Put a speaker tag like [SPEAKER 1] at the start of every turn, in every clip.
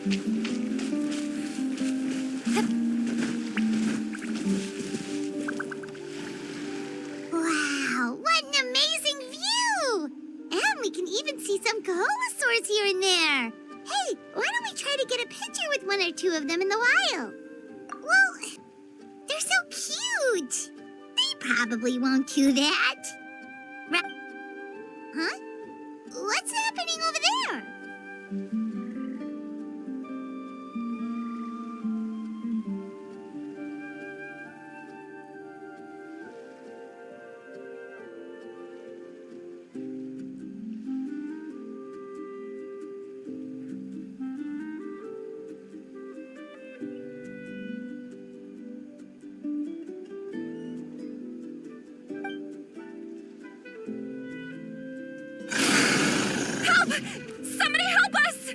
[SPEAKER 1] Wow, what an amazing view! And we can even see some Kaholosaurs here and there. Hey, why don't we try to get a picture with one or two of them in the wild? Well, they're so cute. They probably won't do that. Huh? What's happening over there?
[SPEAKER 2] Somebody help us!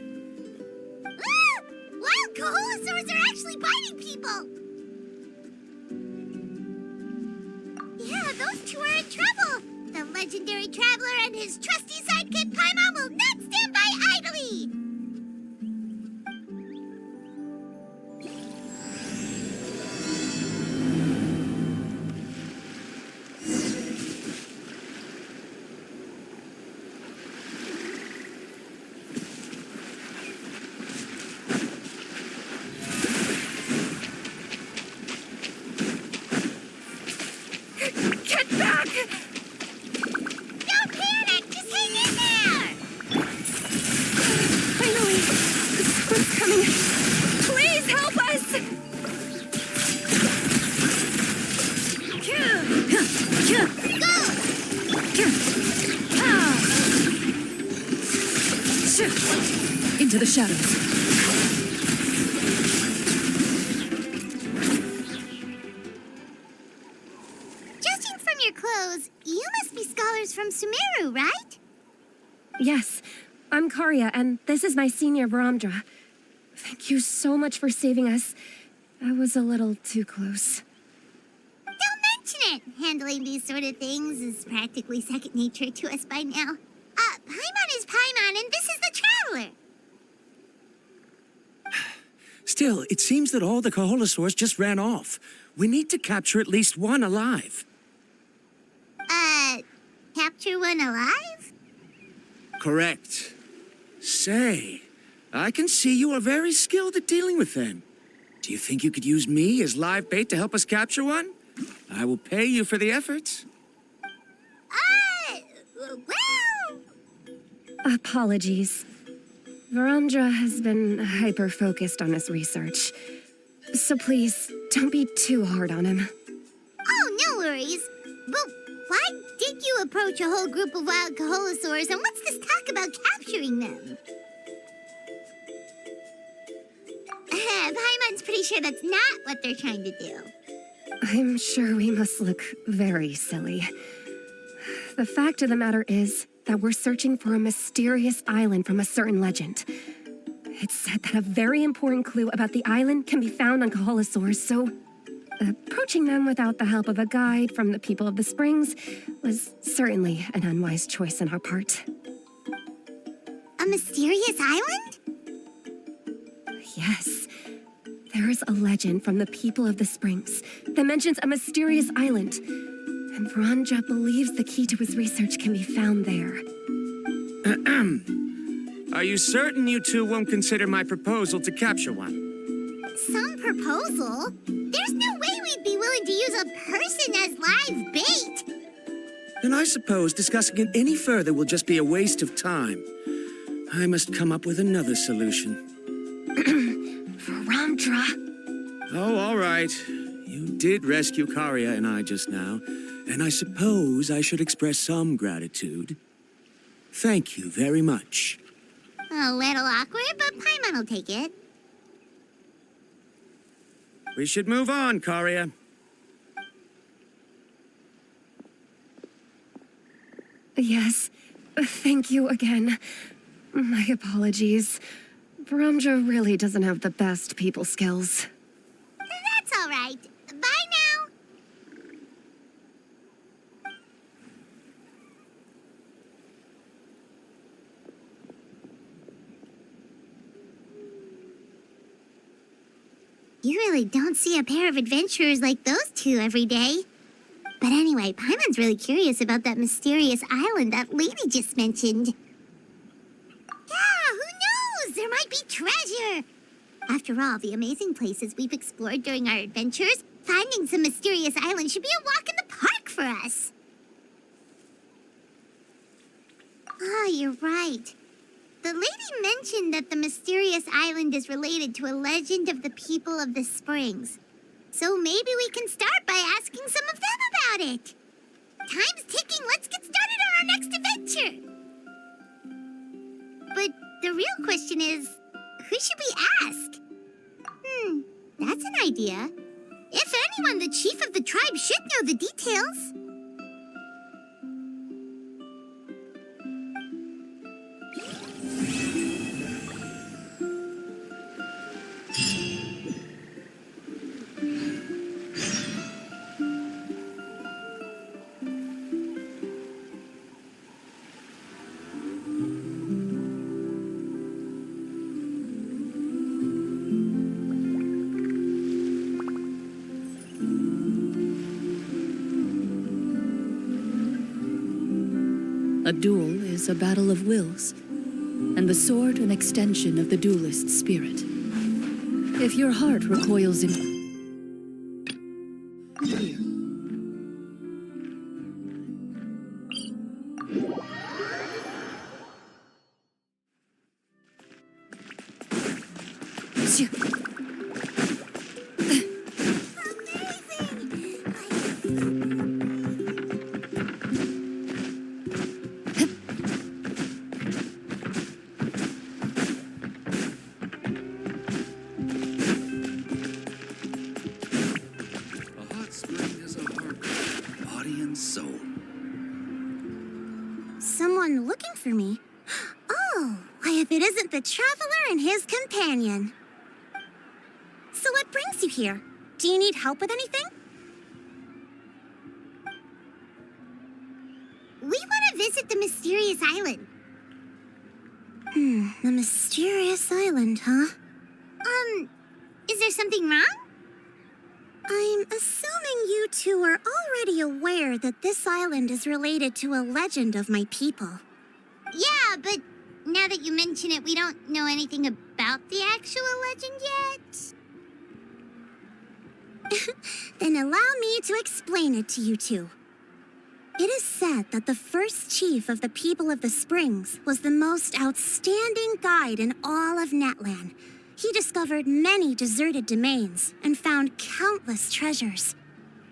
[SPEAKER 1] Ah! Wild Kaholosaurs are actually biting people! Yeah, those two are in trouble! The legendary traveler and his trusty sidekick Paimon will not stand by idly!
[SPEAKER 2] Get back!
[SPEAKER 1] Don't panic! Just hang in there!
[SPEAKER 2] Finally! What's coming? Please help us!
[SPEAKER 1] Go!
[SPEAKER 2] Into the shadows.
[SPEAKER 1] Judging from your clothes, you must be scholars from Sumeru, right?
[SPEAKER 2] Yes, I'm Karya, and this is my senior Varamdra. Thank you so much for saving us. I was a little too close.
[SPEAKER 1] Don't mention it! Handling these sort of things is practically second nature to us by now. Paimon is Paimon, and this is the Traveler!
[SPEAKER 3] Still, it seems that all the Kaholosaurs just ran off. We need to capture at least one alive.
[SPEAKER 1] Capture one alive?
[SPEAKER 3] Correct. Say, I can see you are very skilled at dealing with them. Do you think you could use me as live bait to help us capture one? I will pay you for the efforts.
[SPEAKER 1] Well...
[SPEAKER 2] Apologies. Varamdra has been hyper-focused on his research. So please, don't be too hard on him.
[SPEAKER 1] Oh, no worries. But why did you approach a whole group of wild Kaholosaurs, and what's this talk about capturing them? Paimon's pretty sure that's not what they're trying to do.
[SPEAKER 2] I'm sure we must look very silly. The fact of the matter is that we're searching for a mysterious island from a certain legend. It's said that a very important clue about the island can be found on Kaholosaurs, so approaching them without the help of a guide from the people of the springs was certainly an unwise choice on our part.
[SPEAKER 1] A mysterious island?
[SPEAKER 2] Yes. There is a legend from the people of the springs that mentions a mysterious island, and Varamdra believes the key to his research can be found there.
[SPEAKER 3] Are you certain you two won't consider my proposal to capture one?
[SPEAKER 1] Some proposal? There's no way we'd be willing to use a person as live bait!
[SPEAKER 3] Then I suppose discussing it any further will just be a waste of time. I must come up with another solution.
[SPEAKER 2] Varamdra!
[SPEAKER 3] Oh, all right. You did rescue Karya and I just now, and I suppose I should express some gratitude. Thank you very much.
[SPEAKER 1] A little awkward, but Paimon will take it.
[SPEAKER 3] We should move on, Karya.
[SPEAKER 2] Yes, thank you again. My apologies. Varamdra really doesn't have the best people skills.
[SPEAKER 1] That's all right. Bye now. You really don't see a pair of adventurers like those two every day. But anyway, Paimon's really curious about that mysterious island that lady just mentioned. Yeah, who knows? There might be treasure. After all the amazing places we've explored during our adventures, finding some mysterious island should be a walk in the park for us. Oh, you're right. The lady mentioned that the mysterious island is related to a legend of the people of the springs. So maybe we can start by asking some of them about it. Time's ticking. Let's get started on our next adventure. But the real question is, who should we ask? That's an idea. If anyone, the chief of the tribe should know the details.
[SPEAKER 4] A duel is a battle of wills, and the sword an extension of the duelist's spirit. If your heart recoils in fear,
[SPEAKER 3] A hot spring has a heart, body and soul.
[SPEAKER 1] Someone looking for me? Oh, why if it isn't the traveler and his companion. So what brings you here? Do you need help with anything? We want to visit the mysterious island. The mysterious island, huh? Is there something wrong? I'm assuming you two are already aware that this island is related to a legend of my people. Yeah, but now that you mention it, we don't know anything about the actual legend yet. Then allow me to explain it to you two. It is said that the first chief of the people of the Springs was the most outstanding guide in all of Natlan. He discovered many deserted domains and found countless treasures.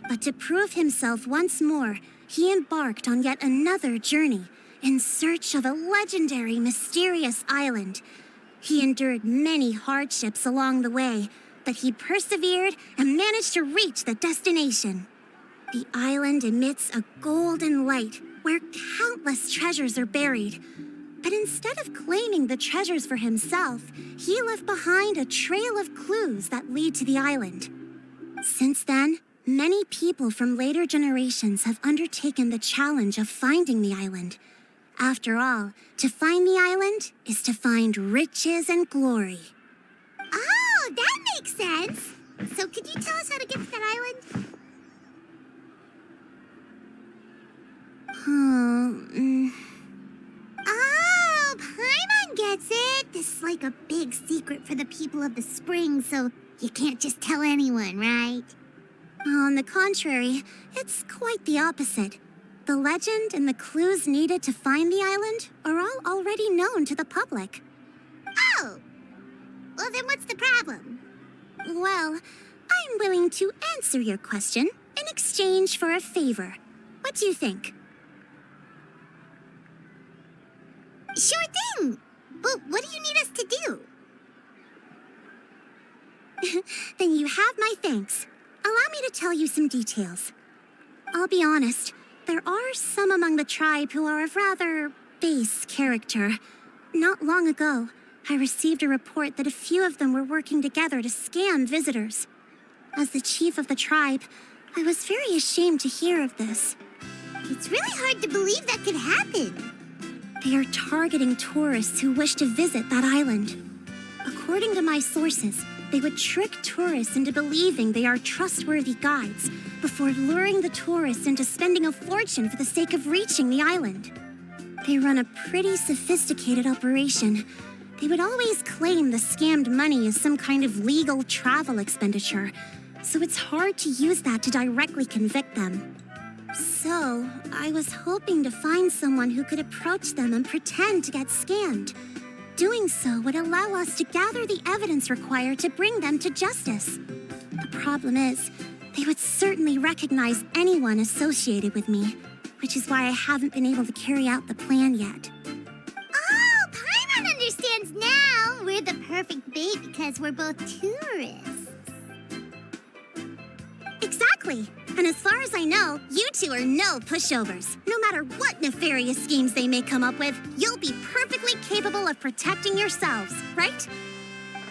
[SPEAKER 1] But to prove himself once more, he embarked on yet another journey in search of a legendary, mysterious island. He endured many hardships along the way, but he persevered and managed to reach the destination. The island emits a golden light where countless treasures are buried. But instead of claiming the treasures for himself, he left behind a trail of clues that lead to the island. Since then, many people from later generations have undertaken the challenge of finding the island. After all, to find the island is to find riches and glory. Oh, that makes sense. So could you tell us how to get to that island? Oh, Paimon gets it. This is like a big secret for the people of the spring, so you can't just tell anyone, right? On the contrary, it's quite the opposite. The legend and the clues needed to find the island are all already known to the public. Oh! Well, then what's the problem? Well, I'm willing to answer your question in exchange for a favor. What do you think? Sure thing! But what do you need us to do? Then you have my thanks. Allow me to tell you some details. I'll be honest, there are some among the tribe who are of rather base character. Not long ago, I received a report that a few of them were working together to scam visitors. As the chief of the tribe, I was very ashamed to hear of this. It's really hard to believe that could happen. They are targeting tourists who wish to visit that island. According to my sources, They would trick tourists into believing they are trustworthy guides before luring the tourists into spending a fortune for the sake of reaching the island. They run a pretty sophisticated operation. They would always claim the scammed money is some kind of legal travel expenditure, so it's hard to use that to directly convict them. So, I was hoping to find someone who could approach them and pretend to get scammed. Doing so would allow us to gather the evidence required to bring them to justice. The problem is, they would certainly recognize anyone associated with me, which is why I haven't been able to carry out the plan yet. Oh, Paimon understands now! We're the perfect bait because we're both tourists. Exactly! And as far as I know, you two are no pushovers. No matter what nefarious schemes they may come up with, you'll be perfectly capable of protecting yourselves, right?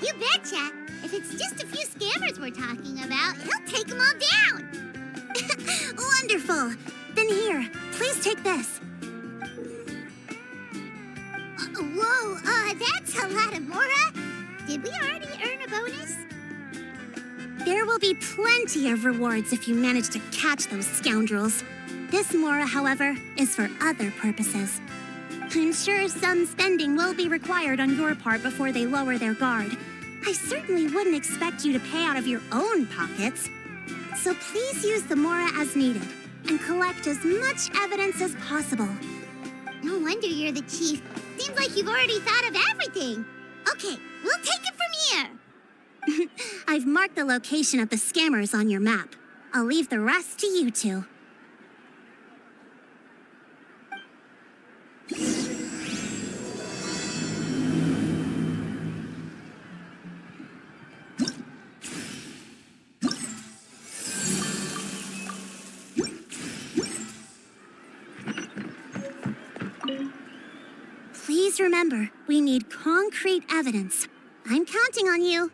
[SPEAKER 1] You betcha! If it's just a few scammers we're talking about, he'll take them all down! Wonderful! Then here, please take this. Whoa, that's a lot of Mora! Did we already earn a bonus? There will be plenty of rewards if you manage to catch those scoundrels. This Mora, however, is for other purposes. I'm sure some spending will be required on your part before they lower their guard. I certainly wouldn't expect you to pay out of your own pockets. So please use the Mora as needed, and collect as much evidence as possible. No wonder you're the chief. Seems like you've already thought of everything. Okay, we'll take it from here. I've marked the location of the scammers on your map. I'll leave the rest to you two. Please remember, we need concrete evidence. I'm counting on you.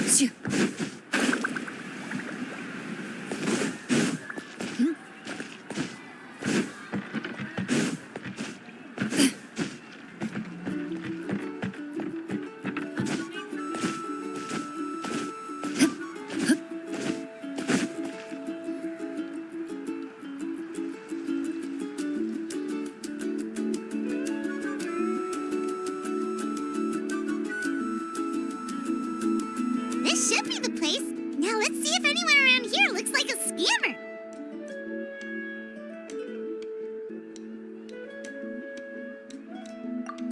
[SPEAKER 1] Shoo. This should be the place. Now let's see if anyone around here looks like a scammer.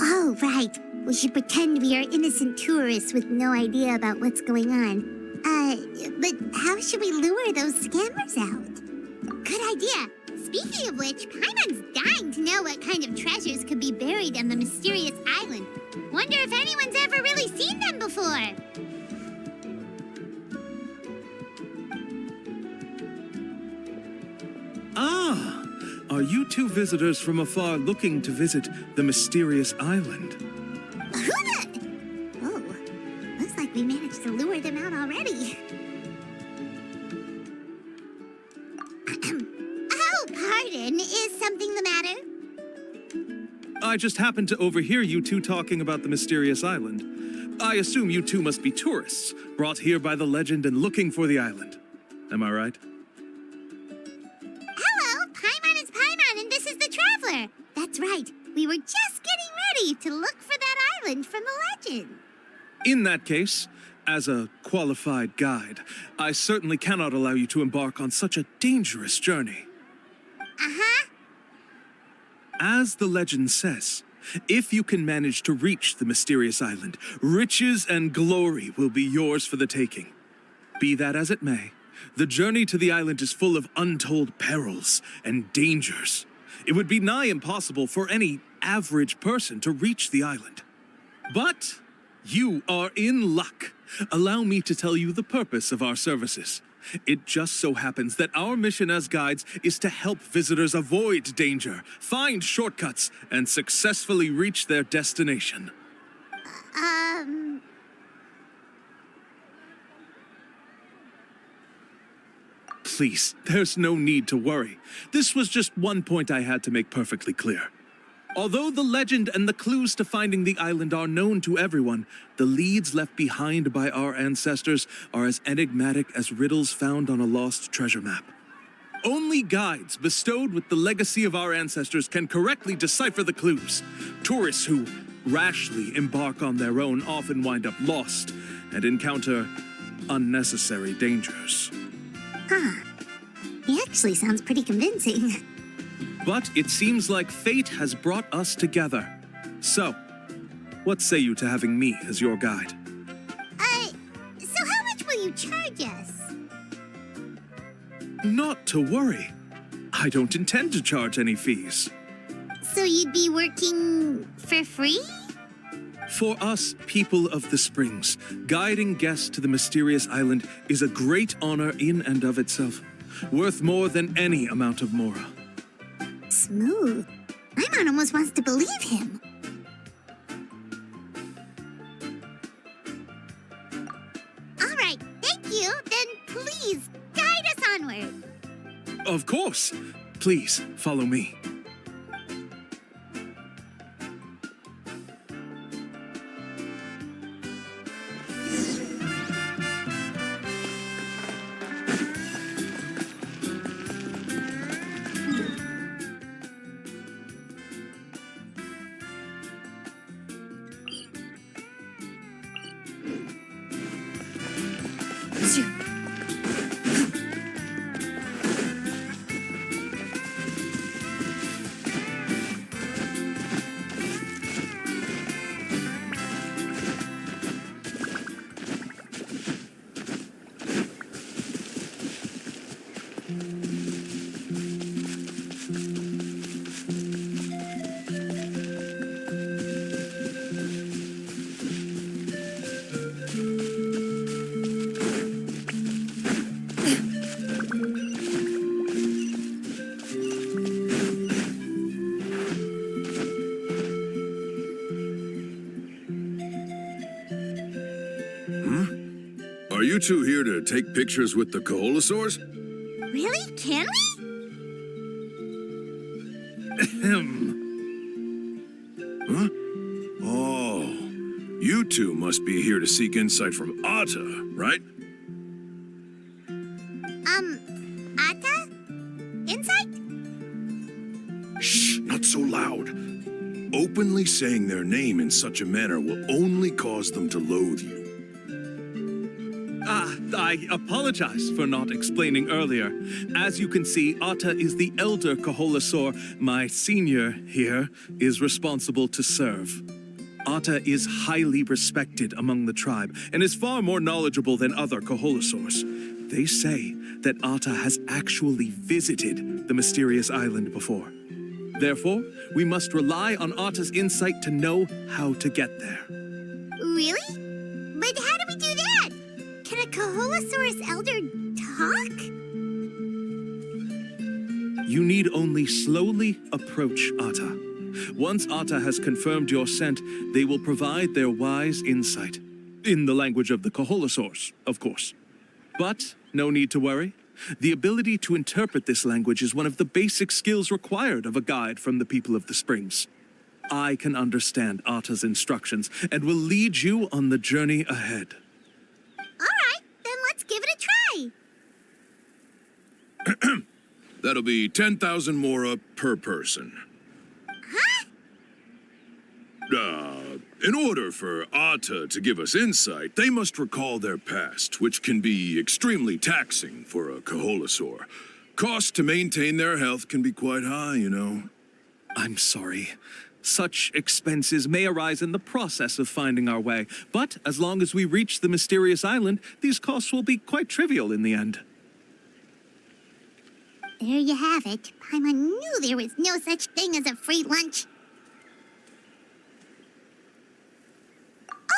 [SPEAKER 1] Oh, right. We should pretend we are innocent tourists with no idea about what's going on. But how should we lure those scammers out? Good idea. Speaking of which, Paimon's dying to know what kind of treasures could be buried on the mysterious island. Wonder if anyone's ever really seen them before.
[SPEAKER 5] Ah, are you two visitors from afar looking to visit the mysterious island?
[SPEAKER 1] Oh, looks like we managed to lure them out already. Oh, pardon. Is something the matter?
[SPEAKER 5] I just happened to overhear you two talking about the mysterious island. I assume you two must be tourists, brought here by the legend and looking for the island. Am I right?
[SPEAKER 1] Hello, Paimon is Paimon, and this is the Traveler. That's right. We were just getting ready to look for that island from the legend.
[SPEAKER 5] In that case, as a qualified guide, I certainly cannot allow you to embark on such a dangerous journey.
[SPEAKER 1] Uh-huh.
[SPEAKER 5] As the legend says, if you can manage to reach the mysterious island, riches and glory will be yours for the taking. Be that as it may, the journey to the island is full of untold perils and dangers. It would be nigh impossible for any average person to reach the island. But you are in luck. Allow me to tell you the purpose of our services. It just so happens that our mission as guides is to help visitors avoid danger, find shortcuts, and successfully reach their destination. Please, there's no need to worry. This was just one point I had to make perfectly clear. Although the legend and the clues to finding the island are known to everyone, the leads left behind by our ancestors are as enigmatic as riddles found on a lost treasure map. Only guides bestowed with the legacy of our ancestors can correctly decipher the clues. Tourists who rashly embark on their own often wind up lost and encounter unnecessary dangers.
[SPEAKER 1] He actually sounds pretty convincing.
[SPEAKER 5] But it seems like fate has brought us together. So, what say you to having me as your guide?
[SPEAKER 1] So how much will you charge us?
[SPEAKER 5] Not to worry. I don't intend to charge any fees.
[SPEAKER 1] So you'd be working for free?
[SPEAKER 5] For us, people of the Springs, guiding guests to the mysterious island is a great honor in and of itself, worth more than any amount of mora.
[SPEAKER 1] Smooth. Paimon almost wants to believe him. All right, thank you. Then please, guide us onward.
[SPEAKER 5] Of course. Please, follow me.
[SPEAKER 6] Are you two here to take pictures with the Koholosaurs?
[SPEAKER 1] Really? Can we?
[SPEAKER 6] Huh? Oh, you two must be here to seek insight from Atta, right?
[SPEAKER 1] Atta? Insight?
[SPEAKER 6] Shh, not so loud. Openly saying their name in such a manner will only cause them to loathe you.
[SPEAKER 5] I apologize for not explaining earlier. As you can see, Atta is the elder Koholosaur. My senior here is responsible to serve. Atta is highly respected among the tribe and is far more knowledgeable than other Koholosaurs. They say that Atta has actually visited the mysterious island before. Therefore, we must rely on Atta's insight to know how to get there.
[SPEAKER 1] Really? But how do we do that? Can a Koholosaurus elder talk?
[SPEAKER 5] You need only slowly approach Atta. Once Atta has confirmed your scent, they will provide their wise insight. In the language of the Koholosaurs, of course. But no need to worry. The ability to interpret this language is one of the basic skills required of a guide from the people of the Springs. I can understand Atta's instructions and will lead you on the journey ahead.
[SPEAKER 1] All right, then let's give it a try.
[SPEAKER 6] That'll be 10,000 mora per person.
[SPEAKER 1] Huh?
[SPEAKER 6] In order for Atta to give us insight, they must recall their past, which can be extremely taxing for a Koholosaur. Costs to maintain their health can be quite high, you know.
[SPEAKER 5] I'm sorry. Such expenses may arise in the process of finding our way, but as long as we reach the mysterious island, these costs will be quite trivial in the end.
[SPEAKER 1] There you have it. Paimon knew there was no such thing as a free lunch.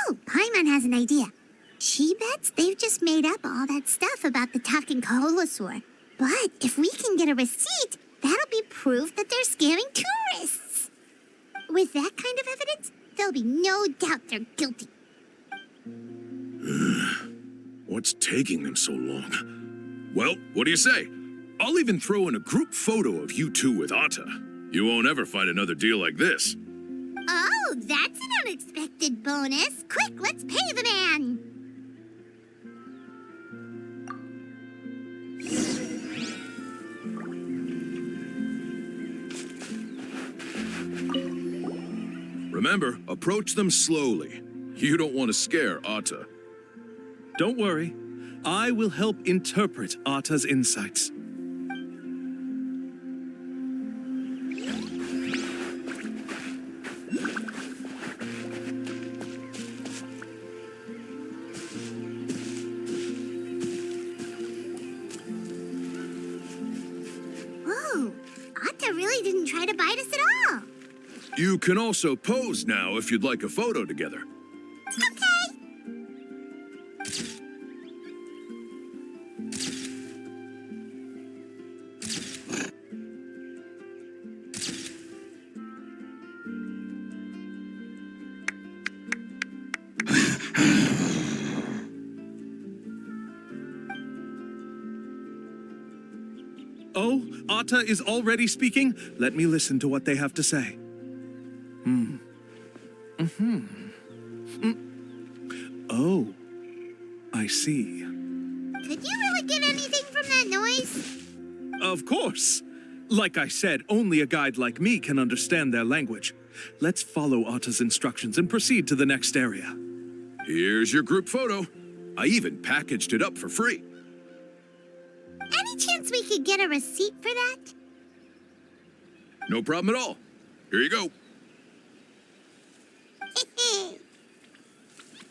[SPEAKER 1] Oh, Paimon has an idea. She bets they've just made up all that stuff about the talking Koholosaur. But if we can get a receipt, that'll be proof that they're scamming tourists. With that kind of evidence, there'll be no doubt they're guilty.
[SPEAKER 6] What's taking them so long? Well, what do you say? I'll even throw in a group photo of you two with Atta. You won't ever find another deal like this.
[SPEAKER 1] Oh, that's an unexpected bonus. Quick, let's pay the man.
[SPEAKER 6] Remember, approach them slowly. You don't want to scare Atta.
[SPEAKER 5] Don't worry. I will help interpret Atta's insights.
[SPEAKER 1] Whoa, Atta really didn't try to bite us at all.
[SPEAKER 6] You can also pose now if you'd like a photo together.
[SPEAKER 1] Okay.
[SPEAKER 5] Oh, Atta is already speaking? Let me listen to what they have to say. Oh, I see.
[SPEAKER 1] Could you really get anything from that noise?
[SPEAKER 5] Of course. Like I said, only a guide like me can understand their language. Let's follow Atta's instructions and proceed to the next area.
[SPEAKER 6] Here's your group photo. I even packaged it up for free.
[SPEAKER 1] Any chance we could get a receipt for that?
[SPEAKER 6] No problem at all. Here you go.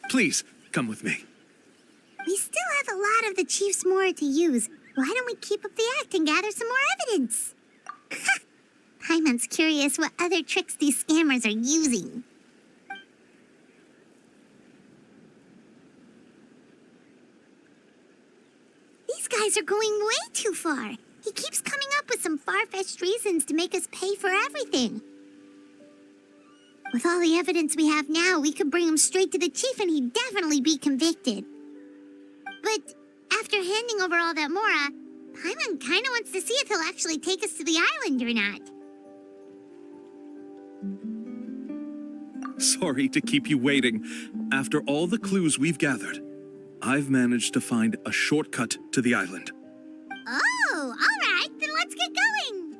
[SPEAKER 5] Please, come with me.
[SPEAKER 1] We still have a lot of the chief's more to use. Why don't we keep up the act and gather some more evidence? Paimon's curious what other tricks these scammers are using. These guys are going way too far. He keeps coming up with some far-fetched reasons to make us pay for everything. With all the evidence we have now, we could bring him straight to the chief and he'd definitely be convicted. But after handing over all that Mora, Paimon kinda wants to see if he'll actually take us to the island or not.
[SPEAKER 5] Sorry to keep you waiting. After all the clues we've gathered, I've managed to find a shortcut to the island.
[SPEAKER 1] Oh, all right, then let's get going.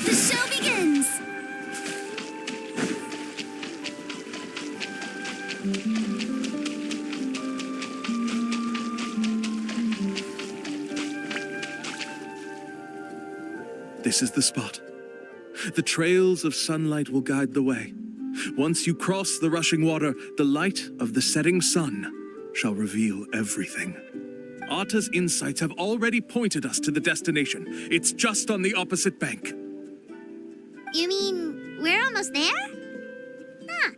[SPEAKER 2] The show begins!
[SPEAKER 5] This is the spot. The trails of sunlight will guide the way. Once you cross the rushing water, the light of the setting sun shall reveal everything. Atta's insights have already pointed us to the destination. It's just on the opposite bank.
[SPEAKER 1] You mean we're almost there? Huh.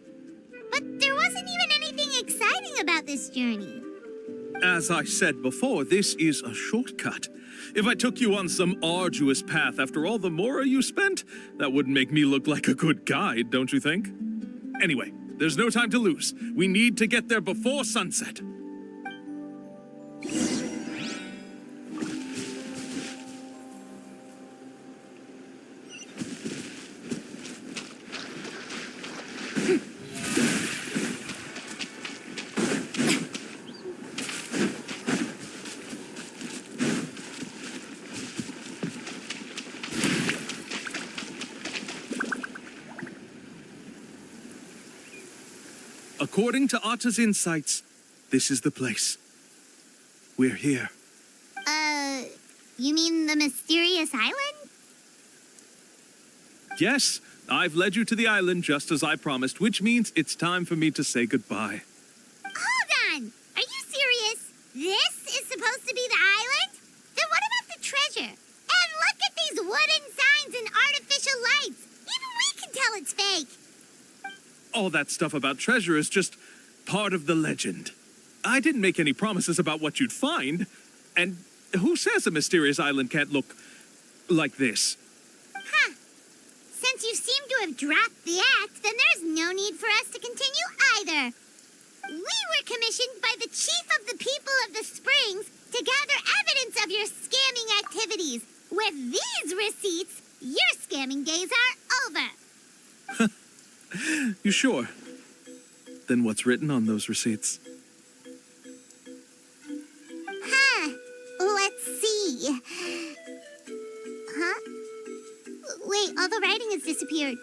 [SPEAKER 1] But there wasn't even anything exciting about this journey.
[SPEAKER 5] As I said before, this is a shortcut. If I took you on some arduous path after all the Mora you spent, that wouldn't make me look like a good guide, don't you think? Anyway, there's no time to lose. We need to get there before sunset. According to Atta's insights, this is the place. We're here.
[SPEAKER 1] You mean the mysterious island?
[SPEAKER 5] Yes, I've led you to the island just as I promised, which means it's time for me to say goodbye.
[SPEAKER 1] Hold on! Are you serious? This is supposed to be the island? Then what about the treasure? And look at these wooden signs and artificial lights! Even we can tell it's fake!
[SPEAKER 5] All that stuff about treasure is just part of the legend. I didn't make any promises about what you'd find. And who says a mysterious island can't look like this?
[SPEAKER 1] Huh. Since you seem to have dropped the act, then there's no need for us to continue either. commissioned by the chief of the people of the Springs to gather evidence of your scamming activities. With these receipts, your scamming days are over.
[SPEAKER 5] You sure? Then what's written on those receipts?
[SPEAKER 1] Let's see. Huh? Wait, all the writing has disappeared.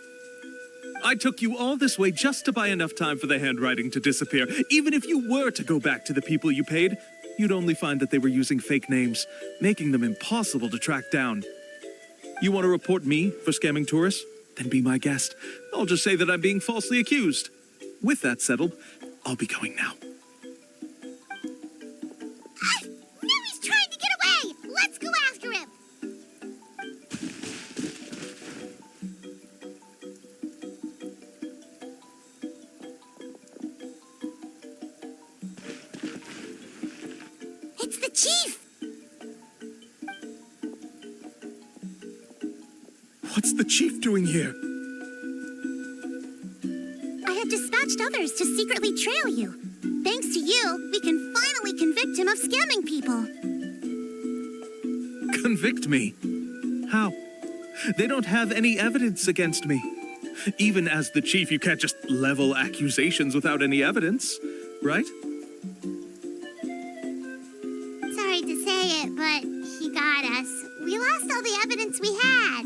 [SPEAKER 5] I took you all this way just to buy enough time for the handwriting to disappear. Even if you were to go back to the people you paid, you'd only find that they were using fake names, making them impossible to track down. You want to report me for scamming tourists? Then be my guest. I'll just say that I'm being falsely accused. With that settled, I'll be going now.
[SPEAKER 1] Now he's trying to get away! Let's go after him! It's the chief!
[SPEAKER 5] What's the chief doing here?
[SPEAKER 1] I have dispatched others to secretly trail you. Thanks to you, we can finally convict him of scamming people.
[SPEAKER 5] Convict me? How? They don't have any evidence against me. Even as the chief, you can't just level accusations without any evidence, right?
[SPEAKER 1] Sorry to say it, but he got us. We lost all the evidence we had.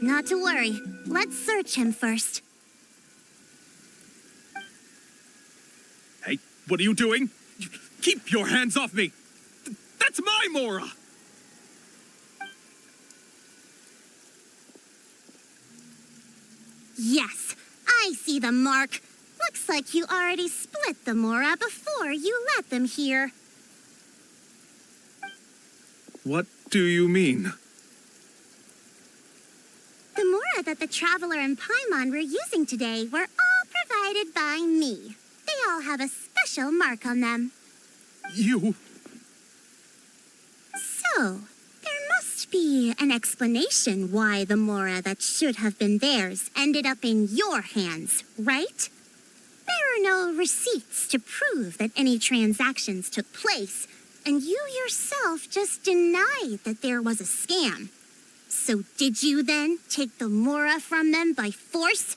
[SPEAKER 1] Not to worry. Let's search him first.
[SPEAKER 5] Hey, what are you doing? Keep your hands off me! That's my Mora!
[SPEAKER 1] Yes, I see the mark. Looks like you already split the Mora before you let them here.
[SPEAKER 5] What do you mean?
[SPEAKER 1] The Mora that the Traveler and Paimon were using today were all provided by me. They all have a special mark on them.
[SPEAKER 5] You...
[SPEAKER 1] So, there must be an explanation why the Mora that should have been theirs ended up in your hands, right? There are no receipts to prove that any transactions took place, and you yourself just denied that there was a scam. So did you then take the Mora from them by force?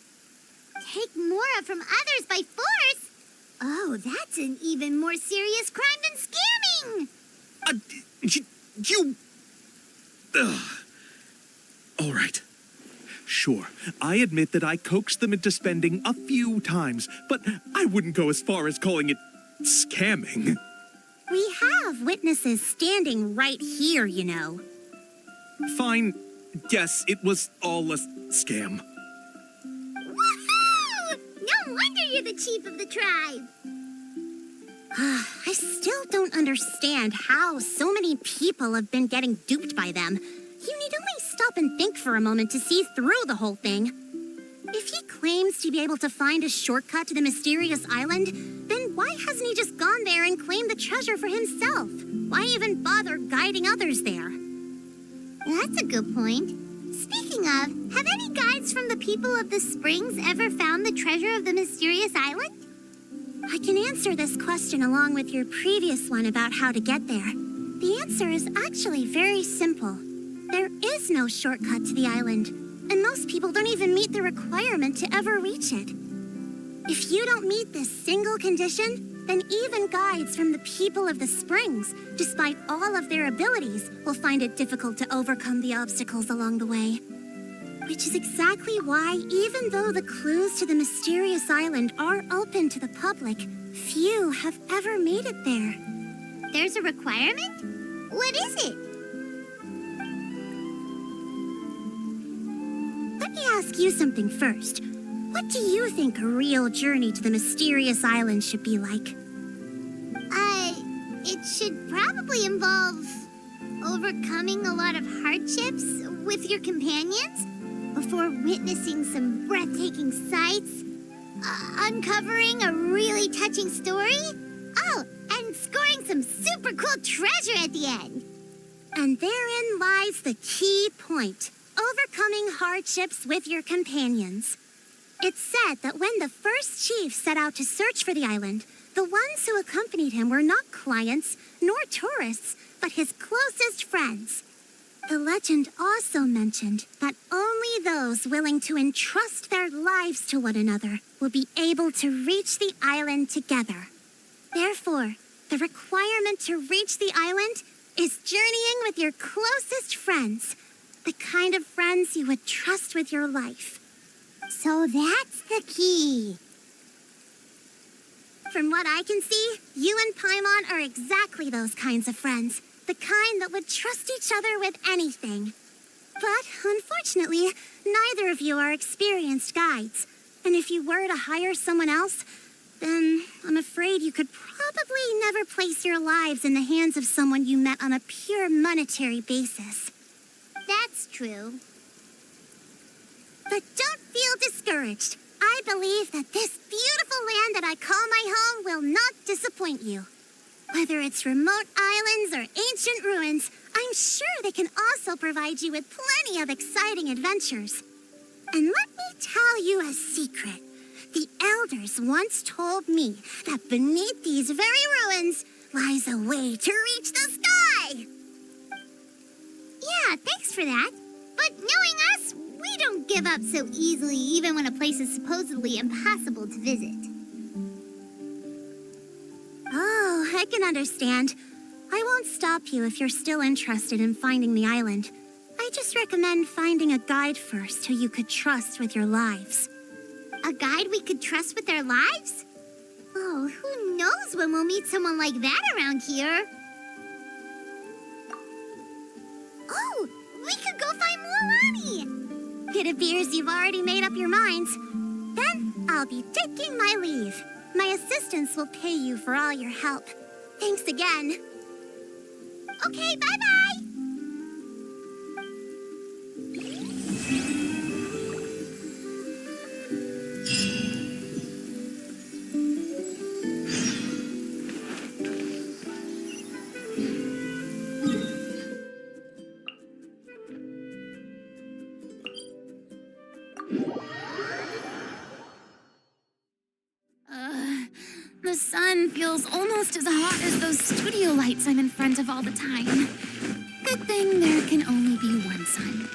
[SPEAKER 1] Take Mora from others by force? Oh, that's an even more serious crime than scamming!
[SPEAKER 5] You... Ugh. All right. Sure, I admit that I coaxed them into spending a few times, but I wouldn't go as far as calling it scamming.
[SPEAKER 1] We have witnesses standing right here, you know.
[SPEAKER 5] Fine. Yes, it was all a scam.
[SPEAKER 1] Woohoo! No wonder you're the chief of the tribe. I still don't understand how so many people have been getting duped by them. You need only stop and think for a moment to see through the whole thing. If he claims to be able to find a shortcut to the mysterious island, then why hasn't he just gone there and claimed the treasure for himself? Why even bother guiding others there? That's a good point. Speaking of, have any guides from the people of the Springs ever found the treasure of the mysterious island? I can answer this question along with your previous one about how to get there. The answer is actually very simple. There is no shortcut to the island, and most people don't even meet the requirement to ever reach it. If you don't meet this single condition, then even guides from the people of the Springs, despite all of their abilities, will find it difficult to overcome the obstacles along the way. Which is exactly why, even though the clues to the mysterious island are open to the public, few have ever made it there. There's a requirement? What is it? Let me ask you something first. What do you think a real journey to the mysterious island should be like? It should probably involve overcoming a lot of hardships with your companions before witnessing some breathtaking sights, uncovering a really touching story, and scoring some super cool treasure at the end. And therein lies the key point. Overcoming hardships with your companions. It's said that when the first chief set out to search for the island, the ones who accompanied him were not clients nor tourists, but his closest friends. The legend also mentioned that only those willing to entrust their lives to one another will be able to reach the island together. Therefore, the requirement to reach the island is journeying with your closest friends, the kind of friends you would trust with your life. So that's the key. From what I can see, you and Paimon are exactly those kinds of friends. The kind that would trust each other with anything. But unfortunately, neither of you are experienced guides. And if you were to hire someone else, then I'm afraid you could probably never place your lives in the hands of someone you met on a pure monetary basis. That's true. But don't feel discouraged. I believe that this beautiful land that I call my home will not disappoint you. Whether it's remote islands or ancient ruins, I'm sure they can also provide you with plenty of exciting adventures. And let me tell you a secret. The elders once told me that beneath these very ruins lies a way to reach the sky. Yeah, thanks for that. But knowing us, we don't give up so easily even when a place is supposedly impossible to visit. Oh, I can understand. I won't stop you if you're still interested in finding the island. I just recommend finding a guide first who you could trust with your lives. A guide we could trust with our lives? Oh, who knows when we'll meet someone like that around here? Oh, we could go find Mualani! It appears you've already made up your minds. Then I'll be taking my leave. My assistants will pay you for all your help. Thanks again. Okay, bye-bye!
[SPEAKER 7] The sun feels almost as hot as those studio lights I'm in front of all the time. Good thing there can only be one sun.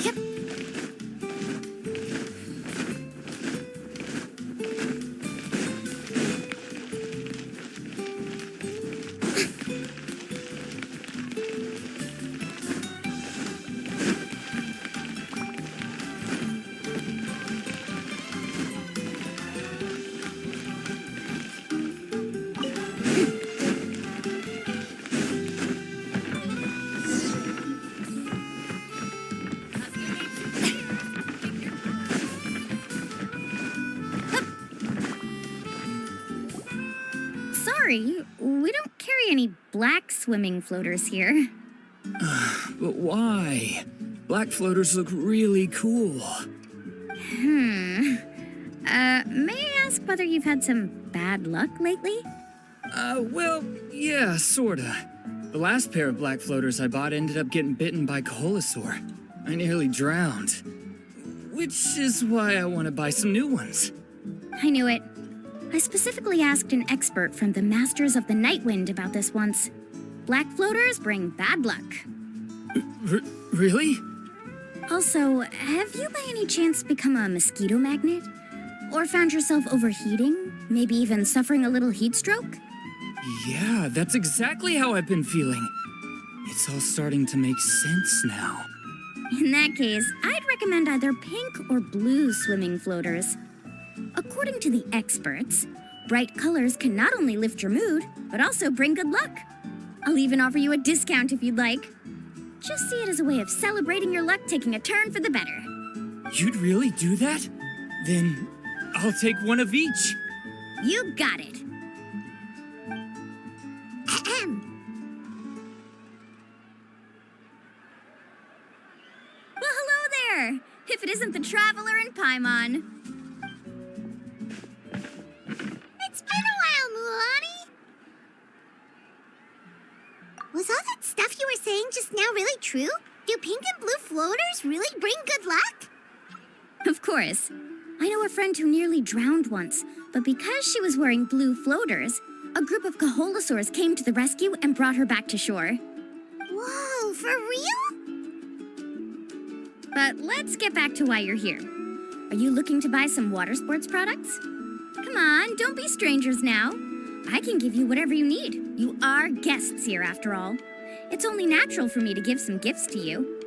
[SPEAKER 7] Yep. Sorry, we don't carry any black swimming floaters here.
[SPEAKER 3] But why? Black floaters look really cool.
[SPEAKER 7] May I ask whether you've had some bad luck lately?
[SPEAKER 3] Well, yeah, sorta. The last pair of black floaters I bought ended up getting bitten by Kaholasaur. I nearly drowned. Which is why I want to buy some new ones.
[SPEAKER 7] I knew it. I specifically asked an expert from the Masters of the Night Wind about this once. Black floaters bring bad luck.
[SPEAKER 3] Really?
[SPEAKER 7] Also, have you by any chance become a mosquito magnet? Or found yourself overheating? Maybe even suffering a little heat stroke?
[SPEAKER 3] Yeah, that's exactly how I've been feeling. It's all starting to make sense now.
[SPEAKER 7] In that case, I'd recommend either pink or blue swimming floaters. According to the experts, bright colors can not only lift your mood, but also bring good luck. I'll even offer you a discount if you'd like. Just see it as a way of celebrating your luck taking a turn for the better.
[SPEAKER 3] You'd really do that? Then I'll take one of each.
[SPEAKER 7] You got it. Well, hello there! If it isn't the Traveler in Paimon.
[SPEAKER 1] It's been a while, Mualani. Was all that stuff you were saying just now really true? Do pink and blue floaters really bring good luck?
[SPEAKER 7] Of course. I know a friend who nearly drowned once, but because she was wearing blue floaters, a group of Kaholasaurs came to the rescue and brought her back to shore.
[SPEAKER 1] Whoa, for real?
[SPEAKER 7] But let's get back to why you're here. Are you looking to buy some water sports products? Come on, don't be strangers now. I can give you whatever you need. You are guests here, after all. It's only natural for me to give some gifts to you.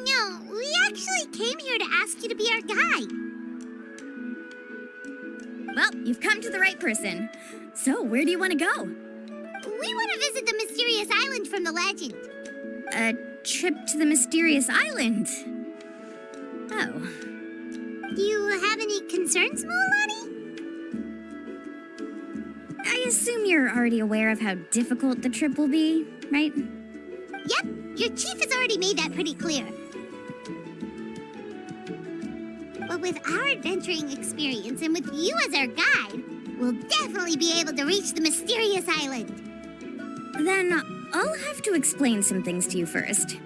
[SPEAKER 1] No, we actually came here to ask you to be our guide.
[SPEAKER 7] Well, you've come to the right person. So, where do you want to go?
[SPEAKER 1] We want to visit the mysterious island from the legend.
[SPEAKER 7] A trip to the mysterious island? Oh.
[SPEAKER 1] Do you have any concerns, Mualani?
[SPEAKER 7] I assume you're already aware of how difficult the trip will be, right?
[SPEAKER 1] Yep, your chief has already made that pretty clear. But with our adventuring experience and with you as our guide, we'll definitely be able to reach the mysterious island.
[SPEAKER 7] Then I'll have to explain some things to you first.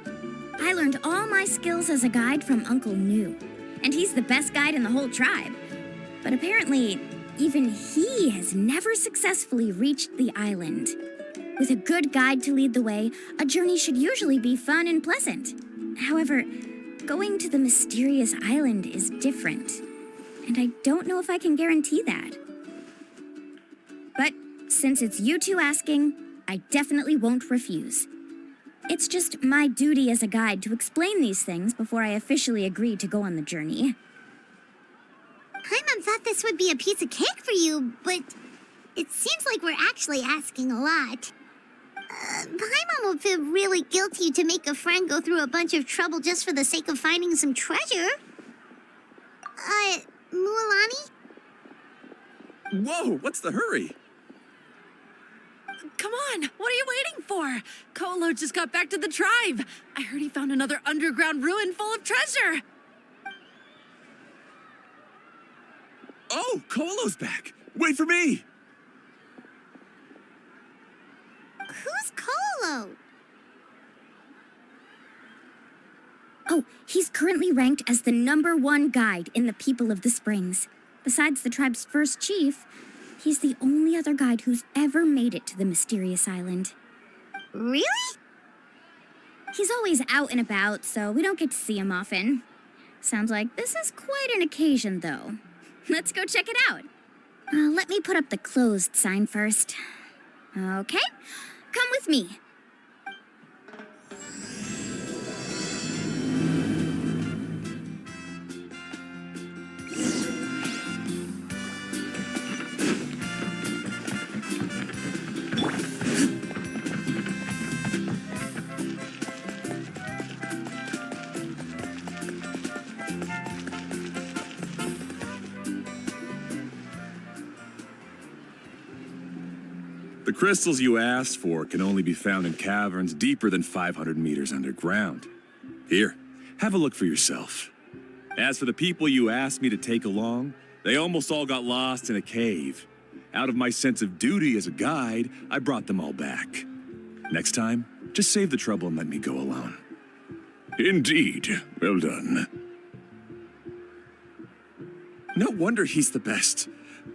[SPEAKER 7] I learned all my skills as a guide from Uncle New, and he's the best guide in the whole tribe. But apparently, even he has never successfully reached the island. With a good guide to lead the way, a journey should usually be fun and pleasant. However, going to the mysterious island is different, and I don't know if I can guarantee that. But since it's you two asking, I definitely won't refuse. It's just my duty as a guide to explain these things before I officially agree to go on the journey.
[SPEAKER 1] Paimon thought this would be a piece of cake for you, but it seems like we're actually asking a lot. Paimon will feel really guilty to make a friend go through a bunch of trouble just for the sake of finding some treasure. Mualani?
[SPEAKER 3] Whoa, what's the hurry?
[SPEAKER 8] Come on, what are you waiting for? Kolo just got back to the tribe. I heard he found another underground ruin full of treasure.
[SPEAKER 3] Oh, Kolo's back. Wait for me.
[SPEAKER 1] Who's Kolo?
[SPEAKER 7] Oh, he's currently ranked as the #1 guide in the People of the Springs. Besides the tribe's first chief, he's the only other guide who's ever made it to the mysterious island.
[SPEAKER 1] Really?
[SPEAKER 7] He's always out and about, so we don't get to see him often. Sounds like this is quite an occasion, though. Let's go check it out. Let me put up the closed sign first. Okay, come with me.
[SPEAKER 9] The crystals you asked for can only be found in caverns deeper than 500 meters underground. Here, have a look for yourself. As for the people you asked me to take along, they almost all got lost in a cave. Out of my sense of duty as a guide, I brought them all back. Next time, just save the trouble and let me go alone.
[SPEAKER 6] Indeed. Well done.
[SPEAKER 3] No wonder he's the best.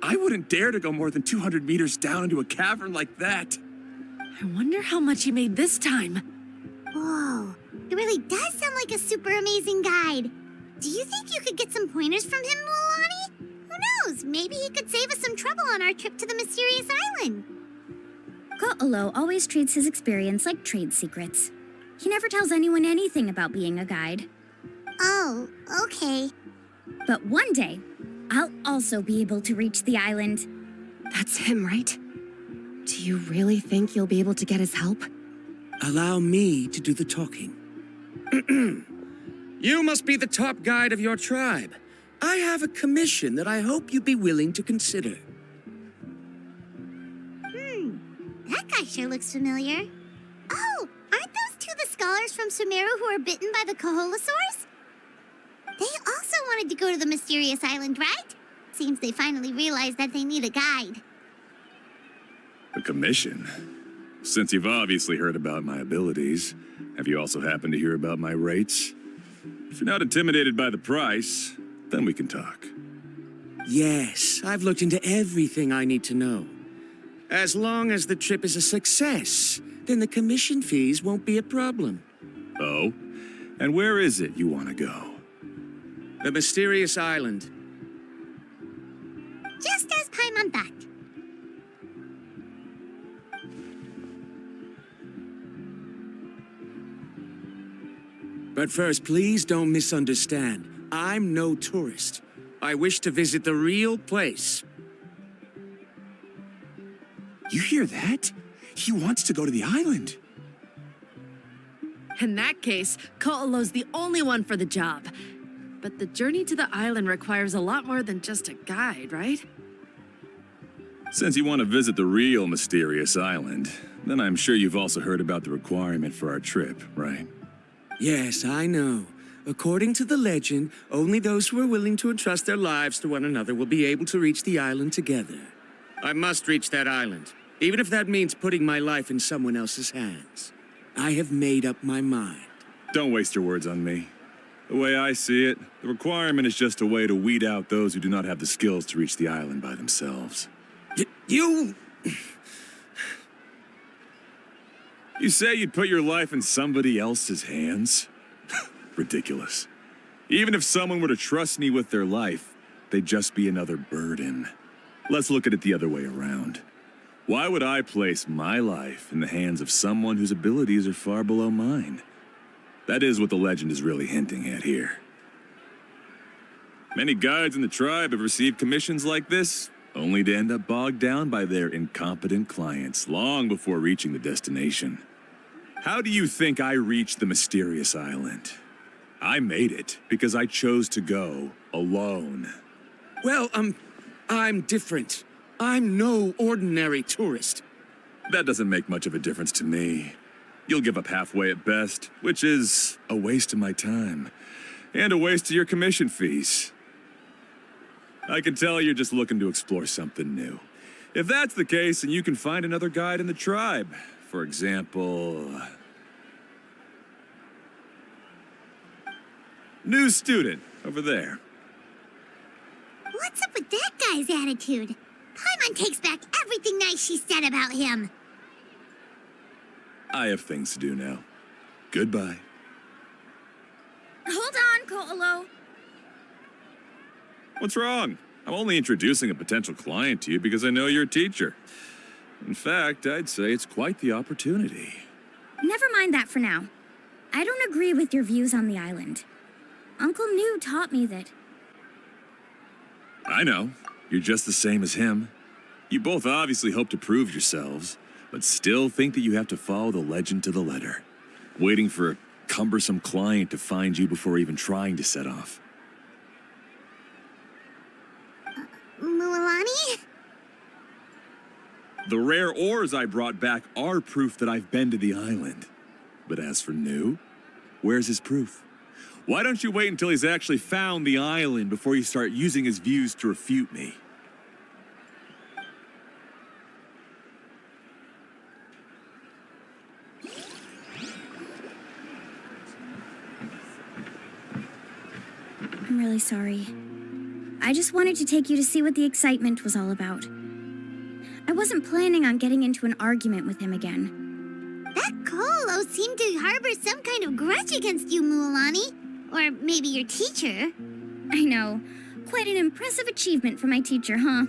[SPEAKER 3] I wouldn't dare to go more than 200 meters down into a cavern like that.
[SPEAKER 8] I wonder how much he made this time.
[SPEAKER 1] Whoa, it really does sound like a super amazing guide. Do you think you could get some pointers from him, Mualani? Who knows, maybe he could save us some trouble on our trip to the mysterious island.
[SPEAKER 7] Ko'olo always treats his experience like trade secrets. He never tells anyone anything about being a guide.
[SPEAKER 1] Oh, okay.
[SPEAKER 7] But one day, I'll also be able to reach the island.
[SPEAKER 2] That's him, right? Do you really think you'll be able to get his help?
[SPEAKER 3] Allow me to do the talking. You must be the top guide of your tribe. I have a commission that I hope you'd be willing to consider.
[SPEAKER 1] That guy sure looks familiar. Oh, aren't those two the scholars from Sumeru who were bitten by the Kaholasaurs? They also wanted to go to the mysterious island, right? Seems they finally realized that they need a guide.
[SPEAKER 9] A commission? Since you've obviously heard about my abilities, have you also happened to hear about my rates? If you're not intimidated by the price, Then we can talk.
[SPEAKER 3] Yes, I've looked into everything I need to know. As long as the trip is a success, then the commission fees won't be a problem.
[SPEAKER 9] Oh? And where is it you want to go?
[SPEAKER 3] The mysterious island.
[SPEAKER 1] Just as Paimon thought.
[SPEAKER 3] But first, please don't misunderstand. I'm no tourist. I wish to visit the real place.
[SPEAKER 9] You hear that? He wants to go to the island.
[SPEAKER 8] In that case, Ko'olo's the only one for the job. But the journey to the island requires a lot more than just a guide, right?
[SPEAKER 9] Since you want to visit the real mysterious island, then I'm sure you've also heard about the requirement for our trip, right?
[SPEAKER 3] Yes, I know. According to the legend, only those who are willing to entrust their lives to one another will be able to reach the island together. I must reach that island, even if that means putting my life in someone else's hands. I have made up my mind.
[SPEAKER 9] Don't waste your words on me. The way I see it, the requirement is just a way to weed out those who do not have the skills to reach the island by themselves.
[SPEAKER 3] You...
[SPEAKER 9] You say you'd put your life in somebody else's hands? Ridiculous. Even if someone were to trust me with their life, they'd just be another burden. Let's look at it the other way around. Why would I place my life in the hands of someone whose abilities are far below mine? That is what the legend is really hinting at here. Many guides in the tribe have received commissions like this, only to end up bogged down by their incompetent clients long before reaching the destination. How do you think I reached the mysterious island? I made it because I chose to go alone.
[SPEAKER 3] Well, I'm different. I'm no ordinary tourist.
[SPEAKER 9] That doesn't make much of a difference to me. You'll give up halfway at best, which is a waste of my time. And a waste of your commission fees. I can tell you're just looking to explore something new. If that's the case, then you can find another guide in the tribe. For example... New student, over there.
[SPEAKER 1] What's up with that guy's attitude? Paimon takes back everything nice she said about him.
[SPEAKER 9] I have things to do now. Goodbye.
[SPEAKER 7] Hold on, Ko'olo.
[SPEAKER 9] What's wrong? I'm only introducing a potential client to you because I know you're a teacher. In fact, I'd say it's quite the opportunity.
[SPEAKER 7] Never mind that for now. I don't agree with your views on the island. Uncle New taught me that...
[SPEAKER 9] I know. You're just the same as him. You both obviously hope to prove yourselves, but still think that you have to follow the legend to the letter, waiting for a cumbersome client to find you before even trying to set off.
[SPEAKER 1] Mualani?
[SPEAKER 9] The rare ores I brought back are proof that I've been to the island. But as for New, where's his proof? Why don't you wait until he's actually found the island before you start using his views to refute me?
[SPEAKER 7] I'm really sorry. I just wanted to take you to see what the excitement was all about. I wasn't planning on getting into an argument with him again.
[SPEAKER 1] That Ko'olo seemed to harbor some kind of grudge against you, Mualani. Or maybe your teacher.
[SPEAKER 7] I know. Quite an impressive achievement for my teacher, huh?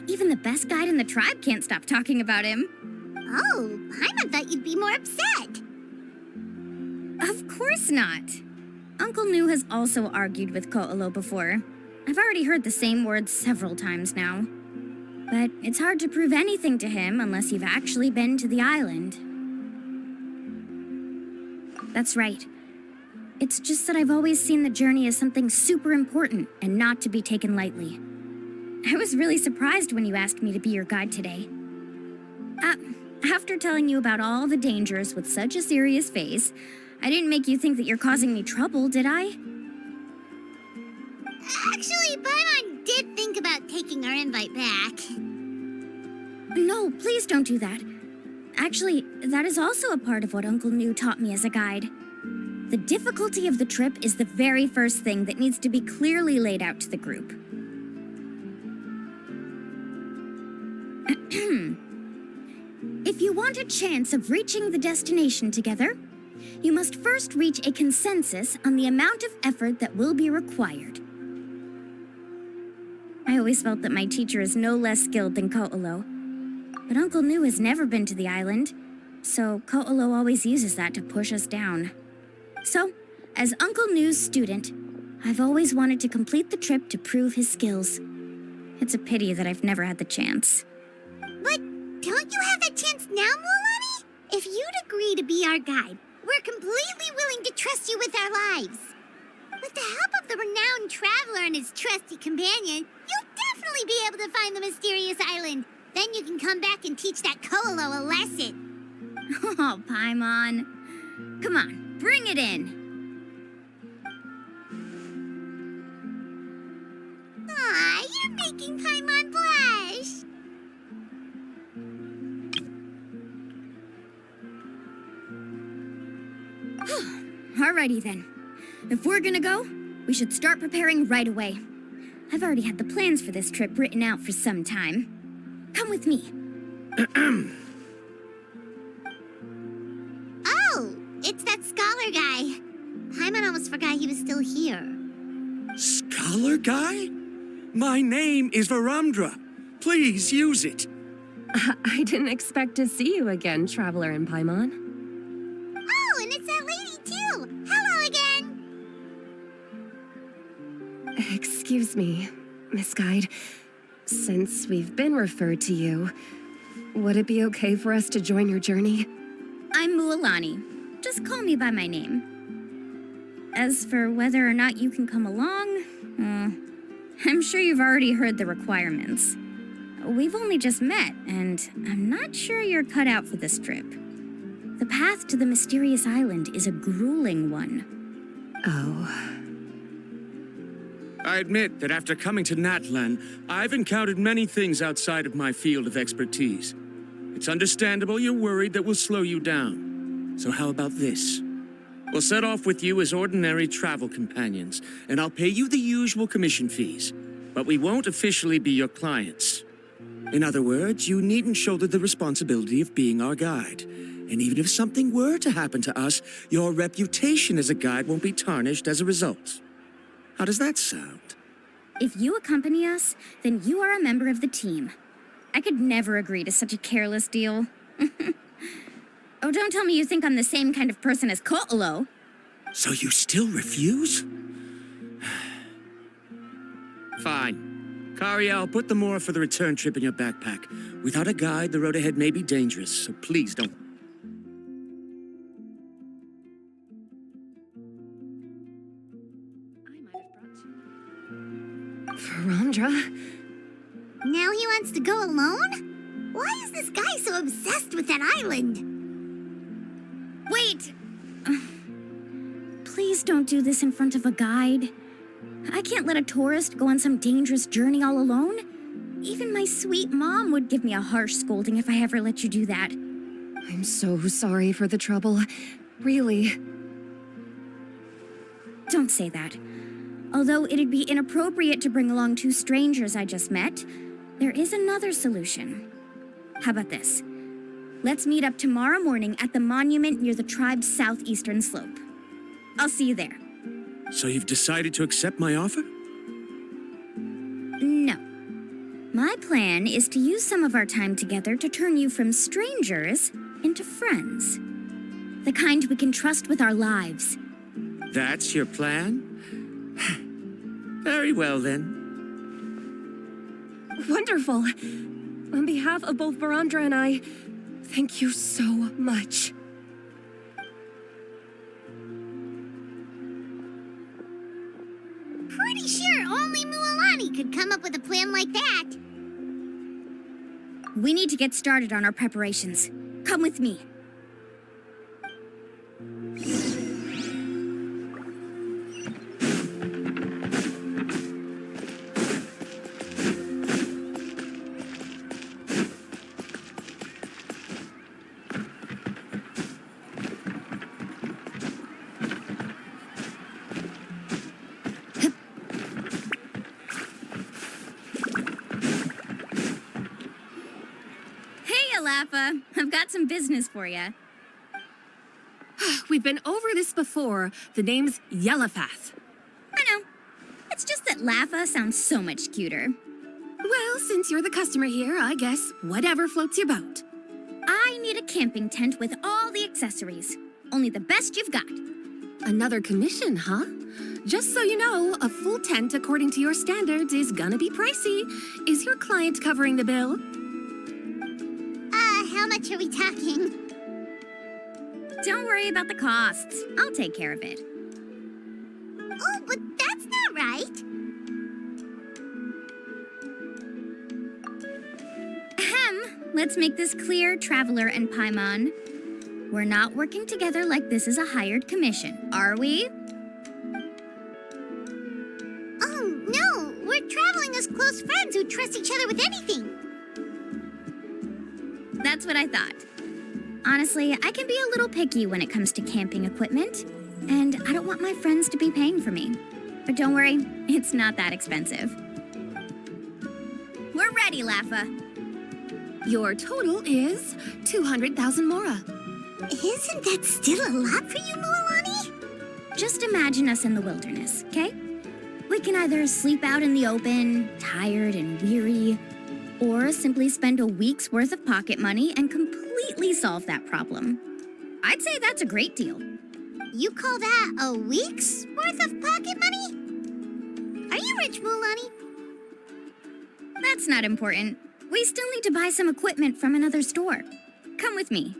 [SPEAKER 7] Even the best guide in the tribe can't stop talking about him.
[SPEAKER 1] Oh, Paimon thought you'd be more upset.
[SPEAKER 7] Of course not. Uncle New has also argued with Ko'olo before. I've already heard the same words several times now. But it's hard to prove anything to him unless you've actually been to the island. That's right. It's just that I've always seen the journey as something super important and not to be taken lightly. I was really surprised when you asked me to be your guide today. After telling you about all the dangers with such a serious face, I didn't make you think that you're causing me trouble, did I?
[SPEAKER 1] Actually, Paimon did think about taking our invite back.
[SPEAKER 7] No, please don't do that. Actually, that is also a part of what Uncle New taught me as a guide. The difficulty of the trip is the very first thing that needs to be clearly laid out to the group. If you want a chance of reaching the destination together, you must first reach a consensus on the amount of effort that will be required. I always felt that my teacher is no less skilled than Ko'olo, but Uncle Nu has never been to the island, so Ko'olo always uses that to push us down. So, as Uncle Nu's student, I've always wanted to complete the trip to prove his skills. It's a pity that I've never had the chance.
[SPEAKER 1] But don't you have that chance now, Mualani? If you'd agree to be our guide, we're completely willing to trust you with our lives. With the help of the renowned traveler and his trusty companion, you'll definitely be able to find the mysterious island. Then you can come back and teach that Ko'olo a lesson.
[SPEAKER 7] Oh, Paimon. Come on, bring it in.
[SPEAKER 1] Aw, you're making Paimon blush.
[SPEAKER 7] Alrighty then. If we're gonna go, we should start preparing right away. I've already had the plans for this trip written out for some time. Come with me.
[SPEAKER 1] Oh, it's that scholar guy. Paimon almost forgot he was still here.
[SPEAKER 3] Scholar guy? My name is Varamdra. Please use it.
[SPEAKER 2] I didn't expect to see you again, Traveler and Paimon.
[SPEAKER 1] Oh, and it's that lady too. Hello again.
[SPEAKER 2] Excuse me, Miss Guide. Since we've been referred to you, would it be okay for us to join your journey?
[SPEAKER 7] I'm Mualani. Just call me by my name. As for whether or not you can come along, I'm sure you've already heard the requirements. We've only just met, and I'm not sure you're cut out for this trip. The path to the mysterious island is a grueling one.
[SPEAKER 2] Oh.
[SPEAKER 3] I admit that after coming to Natlan, I've encountered many things outside of my field of expertise. It's understandable you're worried that we'll slow you down. So how about this? We'll set off with you as ordinary travel companions, and I'll pay you the usual commission fees. But we won't officially be your clients. In other words, you needn't shoulder the responsibility of being our guide. And even if something were to happen to us, your reputation as a guide won't be tarnished as a result. How does that sound?
[SPEAKER 7] If you accompany us, then you are a member of the team. I could never agree to such a careless deal. Oh, don't tell me you think I'm the same kind of person as Ko'olo.
[SPEAKER 3] So you still refuse? Fine. Kariel, put the more for the return trip in your backpack. Without a guide, the road ahead may be dangerous, so please don't.
[SPEAKER 2] Varamdra?
[SPEAKER 1] Now he wants to go alone? Why is this guy so obsessed with that island?
[SPEAKER 7] Wait! Please don't do this in front of a guide. I can't let a tourist go on some dangerous journey all alone. Even my sweet mom would give me a harsh scolding if I ever let you do that.
[SPEAKER 2] I'm so sorry for the trouble. Really.
[SPEAKER 7] Don't say that. Although it'd be inappropriate to bring along two strangers I just met, there is another solution. How about this? Let's meet up tomorrow morning at the monument near the tribe's southeastern slope. I'll see you there.
[SPEAKER 3] So you've decided to accept my offer?
[SPEAKER 7] No. My plan is to use some of our time together to turn you from strangers into friends. The kind we can trust with our lives.
[SPEAKER 3] That's your plan? Very well, then.
[SPEAKER 2] Wonderful. On behalf of both Varamdra and I, thank you so much.
[SPEAKER 1] Pretty sure only Mualani could come up with a plan like that.
[SPEAKER 7] We need to get started on our preparations. Come with me. Laffa. I've got some business for you.
[SPEAKER 2] We've been over this before. The name's Yellowfath.
[SPEAKER 7] I know. It's just that Laffa sounds so much cuter.
[SPEAKER 2] Well, since you're the customer here, I guess whatever floats your boat.
[SPEAKER 7] I need a camping tent with all the accessories. Only the best you've got.
[SPEAKER 2] Another commission, huh? Just so you know, a full tent according to your standards is gonna be pricey. Is your client covering the bill?
[SPEAKER 1] How much are we talking?
[SPEAKER 7] Don't worry about the costs. I'll take care of it.
[SPEAKER 1] Oh, but that's not right.
[SPEAKER 7] Ahem. Let's make this clear, Traveler and Paimon. We're not working together like this is a hired commission, are we?
[SPEAKER 1] Oh, no. We're traveling as close friends who trust each other with anything.
[SPEAKER 7] That's what I thought. Honestly, I can be a little picky when it comes to camping equipment, and I don't want my friends to be paying for me. But don't worry, it's not that expensive. We're ready, Laffa.
[SPEAKER 2] Your total is 200,000 mora.
[SPEAKER 1] Isn't that still a lot for you, Mualani?
[SPEAKER 7] Just imagine us in the wilderness, okay? We can either sleep out in the open, tired and weary, or simply spend a week's worth of pocket money and completely solve that problem. I'd say that's a great deal.
[SPEAKER 1] You call that a week's worth of pocket money? Are you rich, Mualani?
[SPEAKER 7] That's not important. We still need to buy some equipment from another store. Come with me.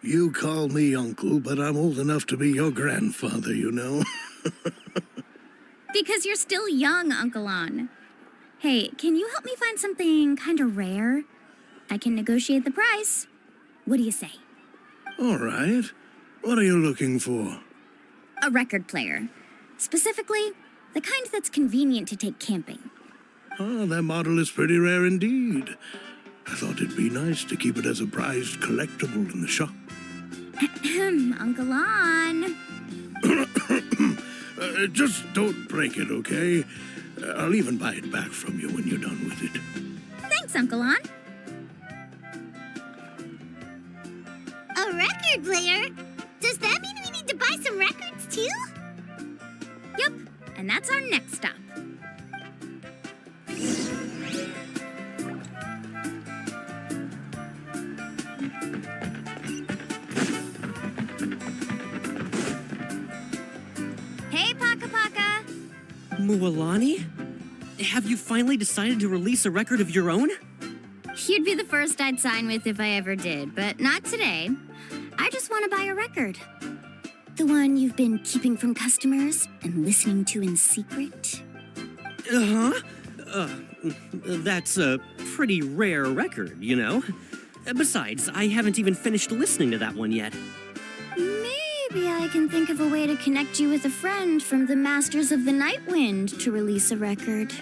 [SPEAKER 10] You call me uncle, but I'm old enough to be your grandfather, you know.
[SPEAKER 7] Because you're still young, Uncle On. Hey, can you help me find something kind of rare? I can negotiate the price. What do you say?
[SPEAKER 10] All right. What are you looking for?
[SPEAKER 7] A record player. Specifically, the kind that's convenient to take camping.
[SPEAKER 10] Oh, that model is pretty rare indeed. I thought it'd be nice to keep it as a prized collectible in the shop.
[SPEAKER 7] Uncle On.
[SPEAKER 10] Just don't break it, okay? I'll even buy it back from you when you're done with it.
[SPEAKER 7] Thanks, Uncle On.
[SPEAKER 1] A record player? Does that mean we need to buy some records too?
[SPEAKER 7] Yep, and that's our next stop. Hey, Paka Paka.
[SPEAKER 11] Mualani? Have you finally decided to release a record of your own?
[SPEAKER 7] You'd be the first I'd sign with if I ever did, but not today. I just want to buy a record. The one you've been keeping from customers and listening to in secret.
[SPEAKER 11] That's a pretty rare record, you know? Besides, I haven't even finished listening to that one yet.
[SPEAKER 7] Maybe I can think of a way to connect you with a friend from the Masters of the Night Wind to release a record.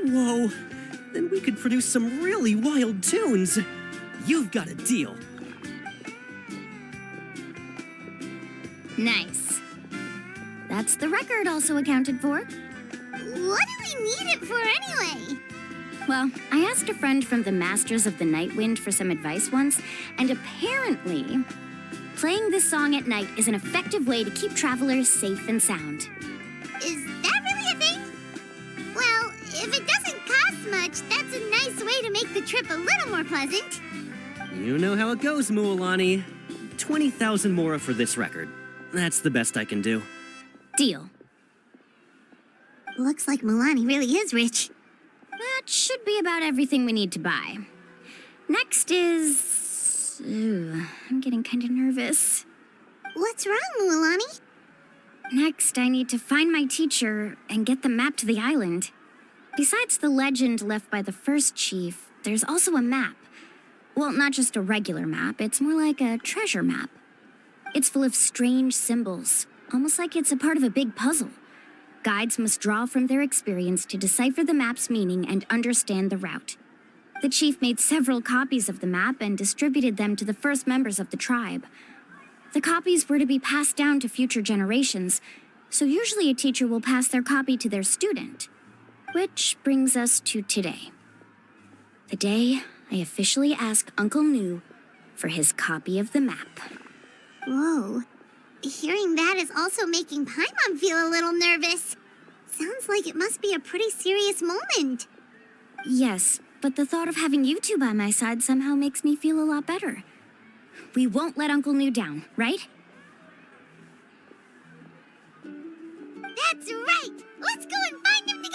[SPEAKER 11] Whoa, then we could produce some really wild tunes. You've got a deal.
[SPEAKER 7] Nice. That's the record also accounted for.
[SPEAKER 1] What do we need it for anyway?
[SPEAKER 7] Well, I asked a friend from the Masters of the Night Wind for some advice once, and apparently, playing this song at night is an effective way to keep travelers safe and sound.
[SPEAKER 1] Is that really a thing? Well, if it doesn't cost much, that's a nice way to make the trip a little more pleasant.
[SPEAKER 11] You know how it goes, Mualani. 20,000 mora for this record. That's the best I can do.
[SPEAKER 7] Deal.
[SPEAKER 1] Looks like Mualani really is rich.
[SPEAKER 7] That should be about everything we need to buy. Next is... Ooh, I'm getting kind of nervous.
[SPEAKER 1] What's wrong, Mualani?
[SPEAKER 7] Next, I need to find my teacher and get the map to the island. Besides the legend left by the first chief, there's also a map. Well, not just a regular map, it's more like a treasure map. It's full of strange symbols, almost like it's a part of a big puzzle. Guides must draw from their experience to decipher the map's meaning and understand the route. The chief made several copies of the map and distributed them to the first members of the tribe. The copies were to be passed down to future generations, so usually a teacher will pass their copy to their student. Which brings us to today. The day I officially ask Uncle Nu for his copy of the map.
[SPEAKER 1] Whoa. Hearing that is also making Paimon feel a little nervous. Sounds like it must be a pretty serious moment.
[SPEAKER 7] Yes, but the thought of having you two by my side somehow makes me feel a lot better. We won't let Uncle Nu down, right?
[SPEAKER 1] That's right! Let's go and find them together!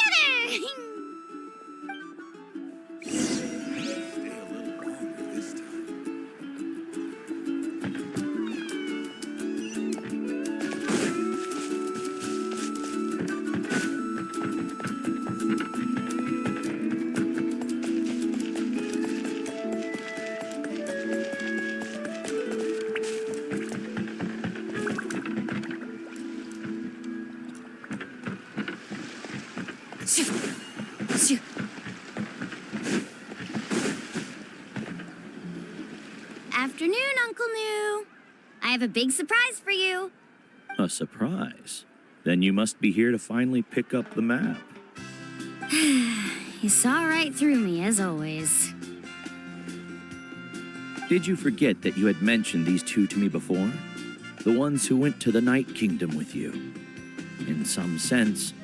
[SPEAKER 7] Afternoon, Uncle Nu. I have a big surprise for you.
[SPEAKER 12] A surprise? Then you must be here to finally pick up the map.
[SPEAKER 7] You saw right through me, as always.
[SPEAKER 12] Did you forget that you had mentioned these two to me before? The ones who went to the Night Kingdom with you. In some sense,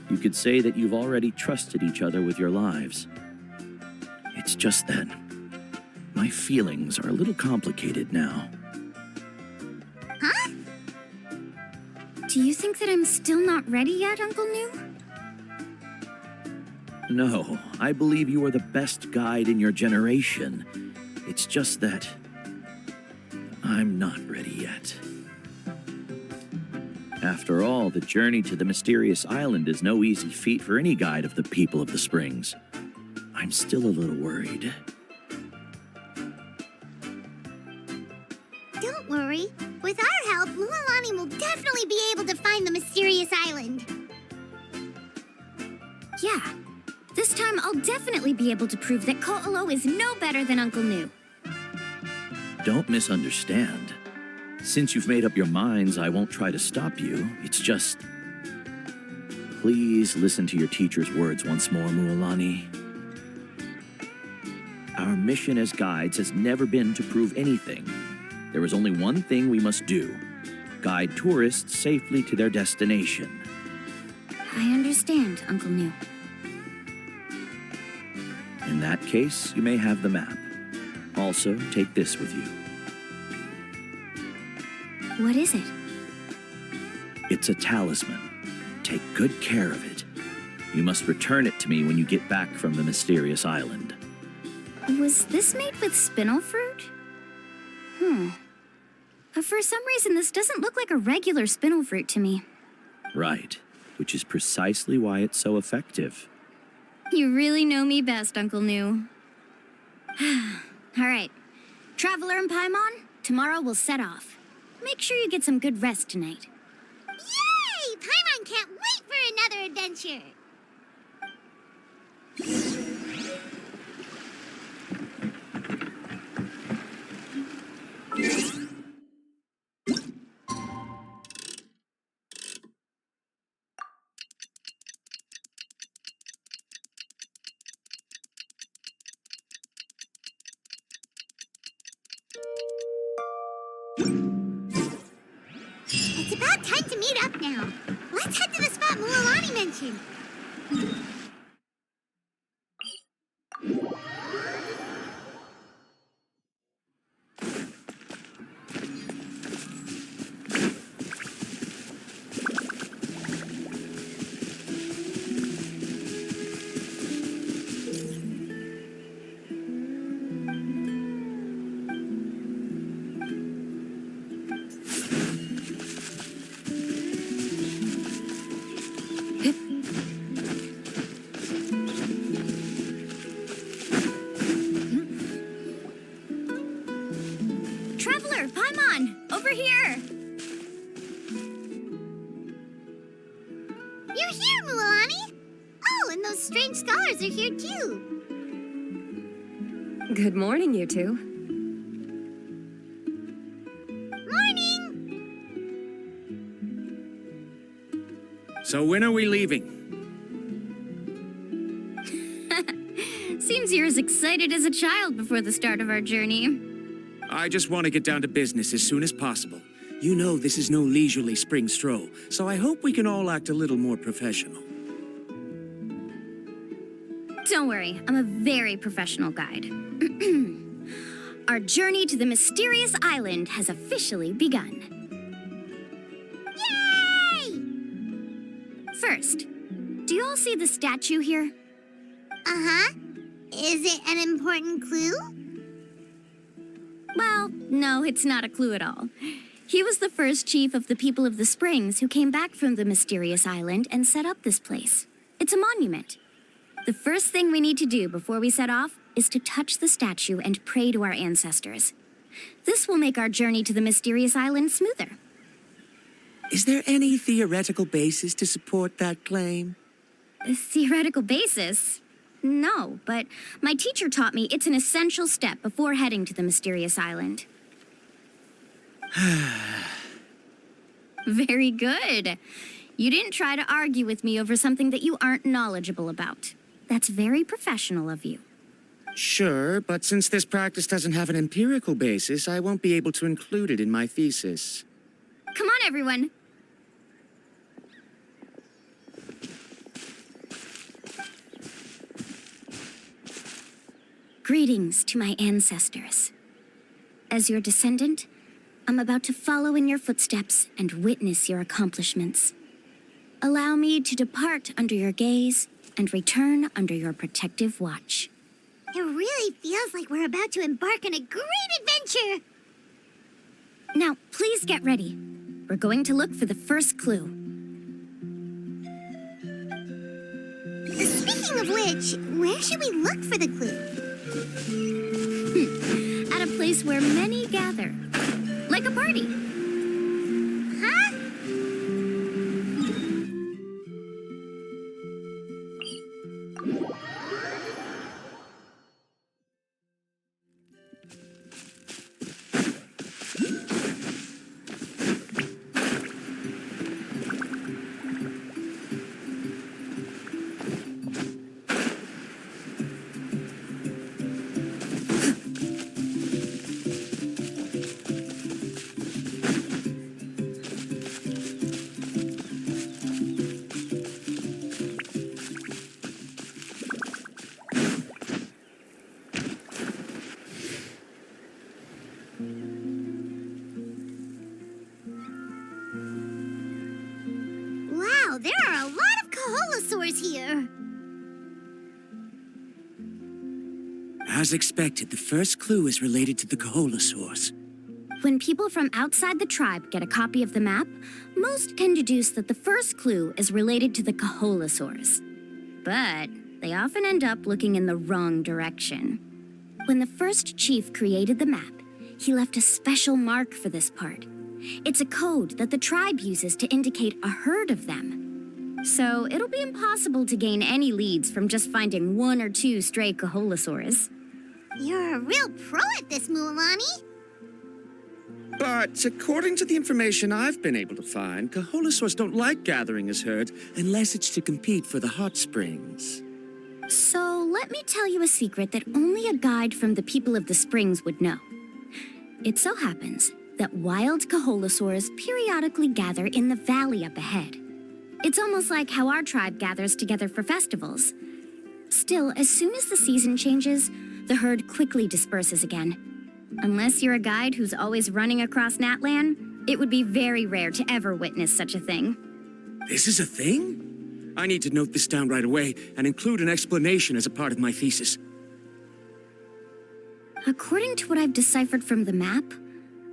[SPEAKER 12] you could say that you've already trusted each other with your lives. It's just that my feelings are a little complicated now.
[SPEAKER 1] Huh?
[SPEAKER 7] Do you think that I'm still not ready yet, Uncle Nu?
[SPEAKER 12] No, I believe you are the best guide in your generation. It's just that I'm not ready yet. After all, the journey to the mysterious island is no easy feat for any guide of the people of the Springs. I'm still a little worried.
[SPEAKER 1] Don't worry. With our help, Mualani will definitely be able to find the mysterious island.
[SPEAKER 7] Yeah. This time I'll definitely be able to prove that Ko'olo is no better than Uncle Nu.
[SPEAKER 12] Don't misunderstand. Since you've made up your minds, I won't try to stop you. It's just... Please listen to your teacher's words once more, Mualani. Our mission as guides has never been to prove anything. There is only one thing we must do. Guide tourists safely to their destination.
[SPEAKER 7] I understand, Uncle Nu.
[SPEAKER 12] In that case, you may have the map. Also, take this with you.
[SPEAKER 7] What is it?
[SPEAKER 12] It's a talisman. Take good care of it. You must return it to me when you get back from the mysterious island.
[SPEAKER 7] Was this made with spinel fruit? For some reason, this doesn't look like a regular spinel fruit to me.
[SPEAKER 12] Right, which is precisely why it's so effective.
[SPEAKER 7] You really know me best, Uncle Nu. All right. Traveler and Paimon, tomorrow we'll set off. Make sure you get some good rest tonight.
[SPEAKER 1] Yay! Paimon can't wait for another adventure! It's about time to meet up now. Let's head to the spot Mualani mentioned.
[SPEAKER 7] Traveler, Paimon, over here!
[SPEAKER 1] You're here, Mualani! Oh, and those strange scholars are here too.
[SPEAKER 2] Good morning, you two.
[SPEAKER 1] Morning!
[SPEAKER 3] So when are we leaving?
[SPEAKER 7] Seems you're as excited as a child before the start of our journey.
[SPEAKER 3] I just want to get down to business as soon as possible. You know this is no leisurely spring stroll, so I hope we can all act a little more professional.
[SPEAKER 7] Don't worry, I'm a very professional guide. Our journey to the mysterious island has officially begun.
[SPEAKER 1] Yay!
[SPEAKER 7] First, do you all see the statue here?
[SPEAKER 1] Uh-huh. Is it an important clue?
[SPEAKER 7] Well, no, it's not a clue at all. He was the first chief of the people of the Springs who came back from the mysterious island and set up this place. It's a monument. The first thing we need to do before we set off is to touch the statue and pray to our ancestors. This will make our journey to the mysterious island smoother.
[SPEAKER 3] Is there any theoretical basis to support that claim?
[SPEAKER 7] A theoretical basis? No, but my teacher taught me it's an essential step before heading to the mysterious island. Very good. You didn't try to argue with me over something that you aren't knowledgeable about. That's very professional of you.
[SPEAKER 3] Sure, but since this practice doesn't have an empirical basis, I won't be able to include it in my thesis.
[SPEAKER 7] Come on, everyone. Greetings to my ancestors. As your descendant, I'm about to follow in your footsteps and witness your accomplishments. Allow me to depart under your gaze and return under your protective watch.
[SPEAKER 1] It really feels like we're about to embark on a great adventure.
[SPEAKER 7] Now, please get ready. We're going to look for the first clue.
[SPEAKER 1] Speaking of which, where should we look for the clue?
[SPEAKER 7] At a place where many gather. Like a party.
[SPEAKER 1] Huh? Wow, there are a lot of Kaholosaurs here.
[SPEAKER 3] As expected, the first clue is related to the Kaholosaurs.
[SPEAKER 7] When people from outside the tribe get a copy of the map, most can deduce that the first clue is related to the Kaholosaurs. But they often end up looking in the wrong direction. When the first chief created the map, he left a special mark for this part. It's a code that the tribe uses to indicate a herd of them. So it'll be impossible to gain any leads from just finding one or two stray Kaholosaurs.
[SPEAKER 1] You're a real pro at this, Mualani.
[SPEAKER 3] But according to the information I've been able to find, Kaholosaurs don't like gathering as herds unless it's to compete for the hot springs.
[SPEAKER 7] So let me tell you a secret that only a guide from the people of the springs would know. It so happens that wild Kaholosaurs periodically gather in the valley up ahead. It's almost like how our tribe gathers together for festivals. Still, as soon as the season changes, the herd quickly disperses again. Unless you're a guide who's always running across Natlan, it would be very rare to ever witness such a thing.
[SPEAKER 3] This is a thing? I need to note this down right away and include an explanation as a part of my thesis.
[SPEAKER 7] According to what I've deciphered from the map,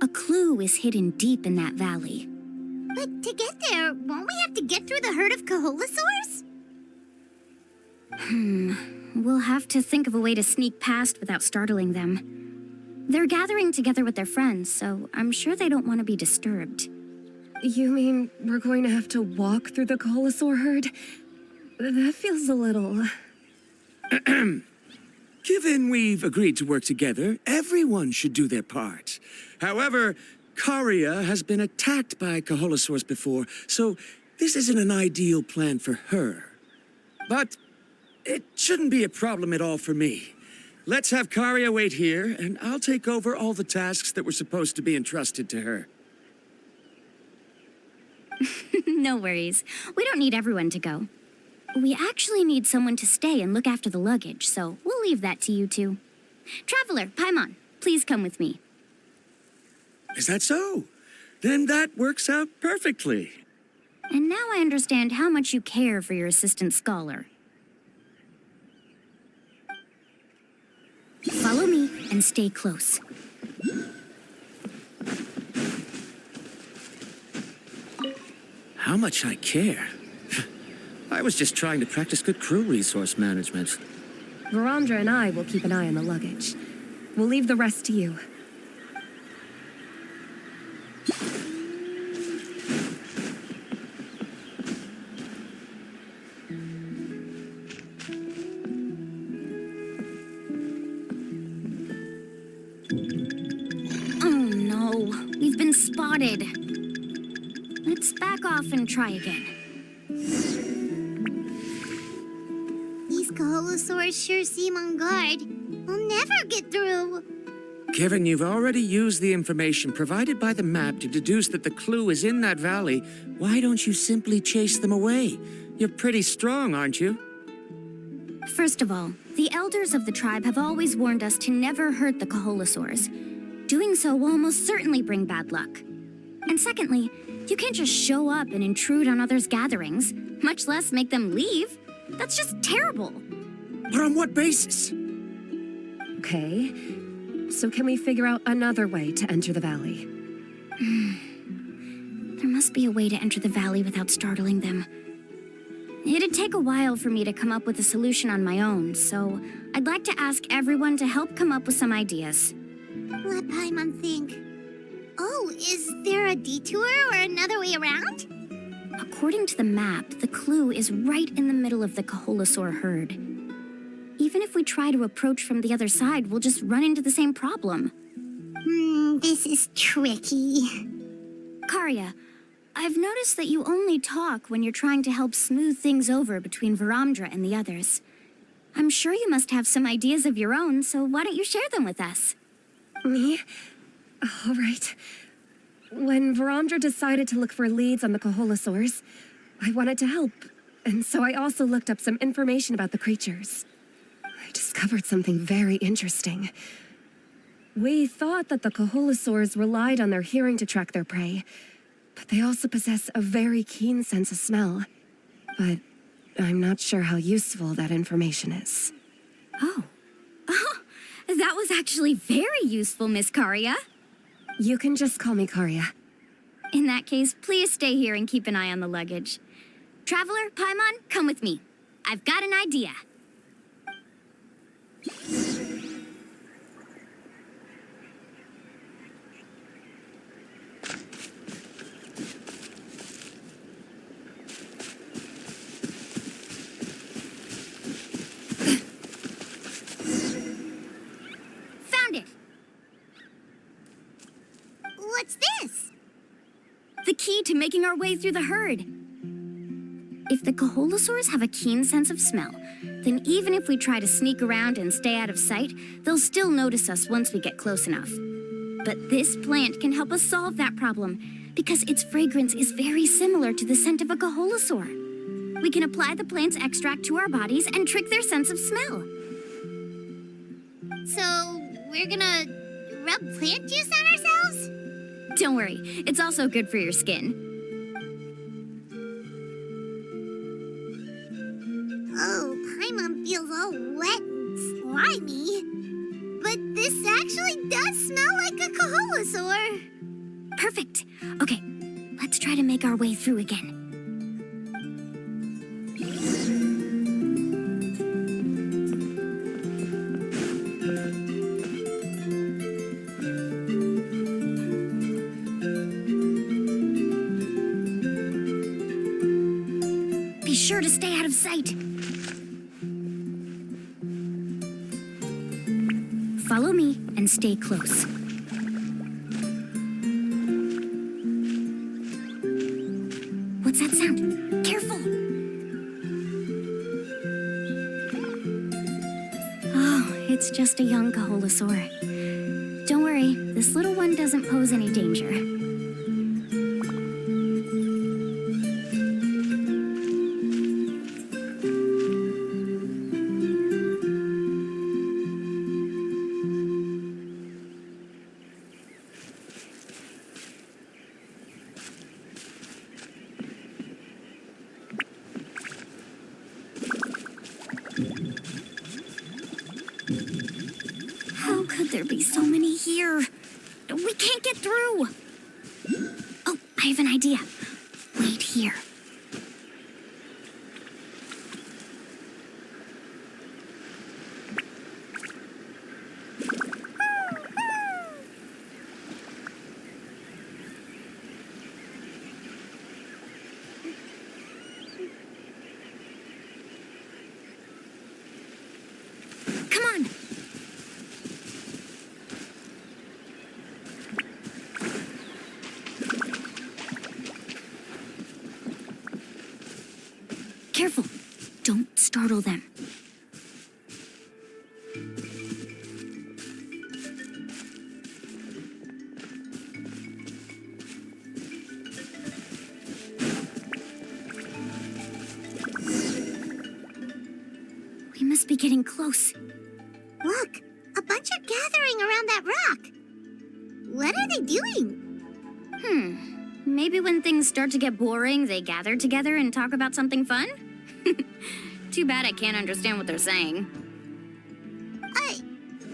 [SPEAKER 7] a clue is hidden deep in that valley.
[SPEAKER 1] But to get there, won't we have to get through the herd of Kaholasaurs?
[SPEAKER 7] We'll have to think of a way to sneak past without startling them. They're gathering together with their friends, so I'm sure they don't want to be disturbed.
[SPEAKER 2] You mean we're going to have to walk through the Kaholasaur herd? That feels a little...
[SPEAKER 3] Given we've agreed to work together, everyone should do their part. However, Karia has been attacked by Kaholasaurs before, so this isn't an ideal plan for her. But it shouldn't be a problem at all for me. Let's have Karia wait here, and I'll take over all the tasks that were supposed to be entrusted to her.
[SPEAKER 7] No worries. We don't need everyone to go. We actually need someone to stay and look after the luggage, so we'll leave that to you two. Traveler, Paimon, please come with me.
[SPEAKER 3] Is that so? Then that works out perfectly.
[SPEAKER 7] And now I understand how much you care for your assistant scholar. Follow me and stay close.
[SPEAKER 3] How much I care. I was just trying to practice good crew resource management.
[SPEAKER 2] Verandra and I will keep an eye on the luggage. We'll leave the rest to you.
[SPEAKER 7] Oh no, we've been spotted. Let's back off and try again.
[SPEAKER 1] These Kaholasaurs sure seem on guard. We'll never get through.
[SPEAKER 3] Given you've already used the information provided by the map to deduce that the clue is in that valley, why don't you simply chase them away? You're pretty strong, aren't you?
[SPEAKER 7] First of all, the elders of the tribe have always warned us to never hurt the Kaholasaurs. Doing so will almost certainly bring bad luck. And secondly, you can't just show up and intrude on others' gatherings, much less make them leave. That's just terrible.
[SPEAKER 3] But on what basis?
[SPEAKER 2] Okay, so can we figure out another way to enter the valley?
[SPEAKER 7] There must be a way to enter the valley without startling them. It'd take a while for me to come up with a solution on my own, so I'd like to ask everyone to help come up with some ideas.
[SPEAKER 1] Let Paimon think. Oh, is there a detour or another way around?
[SPEAKER 7] According to the map, the clue is right in the middle of the Kaholasaur herd. Even if we try to approach from the other side, we'll just run into the same problem.
[SPEAKER 1] This is tricky.
[SPEAKER 7] Karia, I've noticed that you only talk when you're trying to help smooth things over between Verandra and the others. I'm sure you must have some ideas of your own, so why don't you share them with us?
[SPEAKER 2] Me? All right. When Verandra decided to look for leads on the Kaholasaurs, I wanted to help, and so I also looked up some information about the creatures. I discovered something very interesting. We thought that the Kaholasaurs relied on their hearing to track their prey, but they also possess a very keen sense of smell. But I'm not sure how useful that information is.
[SPEAKER 7] Oh, that was actually very useful, Miss Karia.
[SPEAKER 2] You can just call me Karia.
[SPEAKER 7] In that case, please stay here and keep an eye on the luggage. Traveler, Paimon, come with me. I've got an idea. Found it!
[SPEAKER 1] What's this?
[SPEAKER 7] The key to making our way through the herd. If the Kaholasaurs have a keen sense of smell, then even if we try to sneak around and stay out of sight, they'll still notice us once we get close enough. But this plant can help us solve that problem, because its fragrance is very similar to the scent of a Kaholasaur. We can apply the plant's extract to our bodies and trick their sense of smell.
[SPEAKER 1] So, we're gonna rub plant juice on ourselves?
[SPEAKER 7] Don't worry, it's also good for your skin.
[SPEAKER 1] Oh, Paimon feels all wet and slimy. But this actually does smell like a Kaholasaur.
[SPEAKER 7] Perfect. Okay, let's try to make our our way through again. Be sure to stay out of sight. Follow me and stay close. What's that sound? Careful! Oh, it's just a young Kaholasaur. Don't worry, this little one doesn't pose any danger. How could there be so many here? We can't get through. Oh, I have an idea. Wait here. Come on. Careful. Don't startle them. We must be getting close.
[SPEAKER 1] Look, a bunch are gathering around that rock. What are they doing?
[SPEAKER 7] Maybe when things start to get boring, they gather together and talk about something fun? Too bad I can't understand what they're saying.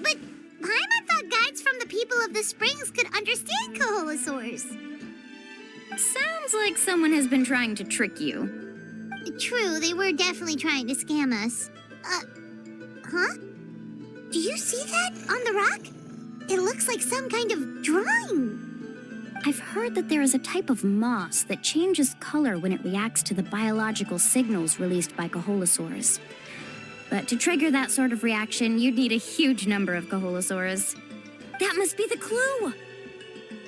[SPEAKER 1] But Paimon thought guides from the people of the springs could understand Kaholasaurs.
[SPEAKER 7] Sounds like someone has been trying to trick you.
[SPEAKER 1] True, they were definitely trying to scam us. Huh? Do you see that on the rock? It looks like some kind of drawing.
[SPEAKER 7] I've heard that there is a type of moss that changes color when it reacts to the biological signals released by Kaholasaurs. But to trigger that sort of reaction, you'd need a huge number of Kaholasaurs. That must be the clue!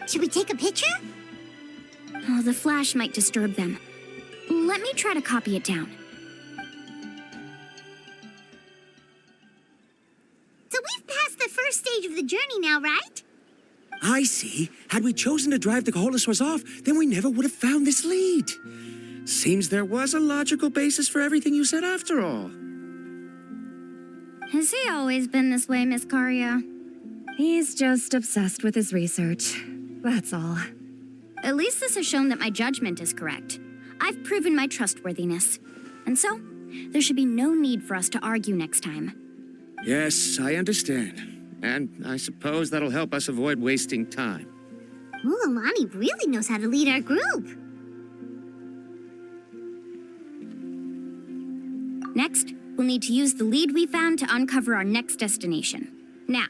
[SPEAKER 1] Should we take a picture?
[SPEAKER 7] Oh, the flash might disturb them. Let me try to copy it down.
[SPEAKER 1] So we've passed the first stage of the journey now, right?
[SPEAKER 3] I see. Had we chosen to drive the Kaholasaurs off, then we never would have found this lead. Seems there was a logical basis for everything you said after all.
[SPEAKER 7] Has he always been this way, Miss Karia?
[SPEAKER 2] He's just obsessed with his research. That's all.
[SPEAKER 7] At least this has shown that my judgment is correct. I've proven my trustworthiness. And so, there should be no need for us to argue next time.
[SPEAKER 3] Yes, I understand. And I suppose that'll help us avoid wasting time.
[SPEAKER 1] Mualani really knows how to lead our group.
[SPEAKER 7] Next, we'll need to use the lead we found to uncover our next destination. Now,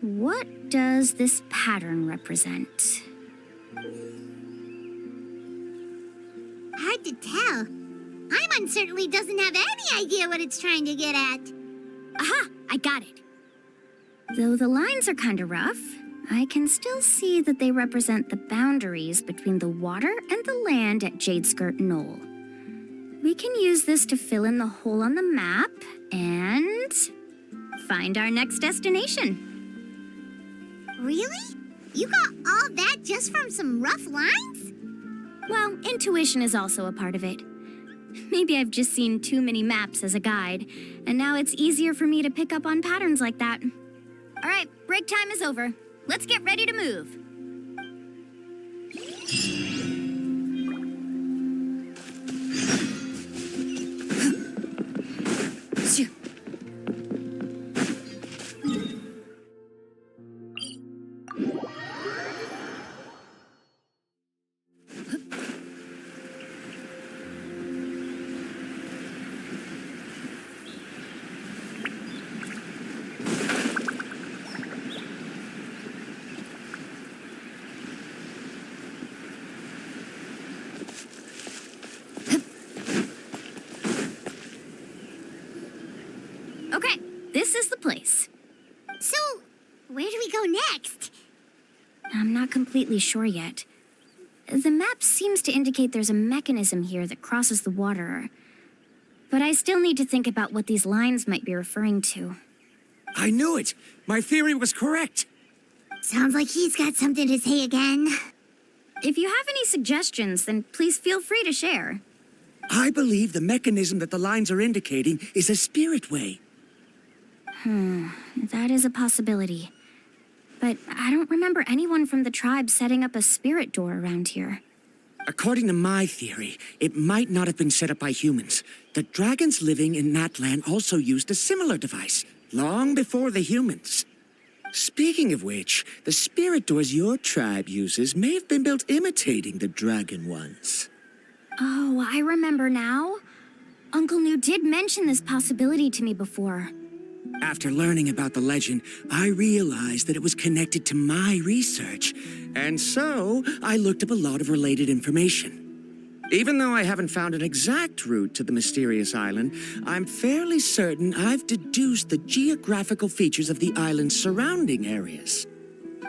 [SPEAKER 7] what does this pattern represent?
[SPEAKER 1] Hard to tell. Paimon certainly doesn't have any idea what it's trying to get at.
[SPEAKER 7] Aha! I got it. Though the lines are kind of rough, I can still see that they represent the boundaries between the water and the land at Jadeskirt Knoll. We can use this to fill in the hole on the map and find our next destination.
[SPEAKER 1] Really? You got all that just from some rough lines?
[SPEAKER 7] Well, intuition is also a part of it. Maybe I've just seen too many maps as a guide, and now it's easier for me to pick up on patterns like that. All right, break time is over. Let's get ready to move. place.
[SPEAKER 1] So, where do we go next?
[SPEAKER 7] I'm not completely sure yet. The map seems to indicate there's a mechanism here that crosses the water. But I still need to think about what these lines might be referring to.
[SPEAKER 3] I knew it! My theory was correct!
[SPEAKER 1] Sounds like he's got something to say again.
[SPEAKER 7] If you have any suggestions, then please feel free to share.
[SPEAKER 3] I believe the mechanism that the lines are indicating is a spirit way.
[SPEAKER 7] That is a possibility. But I don't remember anyone from the tribe setting up a spirit door around here.
[SPEAKER 3] According to my theory, it might not have been set up by humans. The dragons living in that land also used a similar device, long before the humans. Speaking of which, the spirit doors your tribe uses may have been built imitating the dragon ones.
[SPEAKER 7] Oh, I remember now. Uncle New did mention this possibility to me before.
[SPEAKER 3] After learning about the legend, I realized that it was connected to my research, and so I looked up a lot of related information. Even though I haven't found an exact route to the mysterious island, I'm fairly certain I've deduced the geographical features of the island's surrounding areas.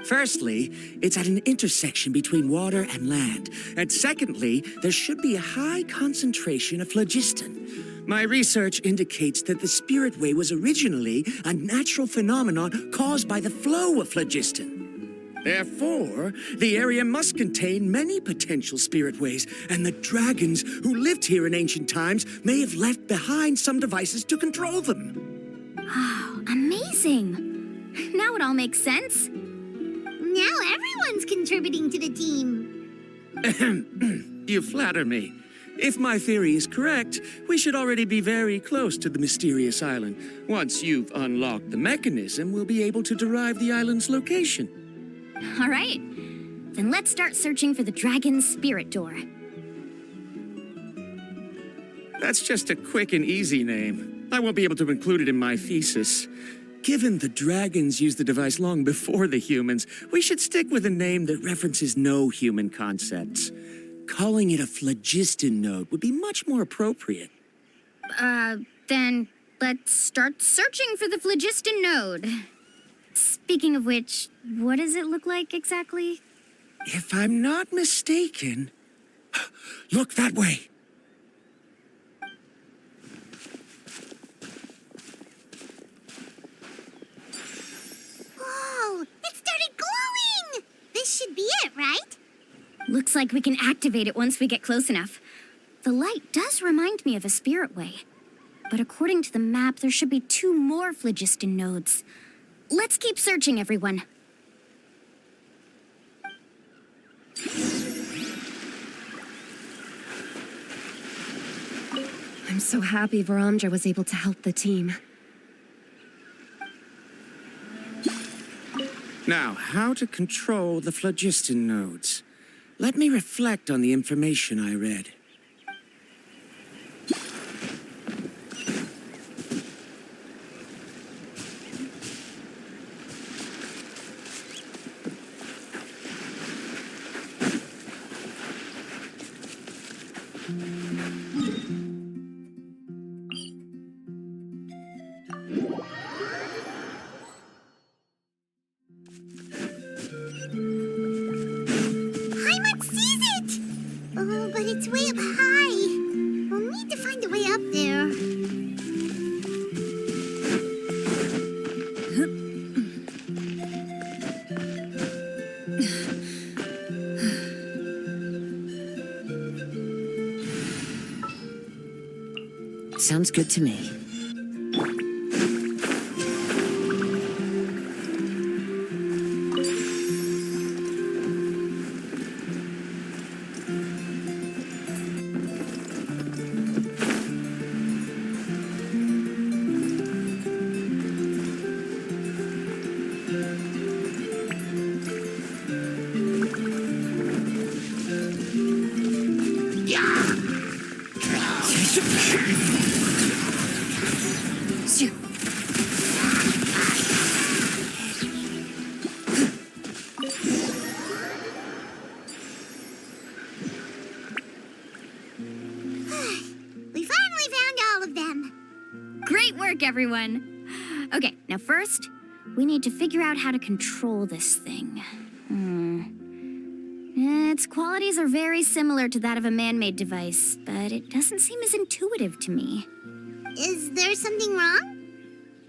[SPEAKER 3] Firstly, it's at an intersection between water and land, and secondly, there should be a high concentration of phlogiston. My research indicates that the Spirit Way was originally a natural phenomenon caused by the flow of phlogiston. Therefore, the area must contain many potential spirit ways, and the dragons who lived here in ancient times may have left behind some devices to control them.
[SPEAKER 7] Oh, amazing! Now it all makes sense.
[SPEAKER 1] Now everyone's contributing to the team.
[SPEAKER 3] You flatter me. If my theory is correct, we should already be very close to the mysterious island. Once you've unlocked the mechanism, we'll be able to derive the island's location.
[SPEAKER 7] All right. Then let's start searching for the dragon's spirit door.
[SPEAKER 3] That's just a quick and easy name. I won't be able to include it in my thesis. Given the dragons used the device long before the humans, we should stick with a name that references no human concepts. Calling it a phlogiston node would be much more appropriate.
[SPEAKER 7] Then let's start searching for the phlogiston node. Speaking of which, what does it look like exactly?
[SPEAKER 3] If I'm not mistaken... Look that way!
[SPEAKER 1] Whoa! It started glowing! This should be it, right?
[SPEAKER 7] Looks like we can activate it once we get close enough. The light does remind me of a spirit way. But according to the map, there should be 2 more phlogiston nodes. Let's keep searching, everyone.
[SPEAKER 2] I'm so happy Varamdra was able to help the team.
[SPEAKER 3] Now, how to control the phlogiston nodes. Let me reflect on the information I read.
[SPEAKER 1] Oh, but it's way up high. We'll need to find a way up there.
[SPEAKER 13] Sounds good to me.
[SPEAKER 1] We finally found all of them.
[SPEAKER 7] Great work, everyone. Okay, now first, we need to figure out how to control this thing. Its qualities are very similar to that of a man-made device, but it doesn't seem as intuitive to me.
[SPEAKER 1] Is there something wrong?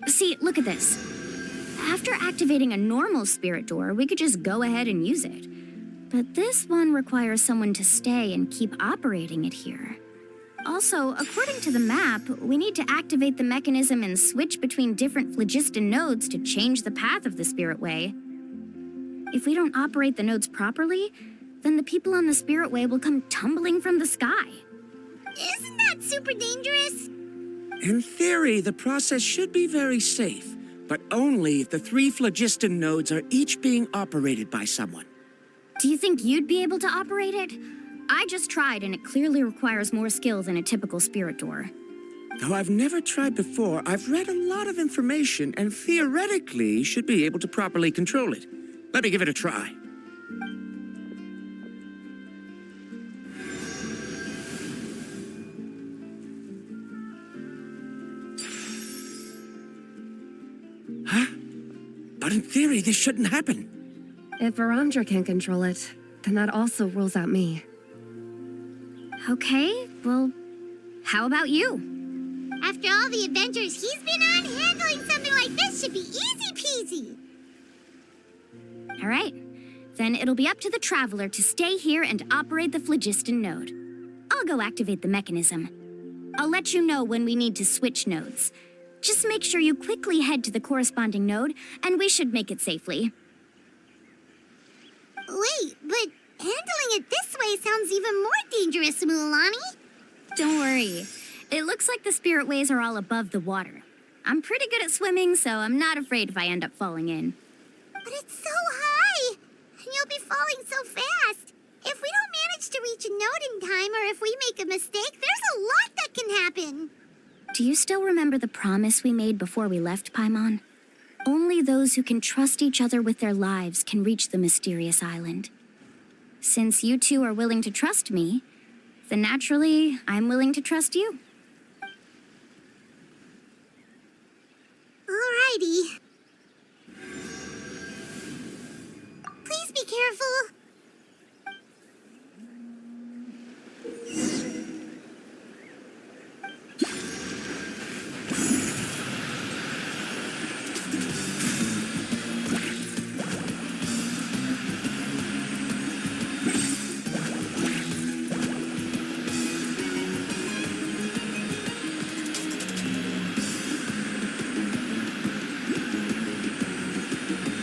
[SPEAKER 7] See, look at this. After activating a normal spirit door, we could just go ahead and use it. But this one requires someone to stay and keep operating it here. Also, according to the map, we need to activate the mechanism and switch between different phlogiston nodes to change the path of the spirit way. If we don't operate the nodes properly, then the people on the spirit way will come tumbling from the sky.
[SPEAKER 1] Isn't that super dangerous?
[SPEAKER 3] In theory, the process should be very safe, but only if the 3 phlogiston nodes are each being operated by someone.
[SPEAKER 7] Do you think you'd be able to operate it? I just tried, and it clearly requires more skill than a typical spirit door.
[SPEAKER 3] Though I've never tried before, I've read a lot of information and theoretically should be able to properly control it. Let me give it a try. Huh? But in theory, this shouldn't happen.
[SPEAKER 2] If Varandra can control it, then that also rules out me.
[SPEAKER 7] Okay, well, how about you?
[SPEAKER 1] After all the adventures he's been on, handling something like this should be easy peasy.
[SPEAKER 7] All right, then it'll be up to the Traveler to stay here and operate the phlogiston node. I'll go activate the mechanism. I'll let you know when we need to switch nodes. Just make sure you quickly head to the corresponding node, and we should make it safely.
[SPEAKER 1] Wait, but handling it this way sounds even more dangerous, Mualani.
[SPEAKER 7] Don't worry. It looks like the spirit ways are all above the water. I'm pretty good at swimming, so I'm not afraid if I end up falling in.
[SPEAKER 1] But it's so high, and you'll be falling so fast. If we don't manage to reach a node in time, or if we make a mistake, there's a lot that can happen.
[SPEAKER 7] Do you still remember the promise we made before we left Paimon? Only those who can trust each other with their lives can reach the mysterious island. Since you two are willing to trust me, then naturally, I'm willing to trust you.
[SPEAKER 1] Alrighty. Please be careful.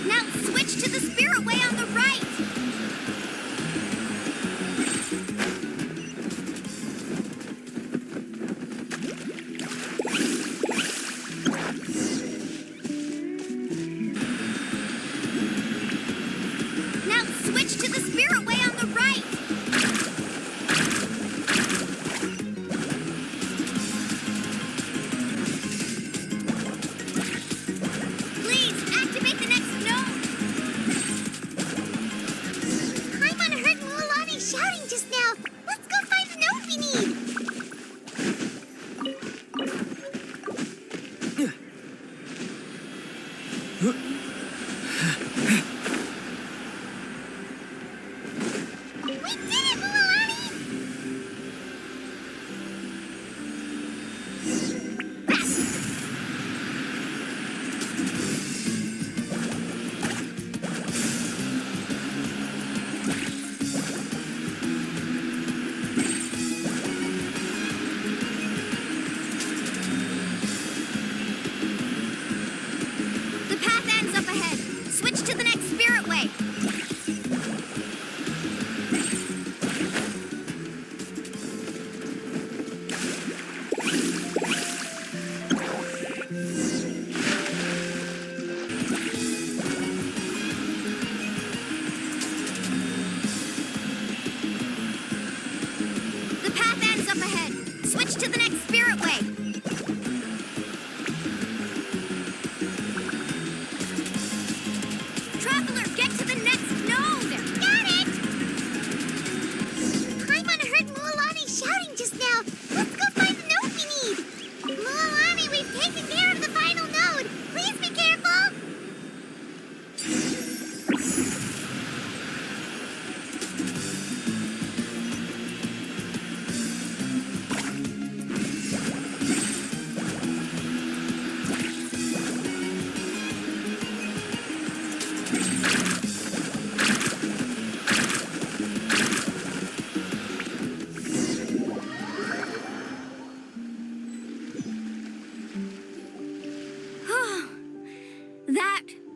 [SPEAKER 7] Now switch to the spirit way on the right!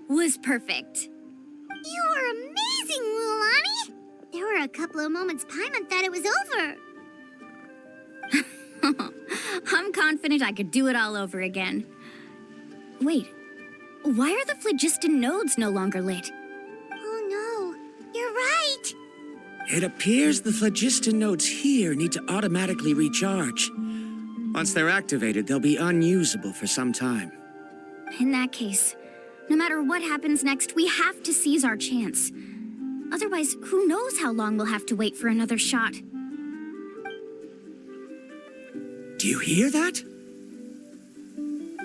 [SPEAKER 7] was perfect.
[SPEAKER 1] You were amazing, Mualani! There were a couple of moments Paimon thought it was over.
[SPEAKER 7] I'm confident I could do it all over again. Wait, why are the phlogiston nodes no longer lit?
[SPEAKER 1] Oh no, you're right!
[SPEAKER 3] It appears the phlogiston nodes here need to automatically recharge. Once they're activated, they'll be unusable for some time.
[SPEAKER 7] In that case, no matter what happens next, we have to seize our chance. Otherwise, who knows how long we'll have to wait for another shot.
[SPEAKER 3] Do you hear that?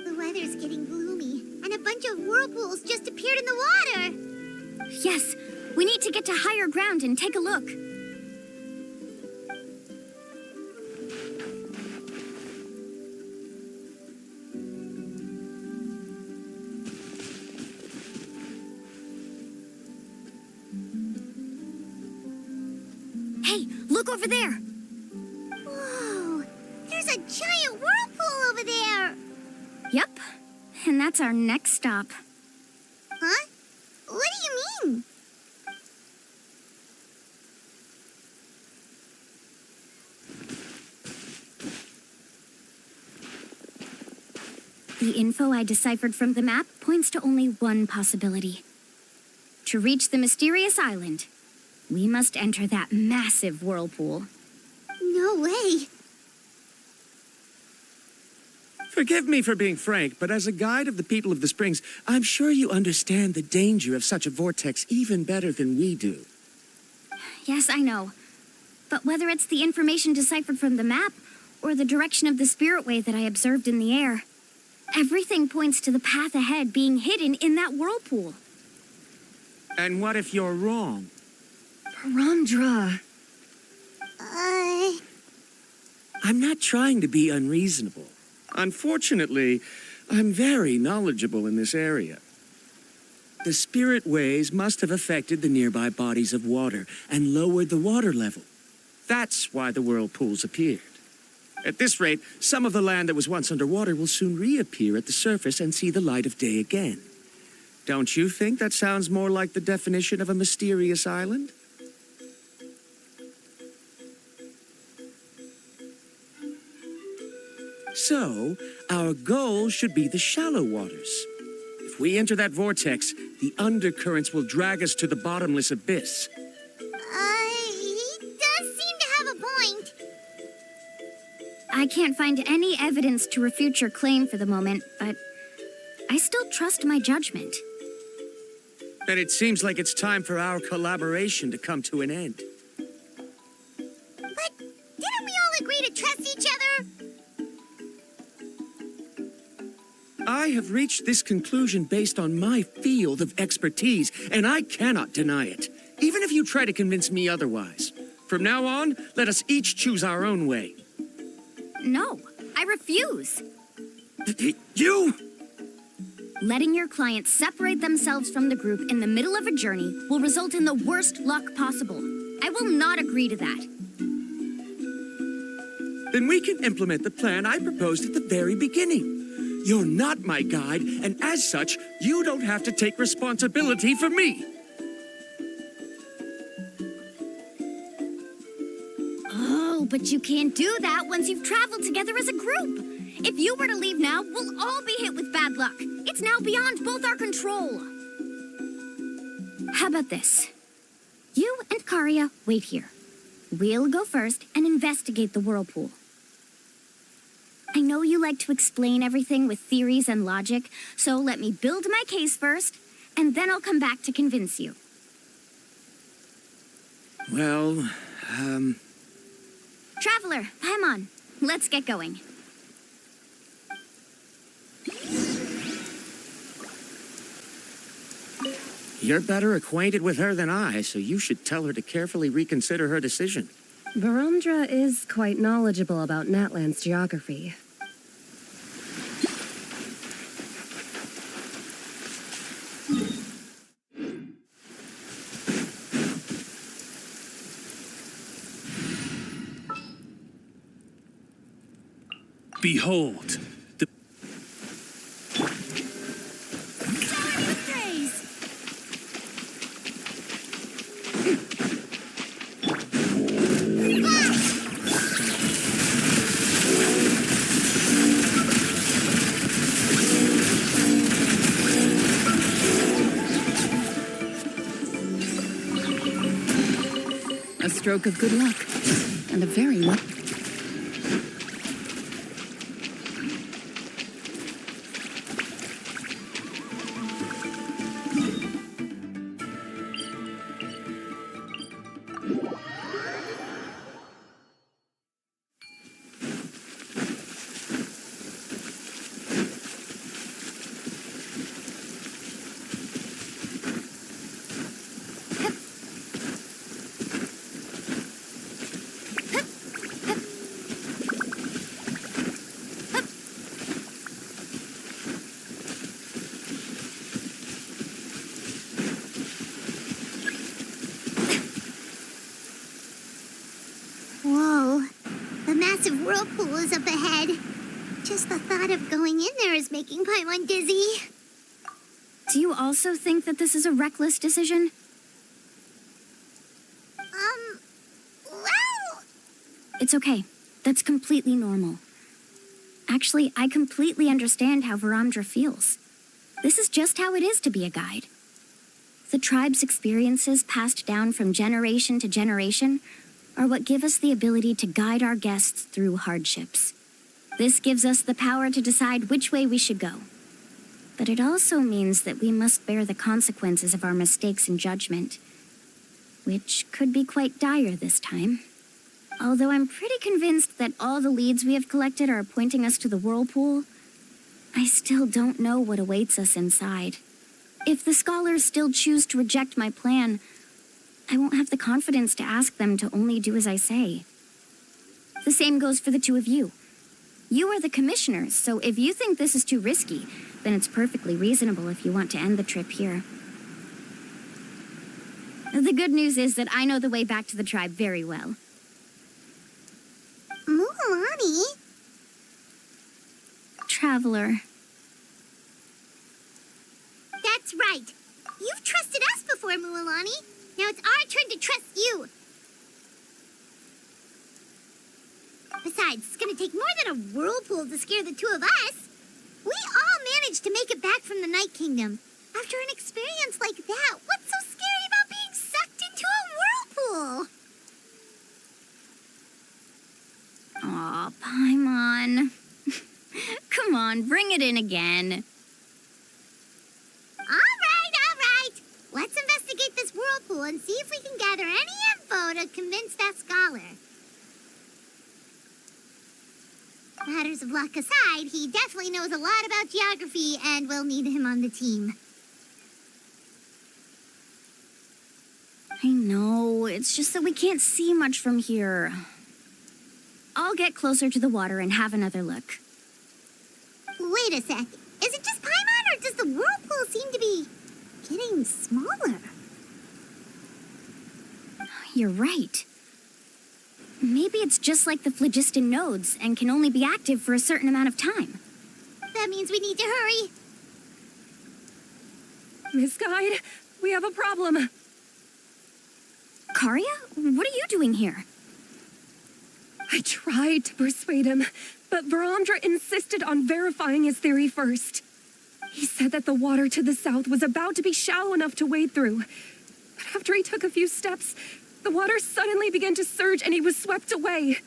[SPEAKER 1] The weather's getting gloomy, and a bunch of whirlpools just appeared in the water!
[SPEAKER 7] Yes, we need to get to higher ground and take a look. Hey, look over there!
[SPEAKER 1] Whoa! There's a giant whirlpool over there!
[SPEAKER 7] Yep, and that's our next stop.
[SPEAKER 1] Huh? What do you mean?
[SPEAKER 7] The info I deciphered from the map points to only one possibility. To reach the mysterious island, we must enter that massive whirlpool.
[SPEAKER 1] No way!
[SPEAKER 3] Forgive me for being frank, but as a guide of the people of the Springs, I'm sure you understand the danger of such a vortex even better than we do.
[SPEAKER 7] Yes, I know. But whether it's the information deciphered from the map or the direction of the spirit wave that I observed in the air, everything points to the path ahead being hidden in that whirlpool.
[SPEAKER 3] And what if you're wrong?
[SPEAKER 2] Parandra.
[SPEAKER 3] I'm not trying to be unreasonable. Unfortunately, I'm very knowledgeable in this area. The spirit waves must have affected the nearby bodies of water and lowered the water level. That's why the whirlpools appeared. At this rate, some of the land that was once underwater will soon reappear at the surface and see the light of day again. Don't you think that sounds more like the definition of a mysterious island? So, our goal should be the shallow waters. If we enter that vortex, the undercurrents will drag us to the bottomless abyss.
[SPEAKER 1] He does seem to have a point.
[SPEAKER 7] I can't find any evidence to refute your claim for the moment, but I still trust my judgment.
[SPEAKER 3] Then it seems like it's time for our collaboration to come to an end.
[SPEAKER 1] But didn't we all agree to trust each other?
[SPEAKER 3] I have reached this conclusion based on my field of expertise, and I cannot deny it, even if you try to convince me otherwise. From now on, let us each choose our own way.
[SPEAKER 7] No, I refuse.
[SPEAKER 3] You!
[SPEAKER 7] Letting your clients separate themselves from the group in the middle of a journey will result in the worst luck possible. I will not agree to that.
[SPEAKER 3] Then we can implement the plan I proposed at the very beginning. You're not my guide, and as such, you don't have to take responsibility for me.
[SPEAKER 7] Oh, but you can't do that once you've traveled together as a group. If you were to leave now, we'll all be hit with bad luck. It's now beyond both our control. How about this? You and Karia wait here. We'll go first and investigate the whirlpool. I know you like to explain everything with theories and logic, so let me build my case first, and then I'll come back to convince you.
[SPEAKER 3] Well,
[SPEAKER 7] Traveler, Paimon, let's get going.
[SPEAKER 3] You're better acquainted with her than I, so you should tell her to carefully reconsider her decision.
[SPEAKER 2] Parandra is quite knowledgeable about Natlan's geography.
[SPEAKER 5] Behold, the...
[SPEAKER 7] Days!
[SPEAKER 4] stroke of good luck. And a very much...
[SPEAKER 1] Whoa, the massive whirlpool is up ahead. Just the thought of going in there is making Paimon dizzy.
[SPEAKER 7] Do you also think that this is a reckless decision?
[SPEAKER 1] Well...
[SPEAKER 7] It's okay. That's completely normal. Actually, I completely understand how Varamdra feels. This is just how it is to be a guide. The tribe's experiences passed down from generation to generation are what give us the ability to guide our guests through hardships. This gives us the power to decide which way we should go. But it also means that we must bear the consequences of our mistakes and judgment, which could be quite dire this time. Although I'm pretty convinced that all the leads we have collected are pointing us to the whirlpool, I still don't know what awaits us inside. If the scholars still choose to reject my plan, I won't have the confidence to ask them to only do as I say. The same goes for the two of you. You are the commissioners, so if you think this is too risky, then it's perfectly reasonable if you want to end the trip here. The good news is that I know the way back to the tribe very well.
[SPEAKER 1] Mualani?
[SPEAKER 7] Traveler.
[SPEAKER 1] That's right. You've trusted us before, Mualani. Now it's our turn to trust you. Besides, it's gonna take more than a whirlpool to scare the two of us. We all managed to make it back from the Night Kingdom. After an experience like that, what's so scary about being sucked into a whirlpool?
[SPEAKER 7] Aw, Paimon. Come on, bring it in again.
[SPEAKER 1] All right. Let's investigate this whirlpool and see if we can gather any info to convince that scholar. Matters of luck aside, he definitely knows a lot about geography, and we'll need him on the team.
[SPEAKER 7] I know, it's just that we can't see much from here. I'll get closer to the water and have another look.
[SPEAKER 1] Wait a sec. Is it just Paimon, or does the whirlpool seem to be getting smaller?
[SPEAKER 7] You're right. Maybe it's just like the phlogiston nodes and can only be active for a certain amount of time.
[SPEAKER 1] That means we need to hurry.
[SPEAKER 2] Miss Guide, we have a problem.
[SPEAKER 7] Karia, what are you doing here?
[SPEAKER 2] I tried to persuade him, but Varamdra insisted on verifying his theory first. He said that the water to the south was about to be shallow enough to wade through. But after he took a few steps, the water suddenly began to surge and he was swept away.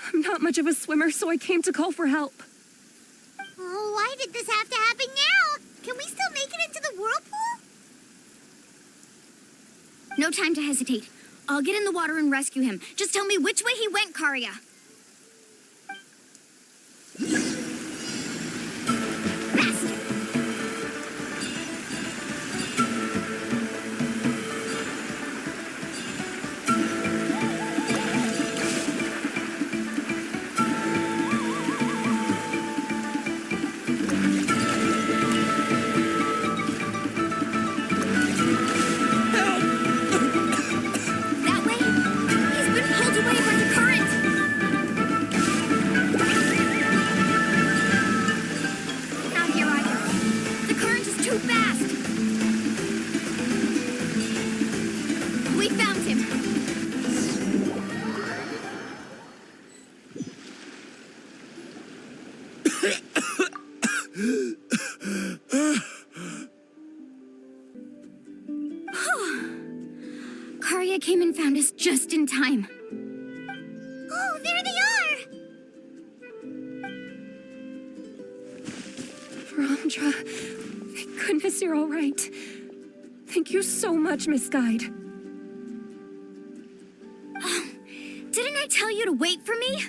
[SPEAKER 2] I'm not much of a swimmer, so I came to call for help.
[SPEAKER 1] Oh, why did this have to happen now? Can we still make it into the whirlpool?
[SPEAKER 7] No time to hesitate. I'll get in the water and rescue him. Just tell me which way he went, Karia. goodness, just in time.
[SPEAKER 1] Oh, there they are!
[SPEAKER 2] Verandra, thank goodness you're all right. Thank you so much, Miss Guide.
[SPEAKER 7] Didn't I tell you to wait for me?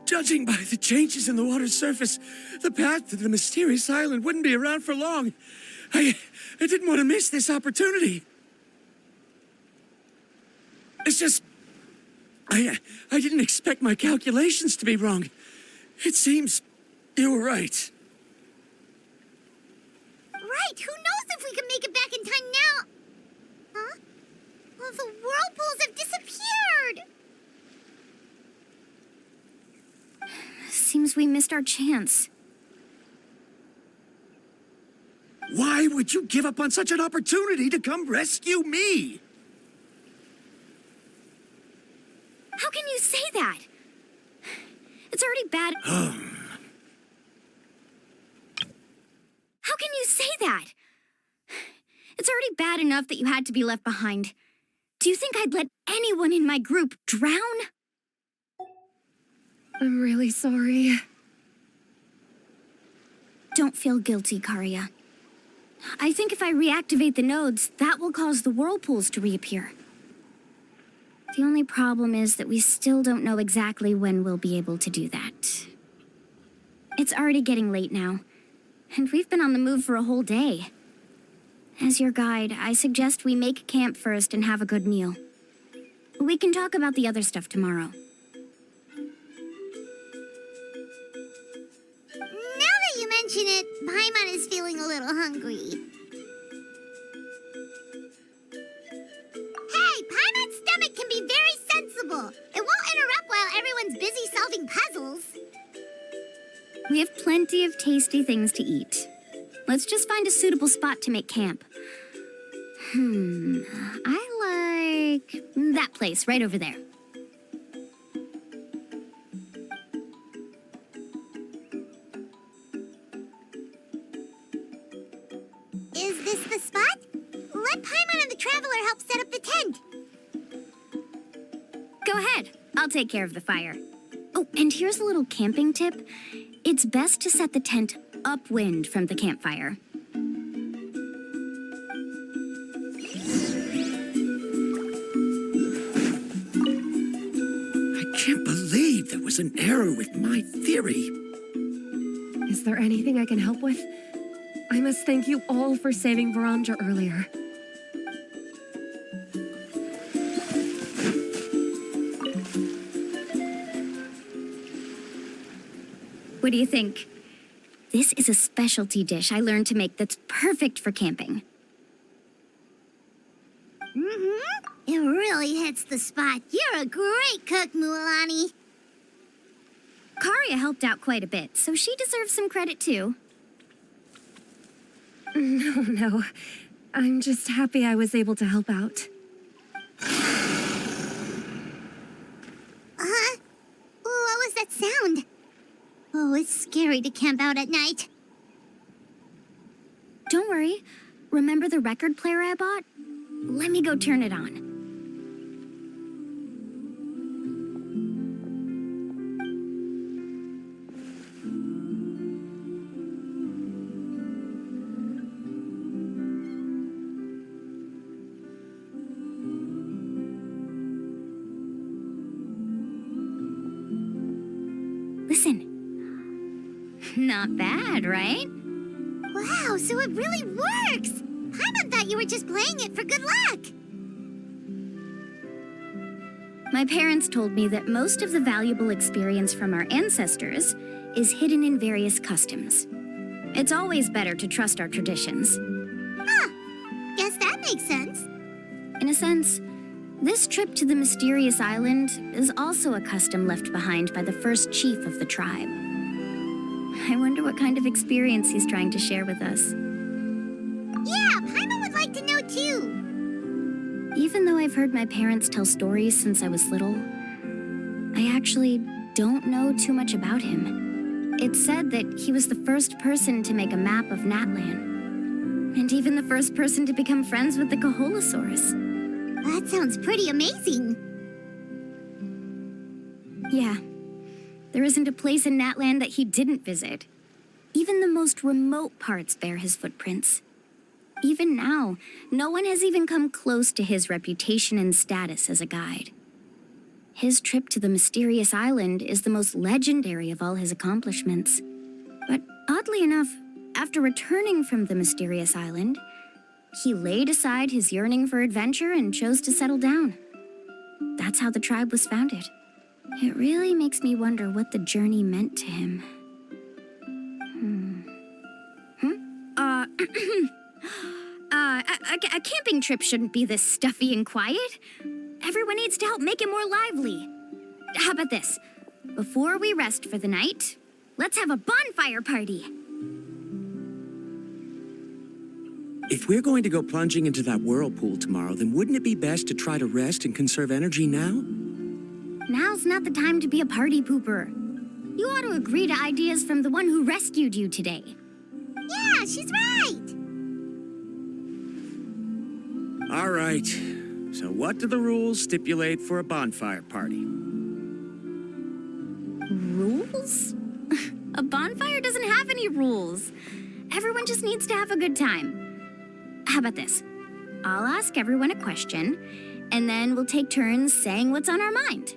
[SPEAKER 3] Judging by the changes in the water's surface, the path to the mysterious island wouldn't be around for long. I didn't want to miss this opportunity. It's just... I didn't expect my calculations to be wrong. It seems you were right.
[SPEAKER 1] Right, who knows if we can make it back in time now? Huh? Well, the whirlpools have disappeared!
[SPEAKER 7] Seems we missed our chance.
[SPEAKER 3] Why would you give up on such an opportunity to come rescue me?
[SPEAKER 7] How can you say that? It's already bad. How can you say that? It's already bad enough that you had to be left behind. Do you think I'd let anyone in my group drown?
[SPEAKER 2] I'm really sorry.
[SPEAKER 7] Don't feel guilty, Karia. I think if I reactivate the nodes, that will cause the whirlpools to reappear. The only problem is that we still don't know exactly when we'll be able to do that. It's already getting late now, and we've been on the move for a whole day. As your guide, I suggest we make camp first and have a good meal. We can talk about the other stuff tomorrow.
[SPEAKER 1] Now that you mention it, Paimon is feeling a little hungry. Hey, Paimon's stomach can be very sensible. It won't interrupt while everyone's busy solving puzzles.
[SPEAKER 7] We have plenty of tasty things to eat. Let's just find a suitable spot to make camp. I like that place right over there.
[SPEAKER 1] Is this the spot? Let Paimon and the Traveler help set up the tent.
[SPEAKER 7] Go ahead. I'll take care of the fire. Oh, and here's a little camping tip. It's best to set the tent upwind from the campfire.
[SPEAKER 3] I can't believe there was an error with my theory.
[SPEAKER 2] Is there anything I can help with? I must thank you all for saving Verandra earlier.
[SPEAKER 7] What do you think? This is a specialty dish I learned to make that's perfect for camping.
[SPEAKER 1] It really hits the spot. You're a great cook, Mualani.
[SPEAKER 7] Karia helped out quite a bit, so she deserves some credit too.
[SPEAKER 2] No. I'm just happy I was able to help out.
[SPEAKER 1] Huh? What was that sound? Oh, it's scary to camp out at night.
[SPEAKER 7] Don't worry. Remember the record player I bought? Let me go turn it on. Listen. Not bad, right?
[SPEAKER 1] Wow, so it really works! Paimon thought you were just playing it for good luck.
[SPEAKER 7] My parents told me that most of the valuable experience from our ancestors is hidden in various customs. It's always better to trust our traditions.
[SPEAKER 1] Huh. Guess that makes sense.
[SPEAKER 7] In a sense, this trip to the mysterious island is also a custom left behind by the first chief of the tribe. I wonder what kind of experience he's trying to share with us.
[SPEAKER 1] Yeah, Paimon would like to know too.
[SPEAKER 7] Even though I've heard my parents tell stories since I was little, I actually don't know too much about him. It's said that he was the first person to make a map of Natlan. And even the first person to become friends with the Kaholosaurus.
[SPEAKER 1] That sounds pretty amazing.
[SPEAKER 7] Yeah. There isn't a place in Natland that he didn't visit. Even the most remote parts bear his footprints. Even now, no one has even come close to his reputation and status as a guide. His trip to the mysterious island is the most legendary of all his accomplishments. But oddly enough, after returning from the mysterious island, he laid aside his yearning for adventure and chose to settle down. That's how the tribe was founded. It really makes me wonder what the journey meant to him. A camping trip shouldn't be this stuffy and quiet. Everyone needs to help make it more lively. How about this? Before we rest for the night, let's have a bonfire party.
[SPEAKER 3] If we're going to go plunging into that whirlpool tomorrow, then wouldn't it be best to try to rest and conserve energy now?
[SPEAKER 7] Now's not the time to be a party pooper. You ought to agree to ideas from the one who rescued you today.
[SPEAKER 1] Yeah, she's right.
[SPEAKER 3] All right. So what do the rules stipulate for a bonfire party?
[SPEAKER 7] Rules? A bonfire doesn't have any rules. Everyone just needs to have a good time. How about this? I'll ask everyone a question, and then we'll take turns saying what's on our mind.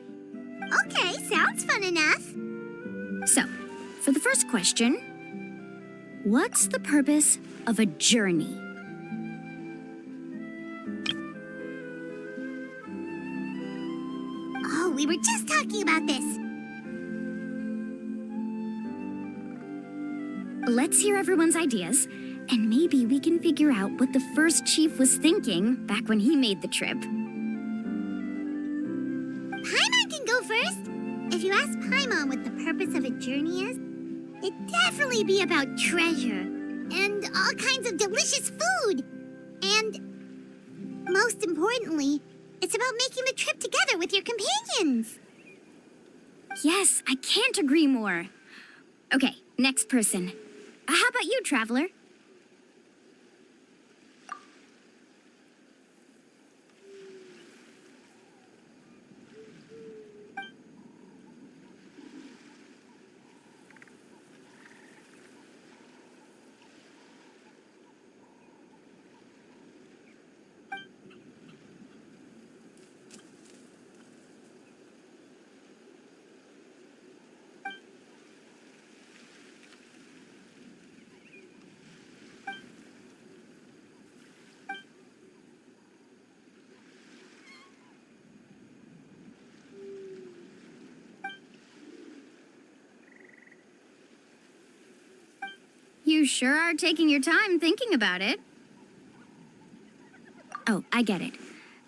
[SPEAKER 1] Okay, sounds fun enough.
[SPEAKER 7] So, for the first question, what's the purpose of a journey?
[SPEAKER 1] Oh, we were just talking about this.
[SPEAKER 7] Let's hear everyone's ideas, and maybe we can figure out what the first chief was thinking back when he made the trip.
[SPEAKER 1] Paimon can go first. If you ask Paimon what the purpose of a journey is, it'd definitely be about treasure and all kinds of delicious food. And most importantly, it's about making the trip together with your companions.
[SPEAKER 7] Yes, I can't agree more. Okay, next person. How about you, Traveler? You sure are taking your time thinking about it. Oh, I get it.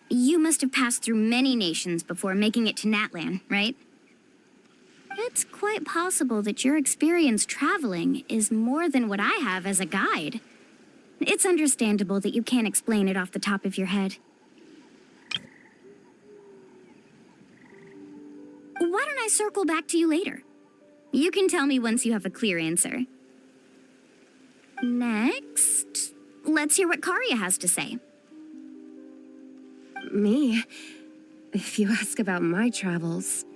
[SPEAKER 7] You must have passed through many nations before making it to Natlan, right? It's quite possible that your experience traveling is more than what I have as a guide. It's understandable that you can't explain it off the top of your head. Why don't I circle back to you later? You can tell me once you have a clear answer. Next, let's hear what Karya has to say.
[SPEAKER 2] Me? If you ask about my travels,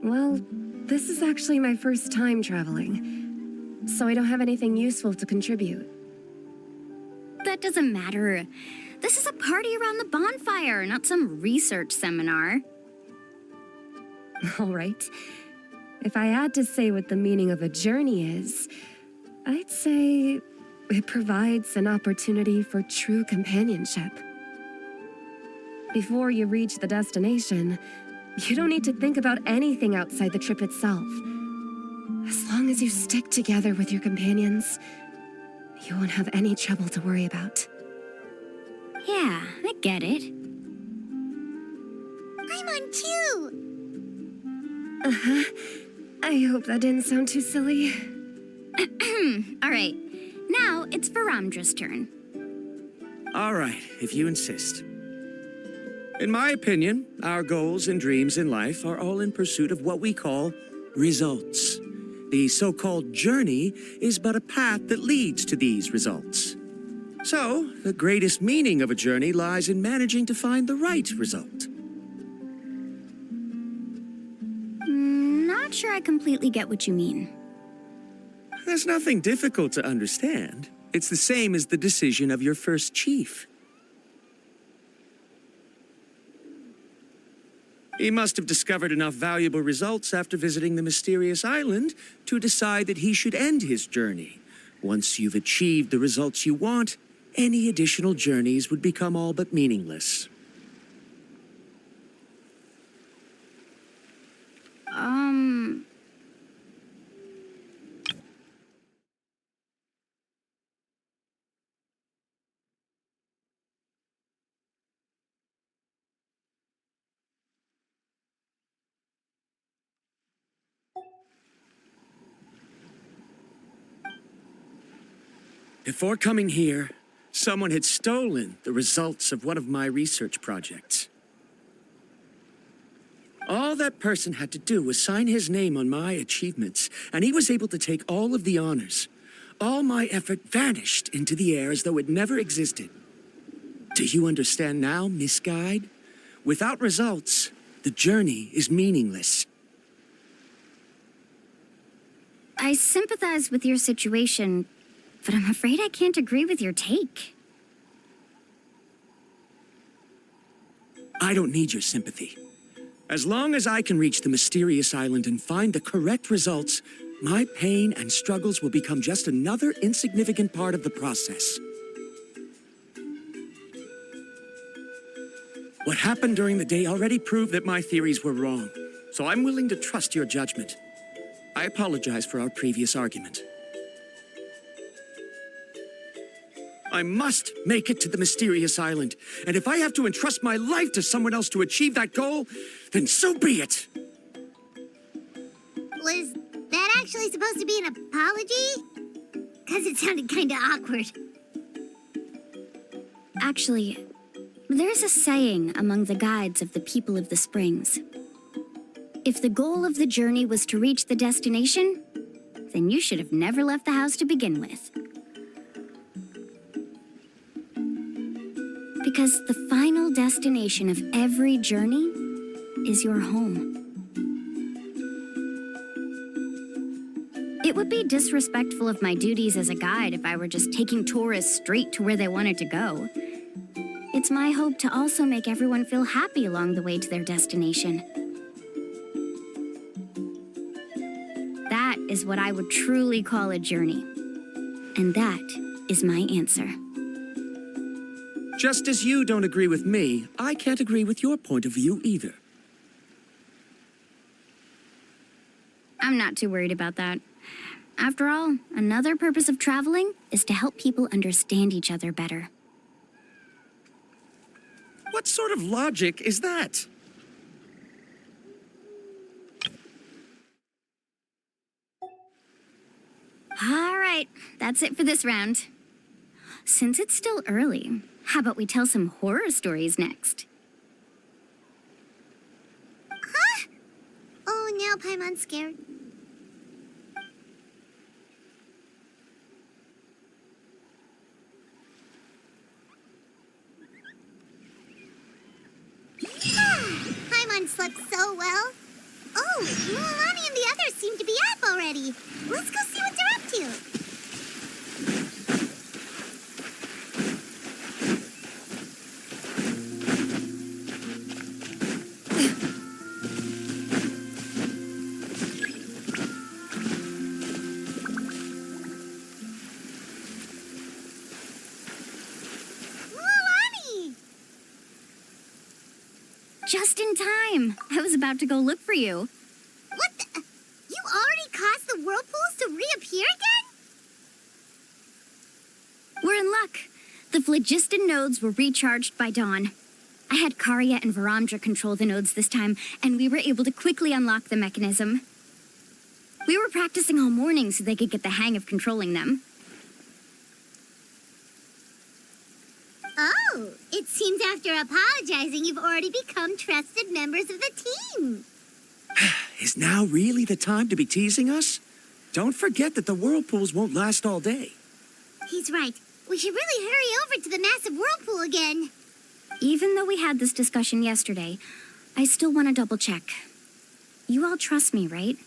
[SPEAKER 2] well, this is actually my first time traveling, so I don't have anything useful to contribute.
[SPEAKER 7] That doesn't matter. This is a party around the bonfire, not some research seminar.
[SPEAKER 2] All right. If I had to say what the meaning of a journey is, I'd say it provides an opportunity for true companionship. Before you reach the destination, you don't need to think about anything outside the trip itself. As long as you stick together with your companions, you won't have any trouble to worry about.
[SPEAKER 7] Yeah, I get it.
[SPEAKER 1] I'm on too.
[SPEAKER 2] Uh-huh. I hope that didn't sound too silly.
[SPEAKER 7] All right, now it's Varamdra's turn.
[SPEAKER 3] All right, if you insist. In my opinion, our goals and dreams in life are all in pursuit of what we call results. The so-called journey is but a path that leads to these results. So, the greatest meaning of a journey lies in managing to find the right result.
[SPEAKER 7] Not sure I completely get what you mean.
[SPEAKER 3] There's nothing difficult to understand. It's the same as the decision of your first chief. He must have discovered enough valuable results after visiting the mysterious island to decide that he should end his journey. Once you've achieved the results you want, any additional journeys would become all but meaningless. Before coming here, someone had stolen the results of one of my research projects. All that person had to do was sign his name on my achievements, and he was able to take all of the honors. All my effort vanished into the air as though it never existed. Do you understand now, Miss Guide? Without results, the journey is meaningless.
[SPEAKER 7] I sympathize with your situation, but I'm afraid I can't agree with your take.
[SPEAKER 3] I don't need your sympathy. As long as I can reach the mysterious island and find the correct results, my pain and struggles will become just another insignificant part of the process. What happened during the day already proved that my theories were wrong, so I'm willing to trust your judgment. I apologize for our previous argument. I must make it to the mysterious island, and if I have to entrust my life to someone else to achieve that goal, then so be it.
[SPEAKER 1] Was that actually supposed to be an apology? Because it sounded kind of awkward.
[SPEAKER 7] Actually, there's a saying among the guides of the people of the springs. If the goal of the journey was to reach the destination, then you should have never left the house to begin with. Because the final destination of every journey is your home. It would be disrespectful of my duties as a guide if I were just taking tourists straight to where they wanted to go. It's my hope to also make everyone feel happy along the way to their destination. That is what I would truly call a journey. And that is my answer.
[SPEAKER 3] Just as you don't agree with me, I can't agree with your point of view either.
[SPEAKER 7] I'm not too worried about that. After all, another purpose of traveling is to help people understand each other better.
[SPEAKER 3] What sort of logic is that?
[SPEAKER 7] All right, that's it for this round. Since it's still early, how about we tell some horror stories next?
[SPEAKER 1] Huh? Oh, now Paimon's scared. Paimon slept so well. Oh, Mualani and the others seem to be up already. Let's go see what they're up to.
[SPEAKER 7] Just in time. I was about to go look for you.
[SPEAKER 1] What the? You already caused the whirlpools to reappear again?
[SPEAKER 7] We're in luck. The phlogiston nodes were recharged by dawn. I had Karya and Varamdra control the nodes this time, and we were able to quickly unlock the mechanism. We were practicing all morning so they could get the hang of controlling them.
[SPEAKER 1] Oh, it seems after apologizing, you've already become trusted members of the team.
[SPEAKER 3] Is now really the time to be teasing us? Don't forget that the whirlpools won't last all day.
[SPEAKER 1] He's right. We should really hurry over to the massive whirlpool again.
[SPEAKER 7] Even though we had this discussion yesterday, I still want to double check. You all trust me, right?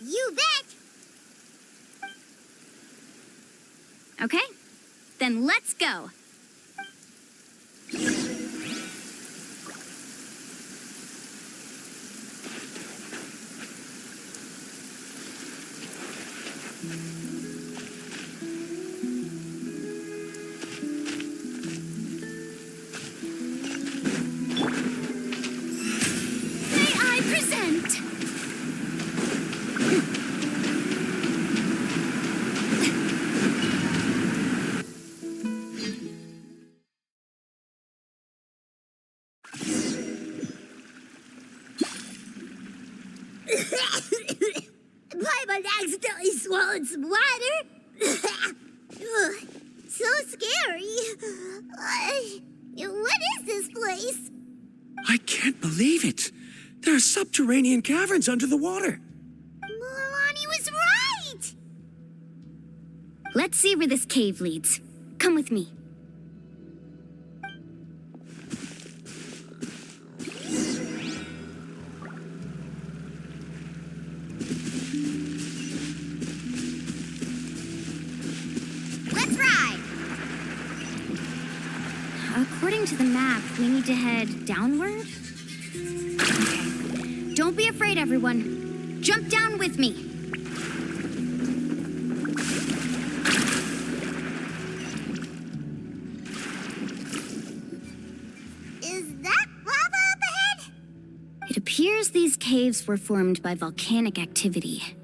[SPEAKER 1] You bet!
[SPEAKER 7] Okay, then let's go.
[SPEAKER 1] May I present? Paimon accidentally swallowed some water. Ugh, so scary. What is this place?
[SPEAKER 3] I can't believe it. There are subterranean caverns under the water.
[SPEAKER 1] Mualani was right!
[SPEAKER 7] Let's see where this cave leads. Come with me.
[SPEAKER 1] Let's ride!
[SPEAKER 7] According to the map, we need to head downward? Okay. Don't be afraid, everyone. Jump down with me.
[SPEAKER 1] Is that lava up ahead?
[SPEAKER 7] It appears these caves were formed by volcanic activity.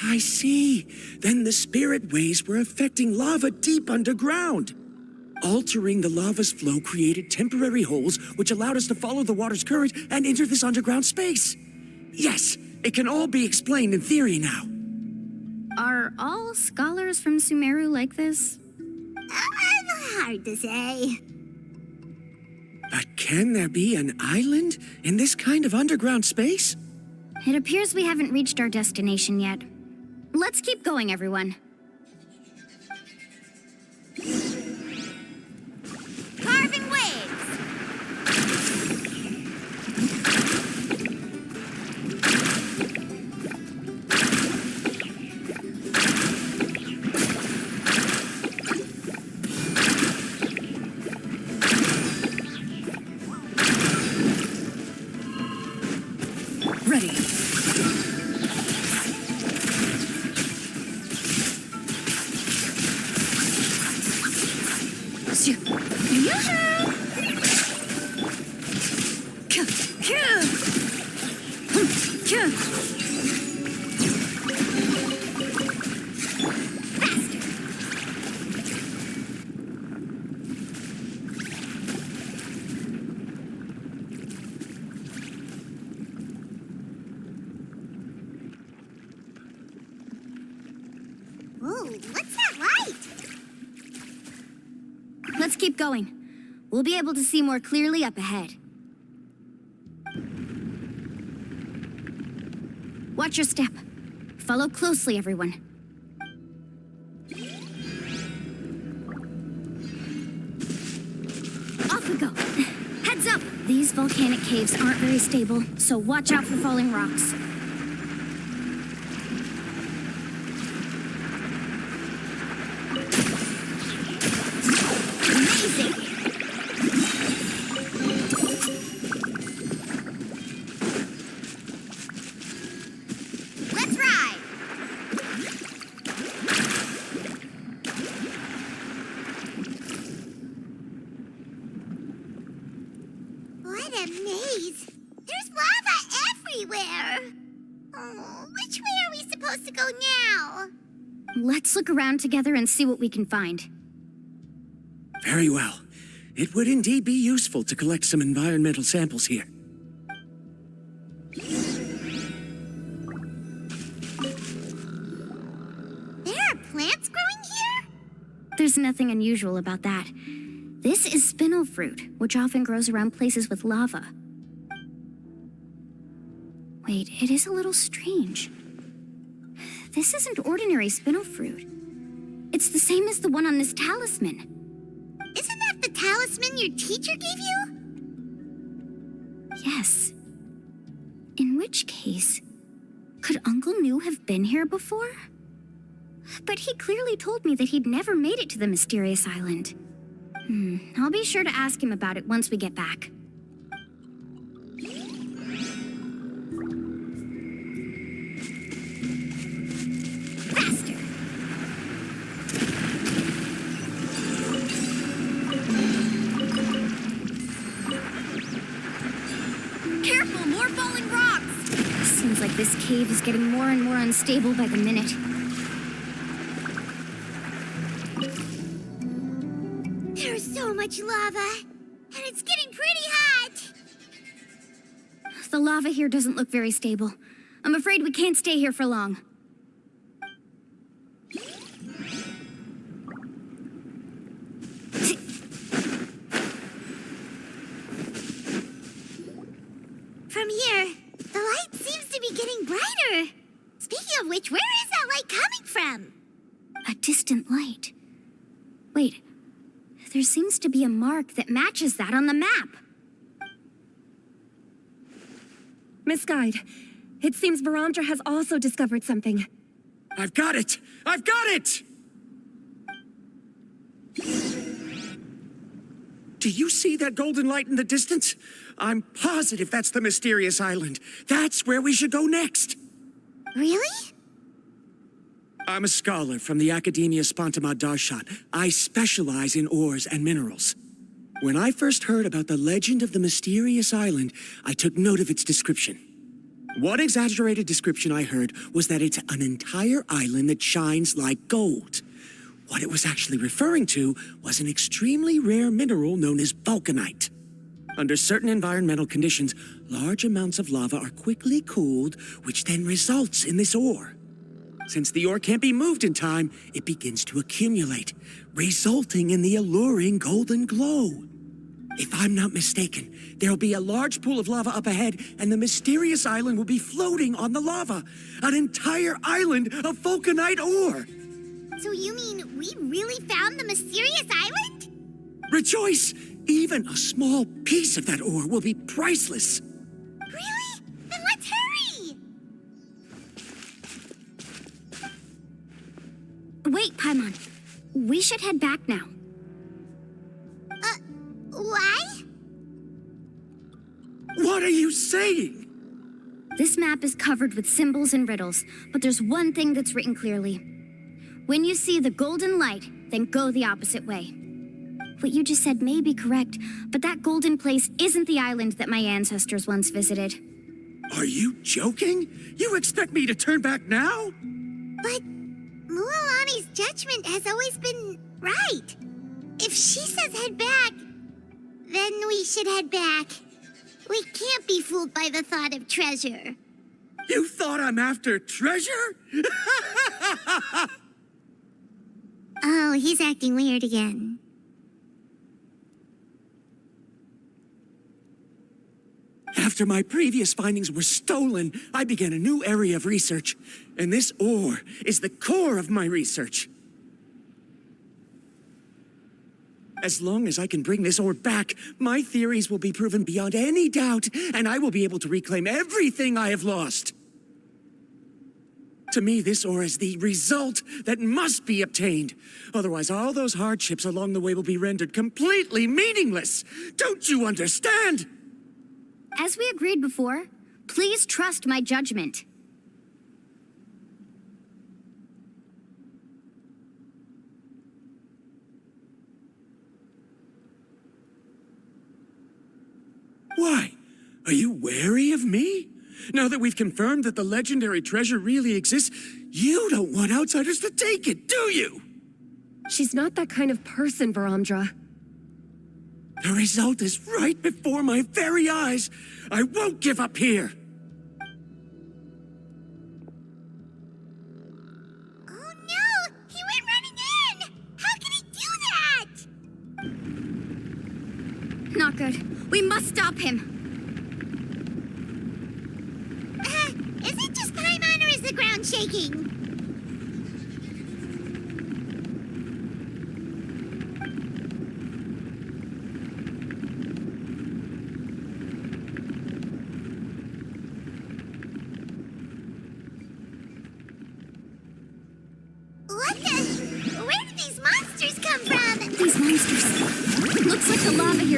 [SPEAKER 3] I see. Then the spirit waves were affecting lava deep underground. Altering the lava's flow created temporary holes which allowed us to follow the water's current and enter this underground space. Yes, it can all be explained in theory now.
[SPEAKER 7] Are all scholars from Sumeru like this?
[SPEAKER 1] Hard to say.
[SPEAKER 3] But can there be an island in this kind of underground space?
[SPEAKER 7] It appears we haven't reached our destination yet. Let's keep going, everyone.
[SPEAKER 1] Carving waves!
[SPEAKER 4] Ready.
[SPEAKER 1] Whoa, what's that light?
[SPEAKER 7] Let's keep going. We'll be able to see more clearly up ahead. Watch your step. Follow closely, everyone. Off we go. Heads up! These volcanic caves aren't very stable, so watch out for falling rocks.
[SPEAKER 1] Amazing! Let's ride! What a maze! There's lava everywhere! Oh, which way are we supposed to go now?
[SPEAKER 7] Let's look around together and see what we can find.
[SPEAKER 3] Very well. It would indeed be useful to collect some environmental samples here.
[SPEAKER 1] There are plants growing here?
[SPEAKER 7] There's nothing unusual about that. This is spinel fruit, which often grows around places with lava. Wait, it is a little strange. This isn't ordinary spinel fruit. It's the same as the one on this talisman.
[SPEAKER 1] Isn't that the talisman your teacher gave you?
[SPEAKER 7] Yes. In which case, could Uncle New have been here before? But he clearly told me that he'd never made it to the mysterious island. I'll be sure to ask him about it once we get back. Faster!
[SPEAKER 8] Careful, more falling rocks!
[SPEAKER 7] Seems like this cave is getting more and more unstable by the minute.
[SPEAKER 1] There's so much lava, and it's getting pretty hot.
[SPEAKER 7] The lava here doesn't look very stable. I'm afraid we can't stay here for long.
[SPEAKER 1] From here, the light seems to be getting brighter. Speaking of which, where is that light coming from?
[SPEAKER 7] A distant light. Wait, there seems to be a mark that matches that on the map.
[SPEAKER 2] Miss Guide, it seems Varamdra has also discovered something.
[SPEAKER 3] I've got it! I've got it! Do you see that golden light in the distance? I'm positive that's the mysterious island. That's where we should go next.
[SPEAKER 1] Really?
[SPEAKER 3] I'm a scholar from the Academia Spontima Darshan. I specialize in ores and minerals. When I first heard about the legend of the mysterious island, I took note of its description. One exaggerated description I heard was that it's an entire island that shines like gold. What it was actually referring to was an extremely rare mineral known as vulcanite. Under certain environmental conditions, large amounts of lava are quickly cooled, which then results in this ore. Since the ore can't be moved in time, it begins to accumulate, resulting in the alluring golden glow. If I'm not mistaken, there'll be a large pool of lava up ahead, and the mysterious island will be floating on the lava. An entire island of vulcanite ore!
[SPEAKER 1] So you mean we really found the mysterious island?
[SPEAKER 3] Rejoice! Even a small piece of that ore will be priceless.
[SPEAKER 1] Really? Then let's hurry!
[SPEAKER 7] Wait, Paimon. We should head back now.
[SPEAKER 1] Why?
[SPEAKER 3] What are you saying?
[SPEAKER 7] This map is covered with symbols and riddles, but there's one thing that's written clearly. When you see the golden light, then go the opposite way. What you just said may be correct, but that golden place isn't the island that my ancestors once visited.
[SPEAKER 3] Are you joking? You expect me to turn back now?
[SPEAKER 1] But Mualani's judgment has always been right. If she says head back, then we should head back. We can't be fooled by the thought of treasure.
[SPEAKER 3] You thought I'm after treasure?
[SPEAKER 1] Oh, he's acting weird again.
[SPEAKER 3] After my previous findings were stolen, I began a new area of research, and this ore is the core of my research. As long as I can bring this ore back, my theories will be proven beyond any doubt, and I will be able to reclaim everything I have lost. To me, this ore is the result that must be obtained. Otherwise, all those hardships along the way will be rendered completely meaningless. Don't you understand?
[SPEAKER 7] As we agreed before, please trust my judgment.
[SPEAKER 3] Why? Are you wary of me? Now that we've confirmed that the legendary treasure really exists, you don't want outsiders to take it, do you?
[SPEAKER 2] She's not that kind of person, Varamdra.
[SPEAKER 3] The result is right before my very eyes. I won't give up here.
[SPEAKER 1] Oh no! He went running in! How can he do that?
[SPEAKER 7] Not good. We must stop him.
[SPEAKER 1] Is it just Paimon or is the ground shaking?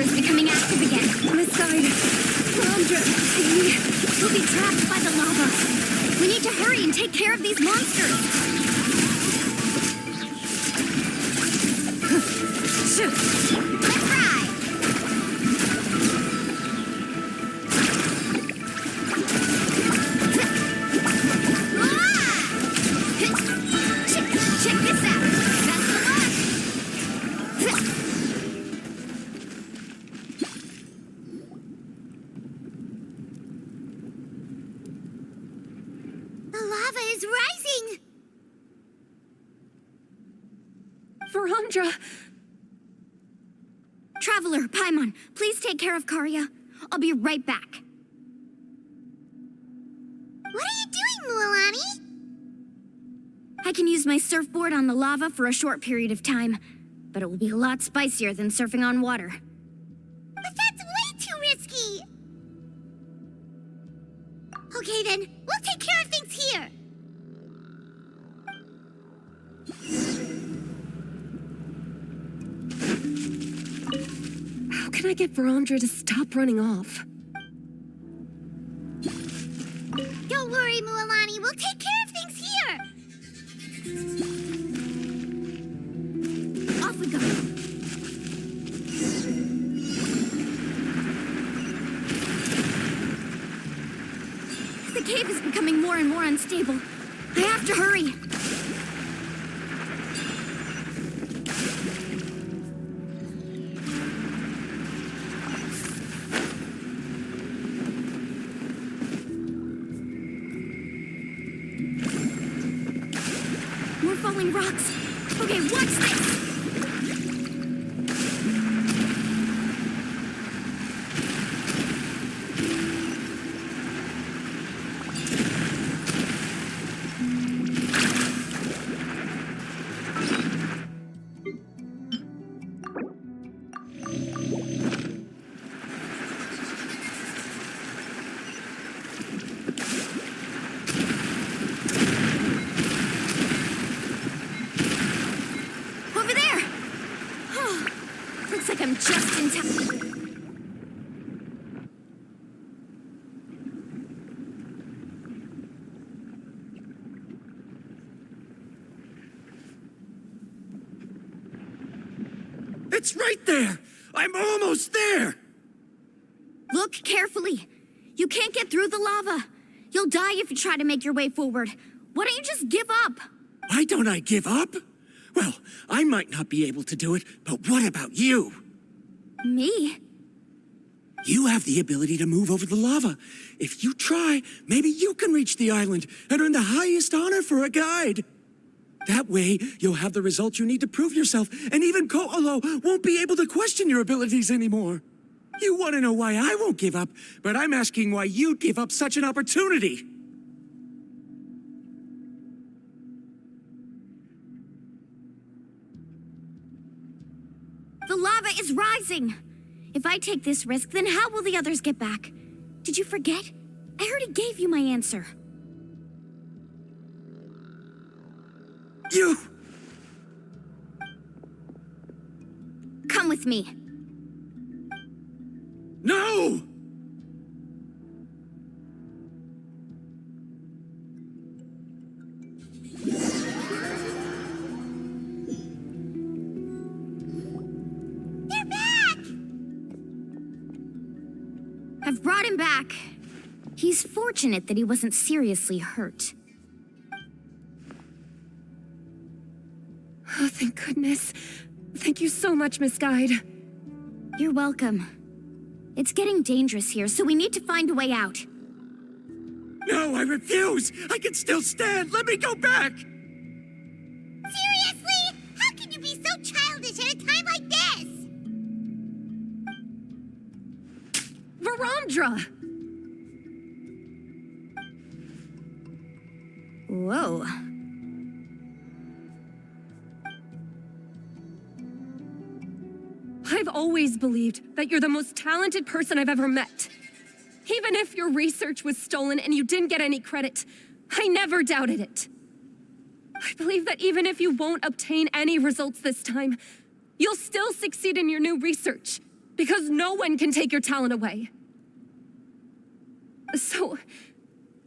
[SPEAKER 7] is becoming active again.
[SPEAKER 2] Misguide. Rondra, Amy.
[SPEAKER 7] We'll be trapped by the lava. We need to hurry and take care of these monsters. Let's ride! Check this out. That's the launch.
[SPEAKER 1] The lava is rising!
[SPEAKER 2] Verondra.
[SPEAKER 7] Traveler, Paimon, please take care of Karya. I'll be right back.
[SPEAKER 1] What are you doing, Mualani?
[SPEAKER 7] I can use my surfboard on the lava for a short period of time, but it will be a lot spicier than surfing on water.
[SPEAKER 1] But that's way too risky! Okay then, we'll take care of things here!
[SPEAKER 2] How can I get Verondra to stop running off?
[SPEAKER 1] Don't worry, Mualani, we'll take care of things here!
[SPEAKER 7] Off we go. The cave is becoming more and more unstable. I have to hurry. More falling rocks. Okay, watch this! Over there! Oh, looks like I'm just in time.
[SPEAKER 3] It's right there! I'm almost there!
[SPEAKER 7] Look carefully. You can't get through the lava. You'll die if you try to make your way forward. Why don't you just give up?
[SPEAKER 3] Why don't I give up? Well, I might not be able to do it, but what about you?
[SPEAKER 7] Me?
[SPEAKER 3] You have the ability to move over the lava. If you try, maybe you can reach the island and earn the highest honor for a guide. That way, you'll have the results you need to prove yourself, and even Ko'olo won't be able to question your abilities anymore. You want to know why I won't give up, but I'm asking why you'd give up such an opportunity.
[SPEAKER 7] The lava is rising. If I take this risk, then how will the others get back? Did you forget? I already gave you my answer.
[SPEAKER 3] You!
[SPEAKER 7] Come with me.
[SPEAKER 3] No!
[SPEAKER 1] They're back!
[SPEAKER 7] I've brought him back. He's fortunate that he wasn't seriously hurt.
[SPEAKER 2] Oh, thank goodness. Thank you so much, Miss Guide.
[SPEAKER 7] You're welcome. It's getting dangerous here, so we need to find a way out.
[SPEAKER 3] No, I refuse! I can still stand! Let me go back!
[SPEAKER 1] Seriously? How can you be so childish at a time like this?
[SPEAKER 2] Verondra!
[SPEAKER 7] Whoa.
[SPEAKER 2] I've always believed that you're the most talented person I've ever met. Even if your research was stolen and you didn't get any credit, I never doubted it. I believe that even if you won't obtain any results this time, you'll still succeed in your new research. Because no one can take your talent away. So,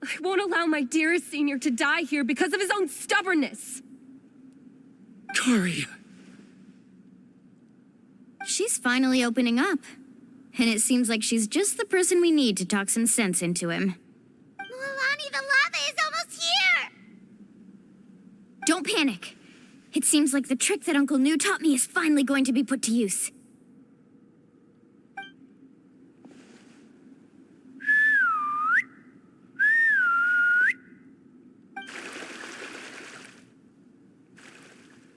[SPEAKER 2] I won't allow my dearest senior to die here because of his own stubbornness.
[SPEAKER 3] Kari.
[SPEAKER 7] She's finally opening up. And it seems like she's just the person we need to talk some sense into him.
[SPEAKER 1] Mualani, the lava is almost here!
[SPEAKER 7] Don't panic. It seems like the trick that Uncle New taught me is finally going to be put to use.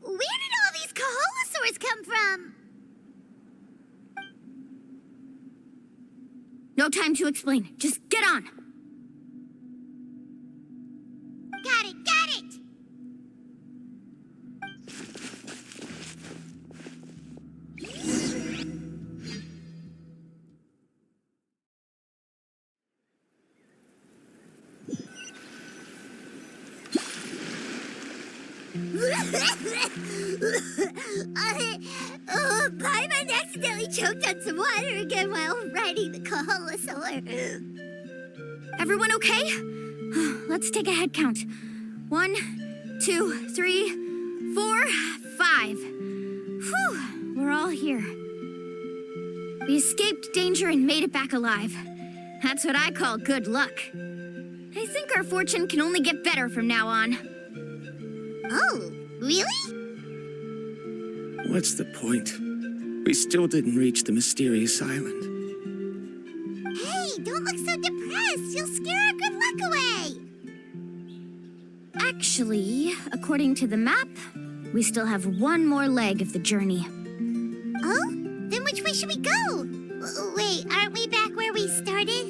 [SPEAKER 1] Where did all these Kaholosaurs come from?
[SPEAKER 7] No time to explain. Just get on.
[SPEAKER 1] Got it, got it! Paimon accidentally choked on some water again while riding the Kaholosaur.
[SPEAKER 7] Everyone okay? Let's take a head count. 1, 2, 3, 4, 5. Whew, we're all here. We escaped danger and made it back alive. That's what I call good luck. I think our fortune can only get better from now on.
[SPEAKER 1] Oh, really?
[SPEAKER 3] What's the point? We still didn't reach the mysterious island.
[SPEAKER 1] Hey, don't look so depressed. You'll scare our good luck away.
[SPEAKER 7] Actually, according to the map, we still have one more leg of the journey.
[SPEAKER 1] Oh? Then which way should we go? Wait, aren't we back where we started?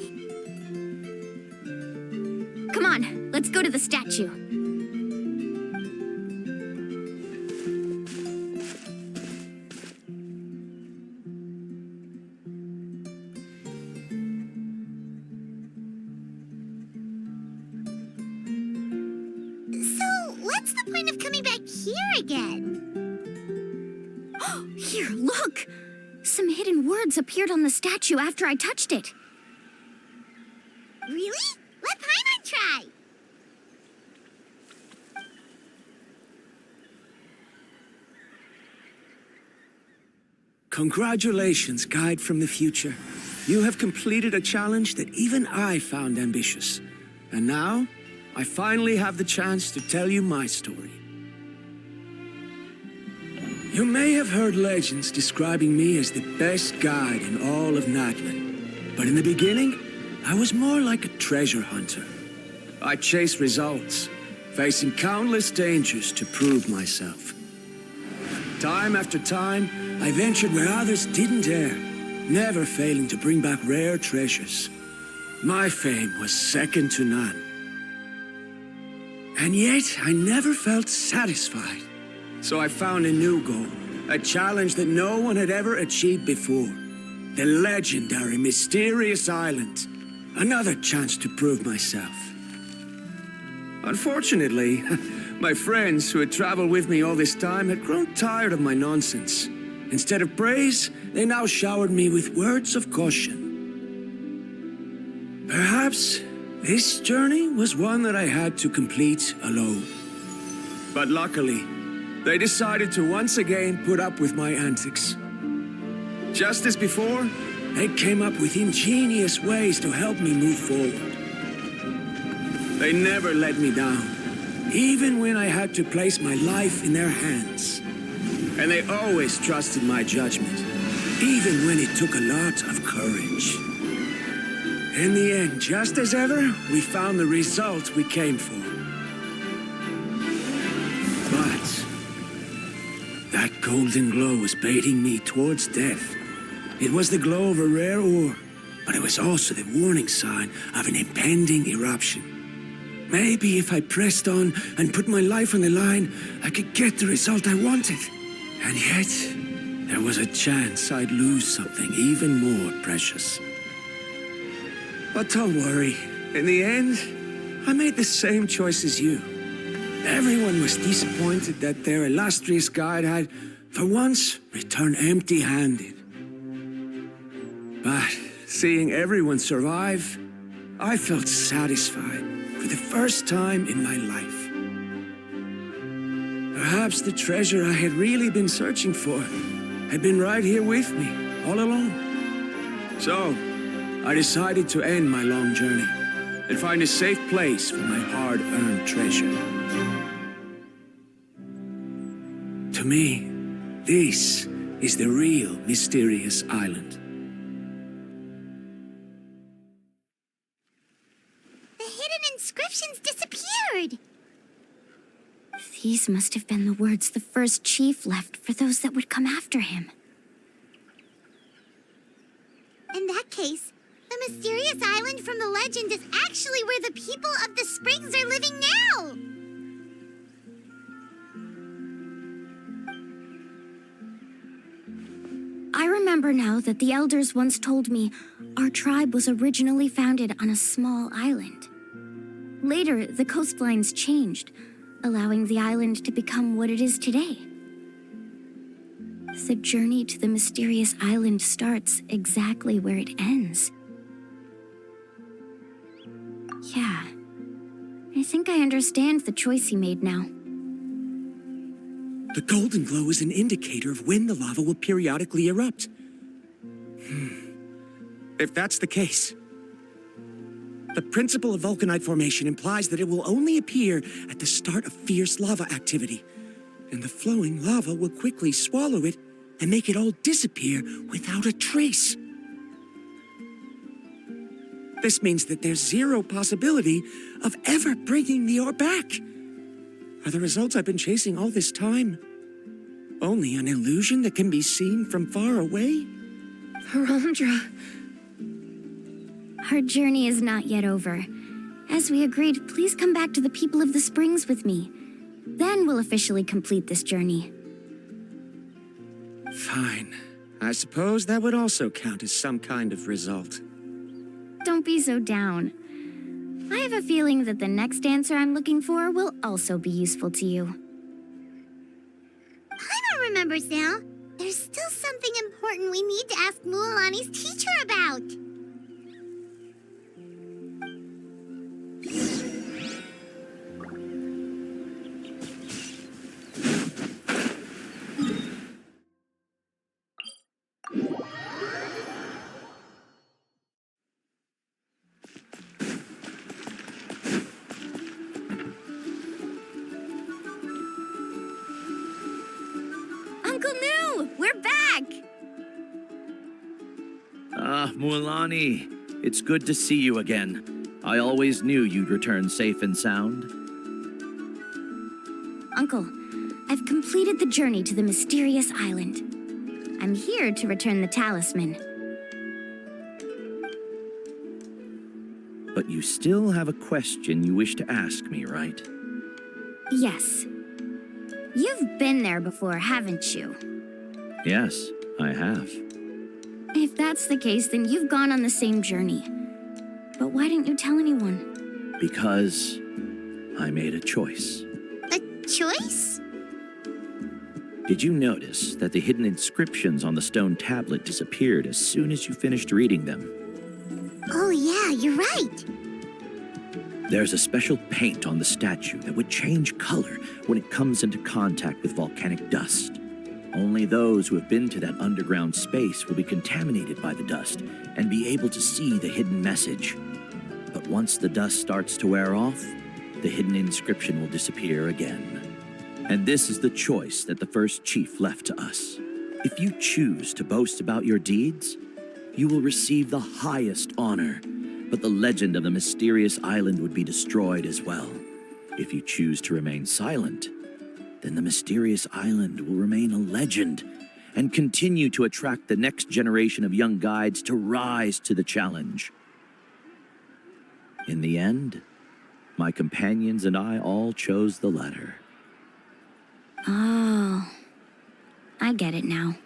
[SPEAKER 7] Come on, let's go to the statue.
[SPEAKER 1] What's the point of coming back here again?
[SPEAKER 7] Here, look! Some hidden words appeared on the statue after I touched it.
[SPEAKER 1] Really? Let Paimon try!
[SPEAKER 3] Congratulations, guide from the future. You have completed a challenge that even I found ambitious. And now, I finally have the chance to tell you my story. You may have heard legends describing me as the best guide in all of Nadland. But in the beginning, I was more like a treasure hunter. I chased results, facing countless dangers to prove myself. Time after time, I ventured where others didn't dare, never failing to bring back rare treasures. My fame was second to none. And yet, I never felt satisfied. So I found a new goal, a challenge that no one had ever achieved before. The legendary Mysterious Island. Another chance to prove myself. Unfortunately, my friends who had traveled with me all this time had grown tired of my nonsense. Instead of praise, they now showered me with words of caution. Perhaps this journey was one that I had to complete alone. But luckily, they decided to once again put up with my antics. Just as before, they came up with ingenious ways to help me move forward. They never let me down, even when I had to place my life in their hands. And they always trusted my judgment, even when it took a lot of courage. In the end, just as ever, we found the result we came for. But that golden glow was baiting me towards death. It was the glow of a rare ore, but it was also the warning sign of an impending eruption. Maybe if I pressed on and put my life on the line, I could get the result I wanted. And yet, there was a chance I'd lose something even more precious. But don't worry. In the end, I made the same choice as you. Everyone was disappointed that their illustrious guide had, for once, returned empty-handed. But seeing everyone survive, I felt satisfied for the first time in my life. Perhaps the treasure I had really been searching for had been right here with me all along. So, I decided to end my long journey and find a safe place for my hard-earned treasure. To me, this is the real mysterious island.
[SPEAKER 1] The hidden inscriptions disappeared!
[SPEAKER 7] These must have been the words the first chief left for those that would come after him.
[SPEAKER 1] In that case, the mysterious island from the legend is actually where the people of the springs are living now!
[SPEAKER 7] I remember now that the elders once told me our tribe was originally founded on a small island. Later, the coastlines changed, allowing the island to become what it is today. The journey to the mysterious island starts exactly where it ends. Yeah, I think I understand the choice he made now.
[SPEAKER 3] The golden glow is an indicator of when the lava will periodically erupt. If that's the case, the principle of vulcanite formation implies that it will only appear at the start of fierce lava activity, and the flowing lava will quickly swallow it and make it all disappear without a trace. This means that there's zero possibility of ever bringing the ore back. Are the results I've been chasing all this time only an illusion that can be seen from far away?
[SPEAKER 2] Harandra.
[SPEAKER 7] Our journey is not yet over. As we agreed, please come back to the people of the springs with me. Then we'll officially complete this journey.
[SPEAKER 3] Fine. I suppose that would also count as some kind of result.
[SPEAKER 7] Don't be so down. I have a feeling that the next answer I'm looking for will also be useful to you.
[SPEAKER 1] Paimon remembers now. There's still something important we need to ask Mualani's teacher about.
[SPEAKER 7] Uncle New, we're back!
[SPEAKER 12] Ah, Mualani, it's good to see you again. I always knew you'd return safe and sound.
[SPEAKER 7] Uncle, I've completed the journey to the mysterious island. I'm here to return the talisman.
[SPEAKER 12] But you still have a question you wish to ask me, right?
[SPEAKER 7] Yes. You've been there before, haven't you?
[SPEAKER 12] Yes, I have.
[SPEAKER 7] If that's the case, then you've gone on the same journey. But why didn't you tell anyone?
[SPEAKER 12] Because I made a choice.
[SPEAKER 1] A choice?
[SPEAKER 12] Did you notice that the hidden inscriptions on the stone tablet disappeared as soon as you finished reading them?
[SPEAKER 1] Oh yeah, you're right.
[SPEAKER 12] There's a special paint on the statue that would change color when it comes into contact with volcanic dust. Only those who have been to that underground space will be contaminated by the dust and be able to see the hidden message. But once the dust starts to wear off, the hidden inscription will disappear again. And this is the choice that the first chief left to us. If you choose to boast about your deeds, you will receive the highest honor, but the legend of the mysterious island would be destroyed as well. If you choose to remain silent, then the mysterious island will remain a legend and continue to attract the next generation of young guides to rise to the challenge. In the end, my companions and I all chose the latter.
[SPEAKER 7] Oh, I get it now.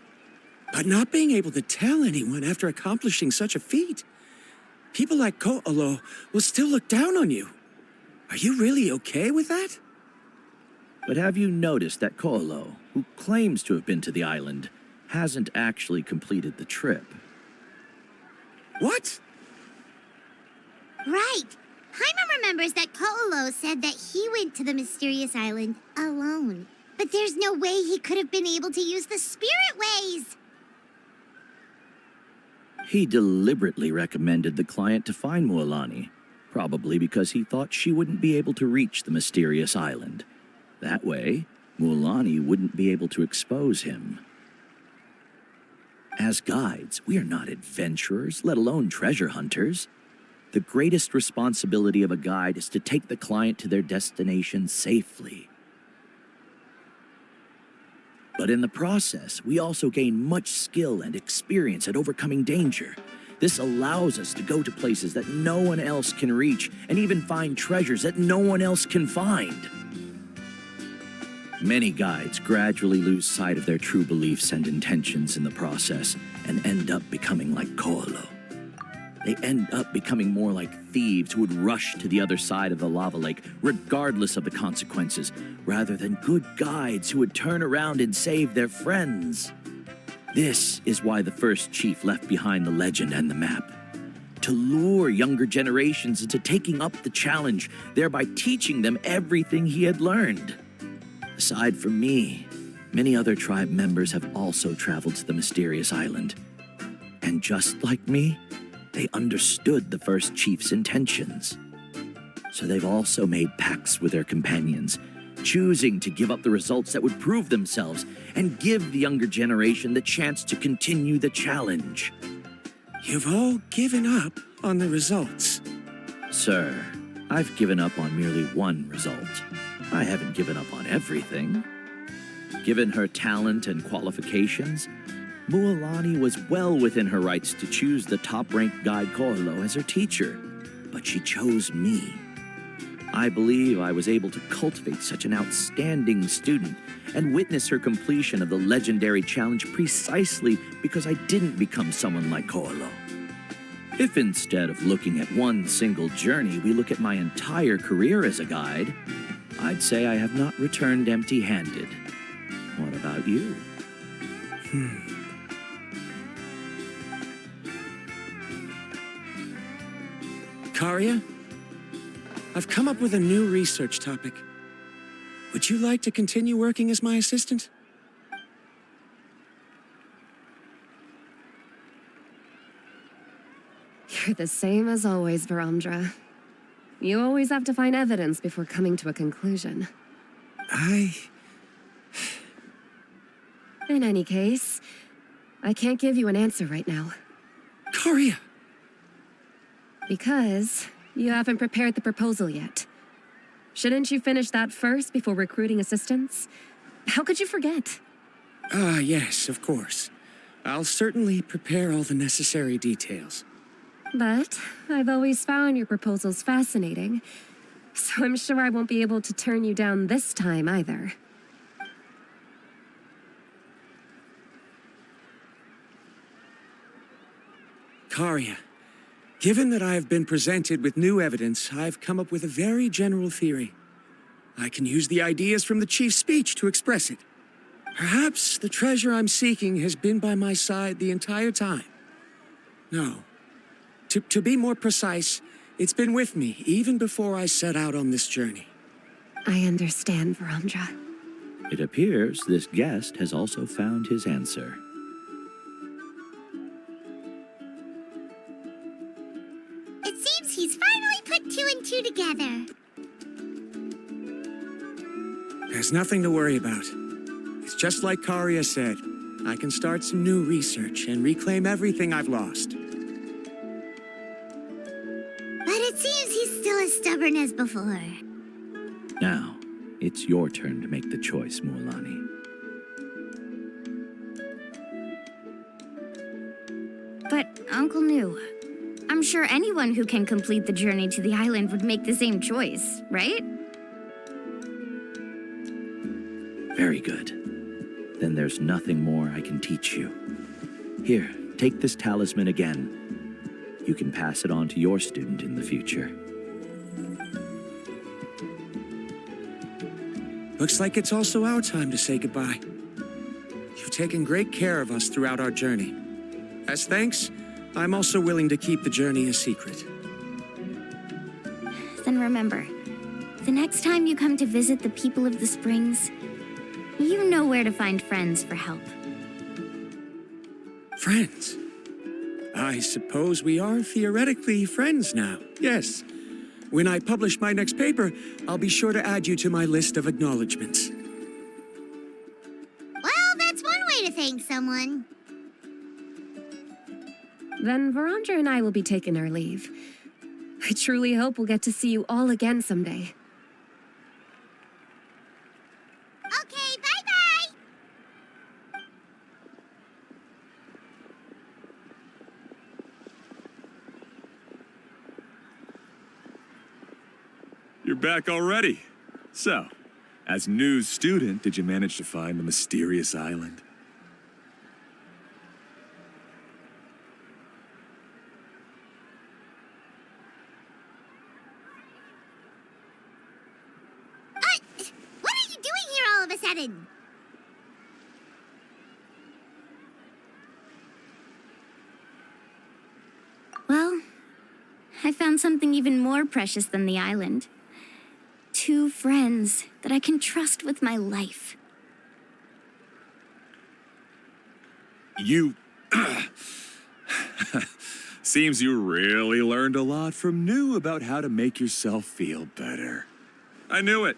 [SPEAKER 3] But not being able to tell anyone after accomplishing such a feat, people like Ko'olo will still look down on you. Are you really okay with that?
[SPEAKER 12] But have you noticed that Ko'olo, who claims to have been to the island, hasn't actually completed the trip?
[SPEAKER 3] What?
[SPEAKER 1] Right. Paimon remembers that Ko'olo said that he went to the mysterious island alone. But there's no way he could have been able to use the spirit ways.
[SPEAKER 12] He deliberately recommended the client to find Mualani, probably because he thought she wouldn't be able to reach the mysterious island. That way, Mualani wouldn't be able to expose him. As guides, we are not adventurers, let alone treasure hunters. The greatest responsibility of a guide is to take the client to their destination safely. But in the process, we also gain much skill and experience at overcoming danger. This allows us to go to places that no one else can reach, and even find treasures that no one else can find. Many guides gradually lose sight of their true beliefs and intentions in the process, and end up becoming like Ko'olo. They end up becoming more like thieves who would rush to the other side of the lava lake, regardless of the consequences, rather than good guides who would turn around and save their friends. This is why the first chief left behind the legend and the map. To lure younger generations into taking up the challenge, thereby teaching them everything he had learned. Aside from me, many other tribe members have also traveled to the mysterious island. And just like me, they understood the first chief's intentions. So they've also made pacts with their companions, choosing to give up the results that would prove themselves and give the younger generation the chance to continue the challenge.
[SPEAKER 3] You've all given up on the results.
[SPEAKER 12] Sir, I've given up on merely one result. I haven't given up on everything. Given her talent and qualifications, Mualani was well within her rights to choose the top-ranked guide Ko'olo as her teacher, but she chose me. I believe I was able to cultivate such an outstanding student and witness her completion of the legendary challenge precisely because I didn't become someone like Ko'olo. If instead of looking at one single journey, we look at my entire career as a guide, I'd say I have not returned empty-handed. What about you?
[SPEAKER 3] Karia, I've come up with a new research topic. Would you like to continue working as my assistant?
[SPEAKER 2] You're the same as always, Varamdra. You always have to find evidence before coming to a conclusion. In any case, I can't give you an answer right now.
[SPEAKER 3] Karia!
[SPEAKER 2] Because you haven't prepared the proposal yet. Shouldn't you finish that first before recruiting assistants? How could you forget?
[SPEAKER 3] Yes, of course. I'll certainly prepare all the necessary details.
[SPEAKER 2] But I've always found your proposals fascinating, so I'm sure I won't be able to turn you down this time either.
[SPEAKER 3] Karia, given that I have been presented with new evidence, I've come up with a very general theory. I can use the ideas from the chief's speech to express it. Perhaps the treasure I'm seeking has been by my side the entire time. No. To be more precise, it's been with me even before I set out on this journey.
[SPEAKER 2] I understand, Varamdra.
[SPEAKER 12] It appears this guest has also found his answer.
[SPEAKER 1] It seems he's finally put two and two together.
[SPEAKER 3] There's nothing to worry about. It's just like Karia said. I can start some new research and reclaim everything I've lost.
[SPEAKER 1] But it seems he's still as stubborn as before.
[SPEAKER 12] Now, it's your turn to make the choice, Mualani.
[SPEAKER 7] But, Uncle New, I'm sure anyone who can complete the journey to the island would make the same choice, right?
[SPEAKER 12] Very good. Then there's nothing more I can teach you. Here, take this talisman again. You can pass it on to your student in the future.
[SPEAKER 3] Looks like it's also our time to say goodbye. You've taken great care of us throughout our journey. As thanks, I'm also willing to keep the journey a secret.
[SPEAKER 7] Then remember, the next time you come to visit the people of the springs, you know where to find friends for help.
[SPEAKER 3] Friends? I suppose we are theoretically friends now, yes. When I publish my next paper, I'll be sure to add you to my list of acknowledgements.
[SPEAKER 1] Well, that's one way to thank someone.
[SPEAKER 2] Then Verandra and I will be taking our leave. I truly hope we'll get to see you all again someday.
[SPEAKER 1] Okay, bye-bye!
[SPEAKER 9] You're back already. So, as new student, did you manage to find the mysterious island?
[SPEAKER 1] What are you doing here all of a sudden?
[SPEAKER 7] Well, I found something even more precious than the island. 2 friends that I can trust with my life.
[SPEAKER 9] You... Seems you really learned a lot from New about how to make yourself feel better. I knew it.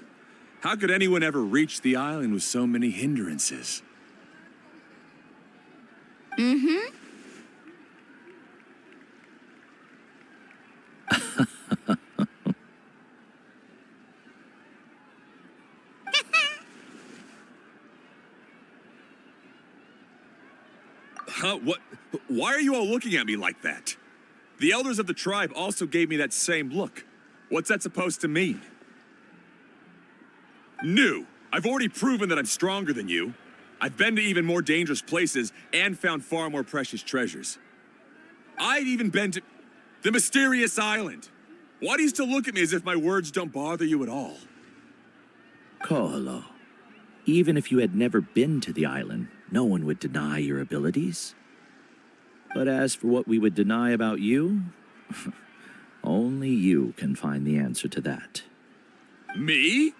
[SPEAKER 9] How could anyone ever reach the island with so many hindrances?
[SPEAKER 7] Mm-hmm.
[SPEAKER 9] Huh? What? Why are you all looking at me like that? The elders of the tribe also gave me that same look. What's that supposed to mean? New, I've already proven that I'm stronger than you. I've been to even more dangerous places and found far more precious treasures. I've even been to the mysterious island. Why do you still look at me as if my words don't bother you at all?
[SPEAKER 12] Koholo, even if you had never been to the island, no one would deny your abilities. But as for what we would deny about you, only you can find the answer to that.
[SPEAKER 9] Me?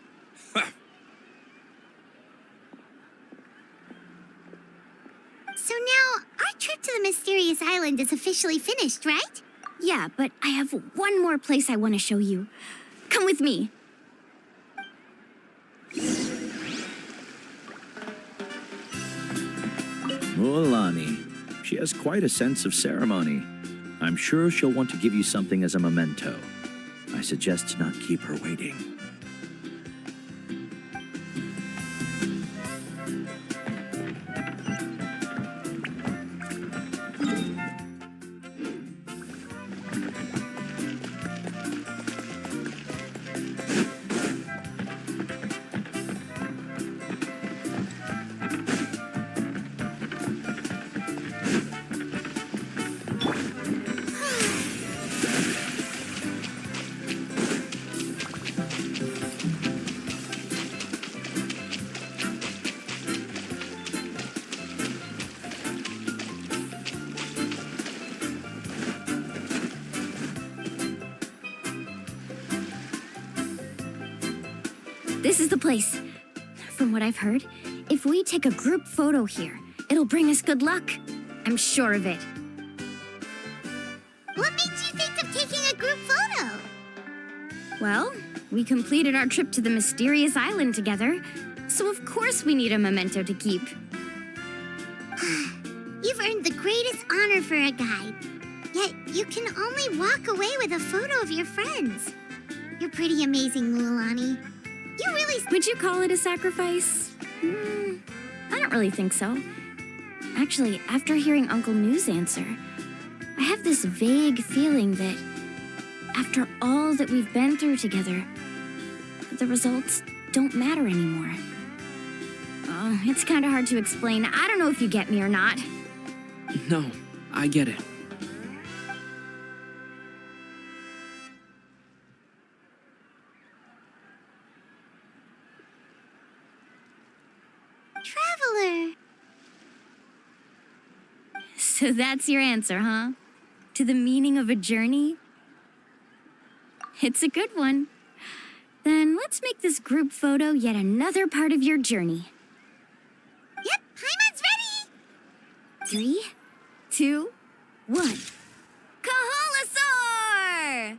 [SPEAKER 1] So now, our trip to the mysterious island is officially finished, right?
[SPEAKER 7] Yeah, but I have one more place I want to show you. Come with me.
[SPEAKER 12] Mualani, she has quite a sense of ceremony. I'm sure she'll want to give you something as a memento. I suggest to not keep her waiting.
[SPEAKER 7] This is the place. From what I've heard, if we take a group photo here, it'll bring us good luck. I'm sure of it.
[SPEAKER 1] What made you think of taking a group photo?
[SPEAKER 7] Well, we completed our trip to the mysterious island together, so of course we need a memento to keep.
[SPEAKER 1] You've earned the greatest honor for a guide. Yet, you can only walk away with a photo of your friends. You're pretty amazing, Mualani. You really...
[SPEAKER 7] Would you call it a sacrifice? I don't really think so. Actually, after hearing Uncle New's answer, I have this vague feeling that after all that we've been through together, the results don't matter anymore. Oh, it's kind of hard to explain. I don't know if you get me or not.
[SPEAKER 11] No, I get it.
[SPEAKER 1] Traveler.
[SPEAKER 7] So that's your answer, huh? to the meaning of a journey? It's a good one. Then let's make this group photo yet another part of your journey.
[SPEAKER 1] Yep, Paimon's ready!
[SPEAKER 7] 3, 2, 1. Kaholasaur!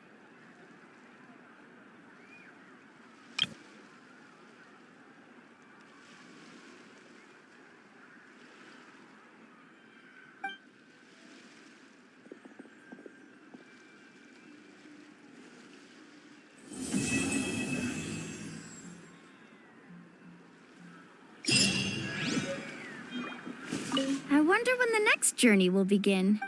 [SPEAKER 7] I wonder when the next journey will begin.